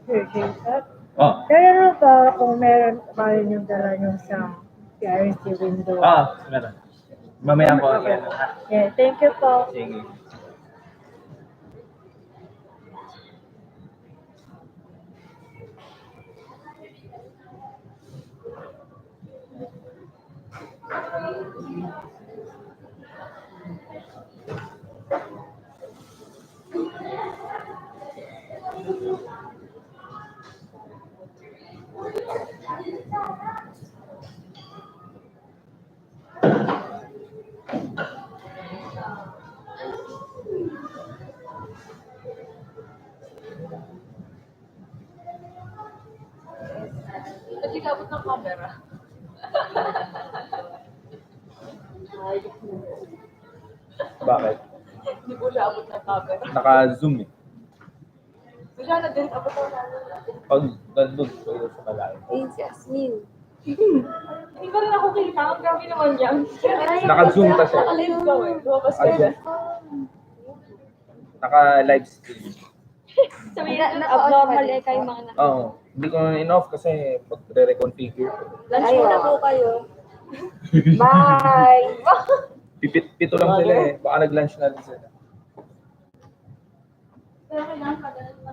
Sir Jacob. Oh. Pero ba kung meron pa rin yung dala nyo sa PRC window? Meron. Mamaya po. Yan. Yeah, thank you po. Sige. Hindi ka abot ng camera. Bakit? Hindi po siya abot ng camera. Naka-zoom eh. Siya na din abot ng camera. Pag nandun kayo sa malayo. Ayun si Asmin. Hindi pa rin ako kita. Ang grabe naman yan. Naka-zoom kasi. Naka-live ka eh. Lumabas ka dyan. Naka-live stream. Sabihin na abnormal eh kayo mga na. Oo. Hindi ko in-off kasi pag-reconfigure. Lunch muna po kayo. Bye! Pito lang sila eh. Baka nag-lunch na rin sila. Pero kailangan pa ganun na.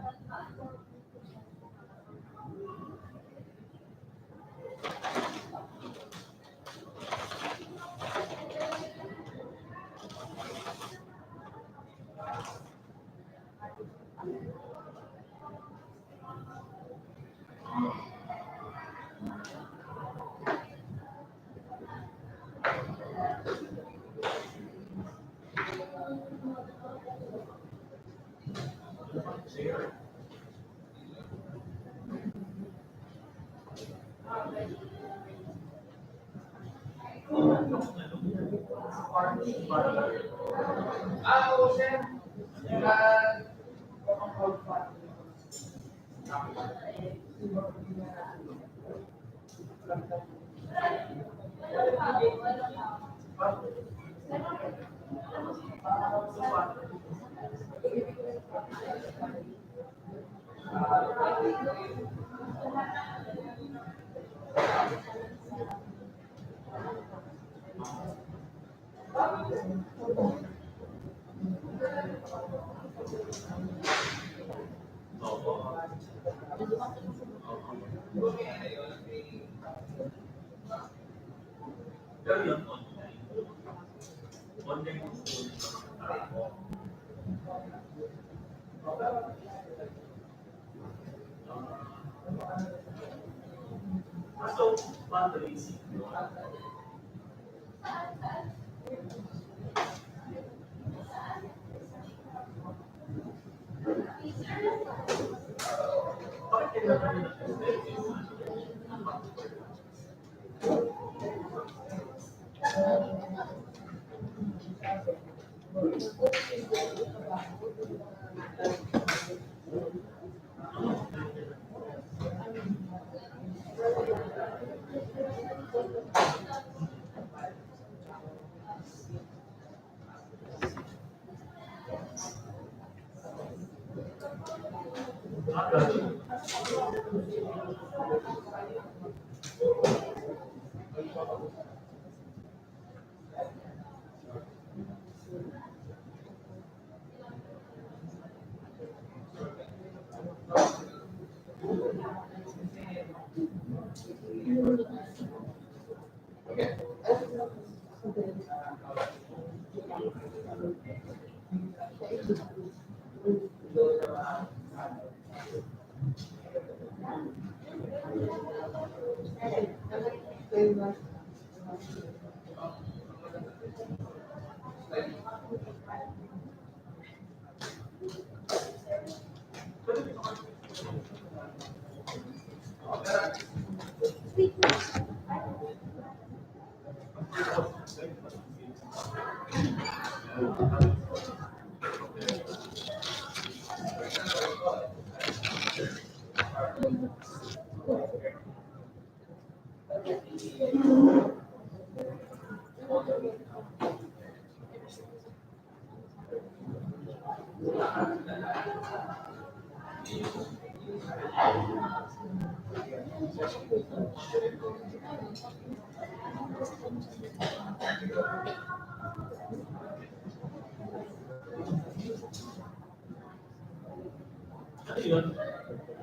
Ano yun?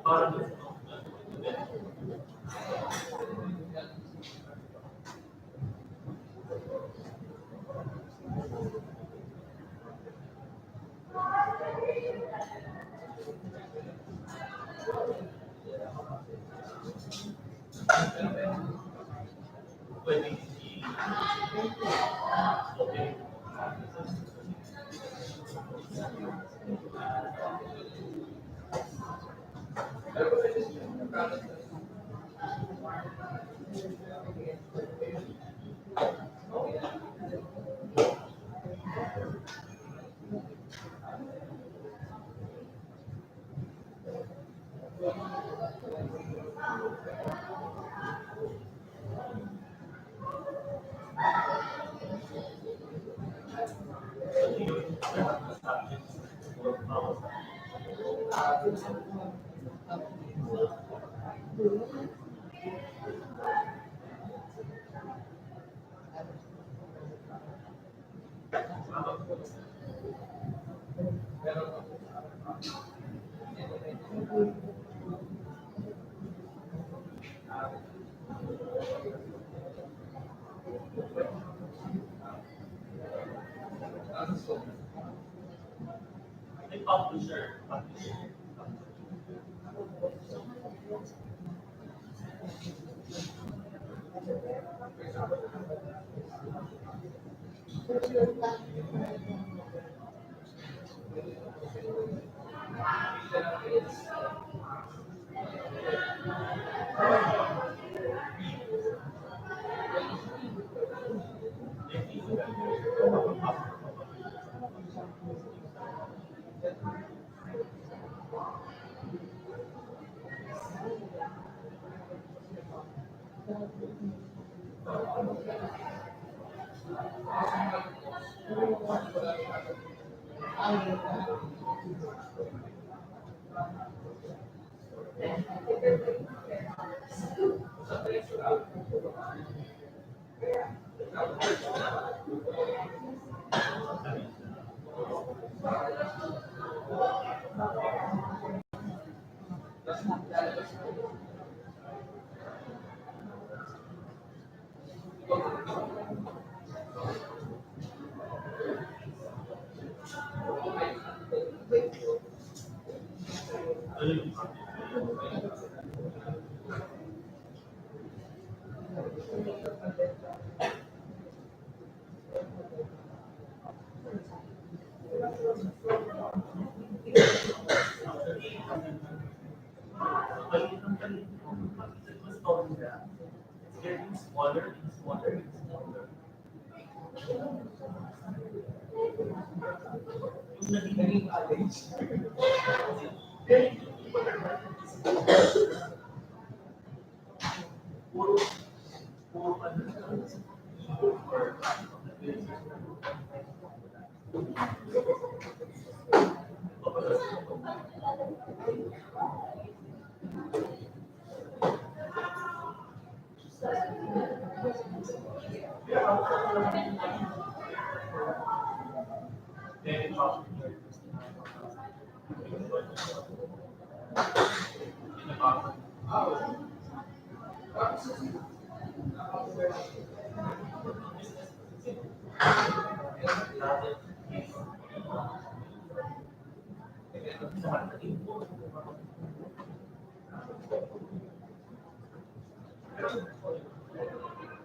Parang pwede okay. May publisher. It's getting smaller and smaller and smaller. Yung naging average. Puro, puro ano lang. Or,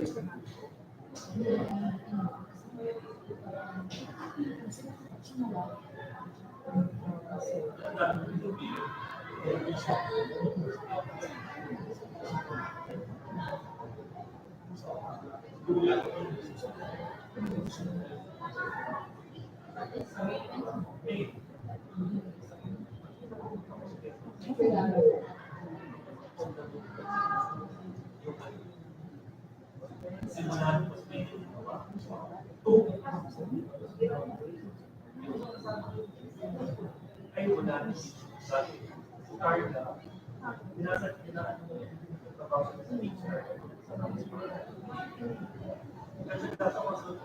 Simulan mo sa ay wala na sa Carla. Binasa trabaho sa teacher. Kasi nasa walang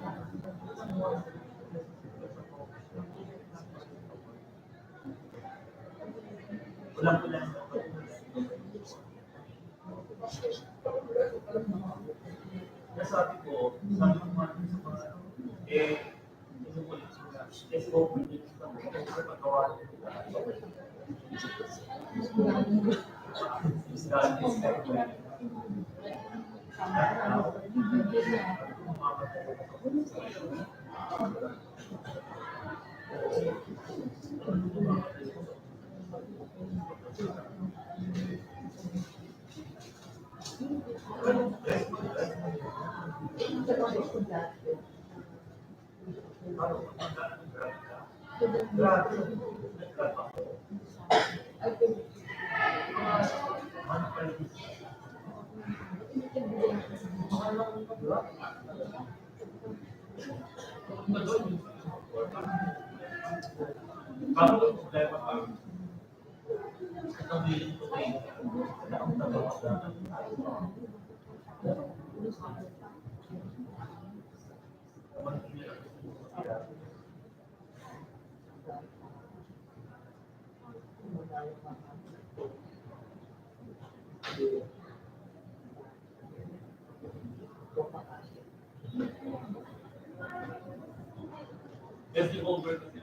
nasabi ko, sabi ko nga sa mga, inuulit sila. Kasi open din sa mga paggawa nila. Bakit ang problema pa? Itong bilin ko kayo, ang tagawas na kasi over kasi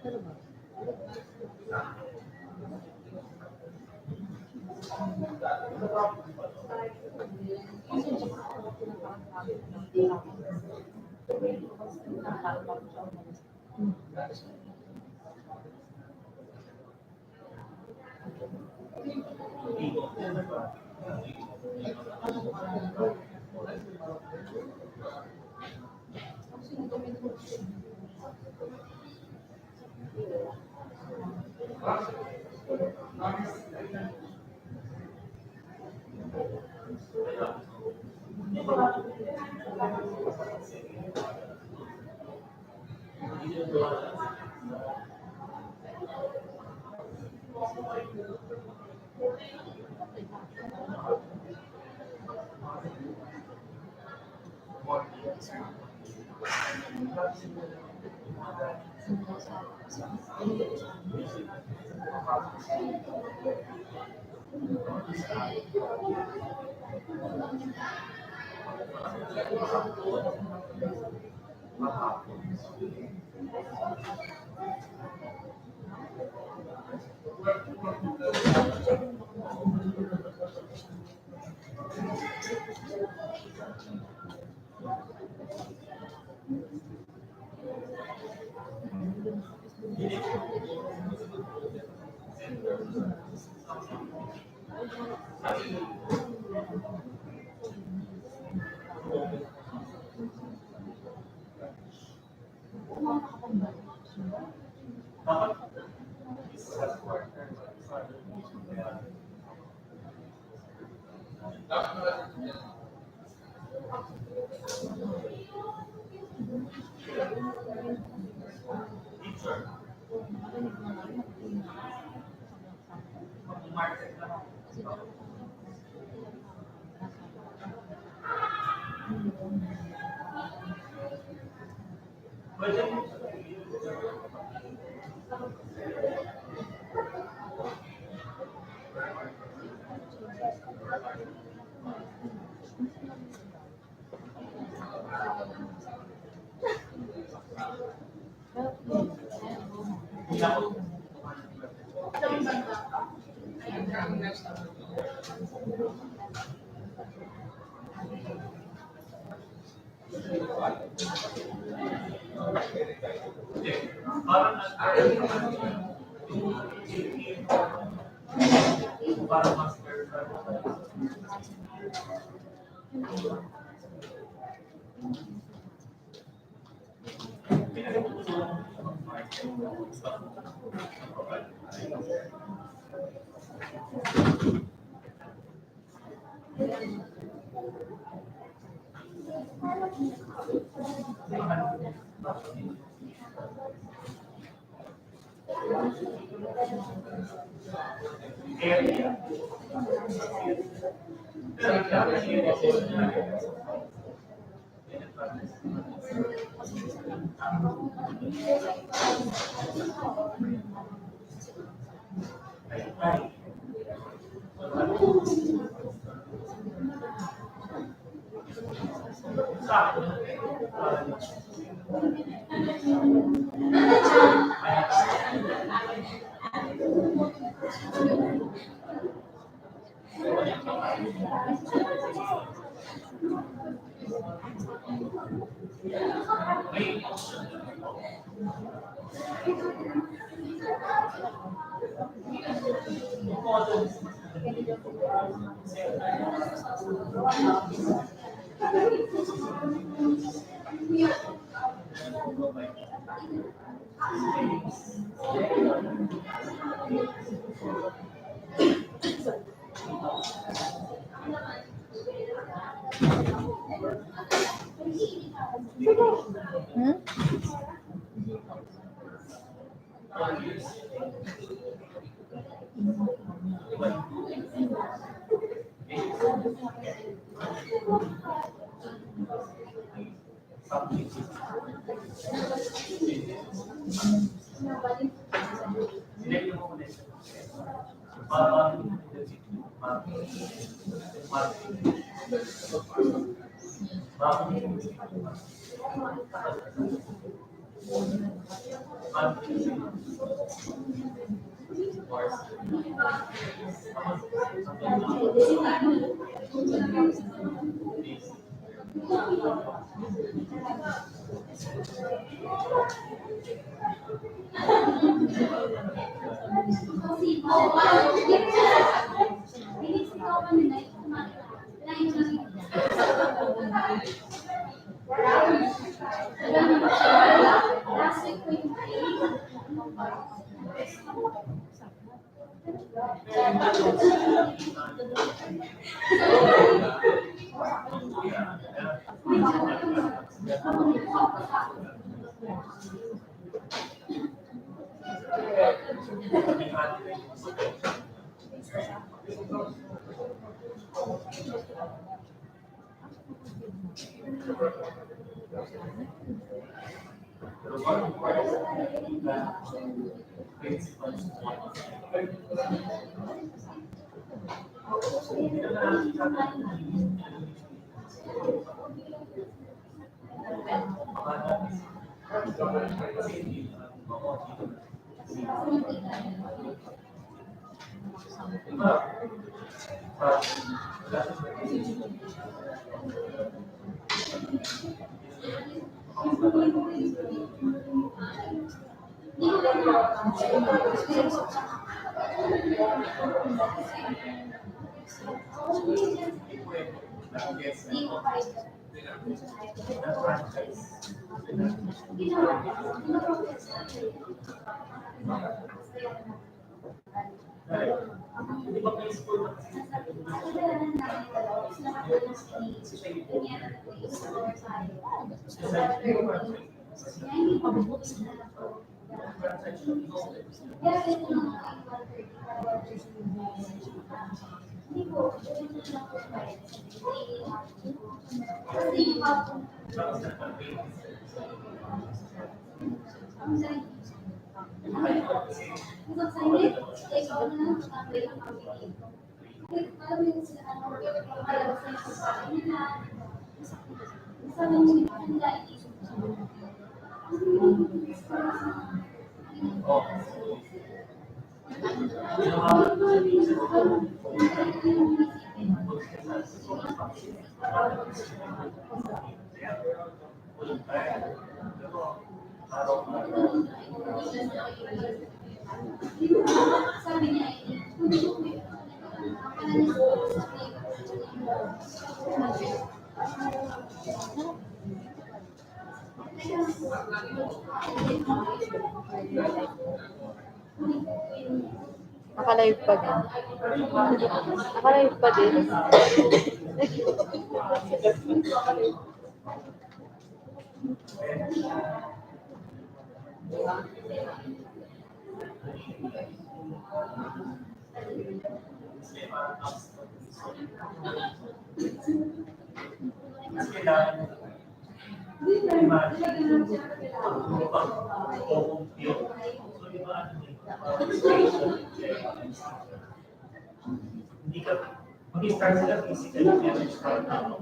Parang parang master. Area. Naka-live pa din. Naka-live pa din. Hindi ka, mag-start sila physically, pero start na ako.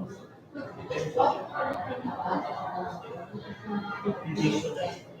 Visualize.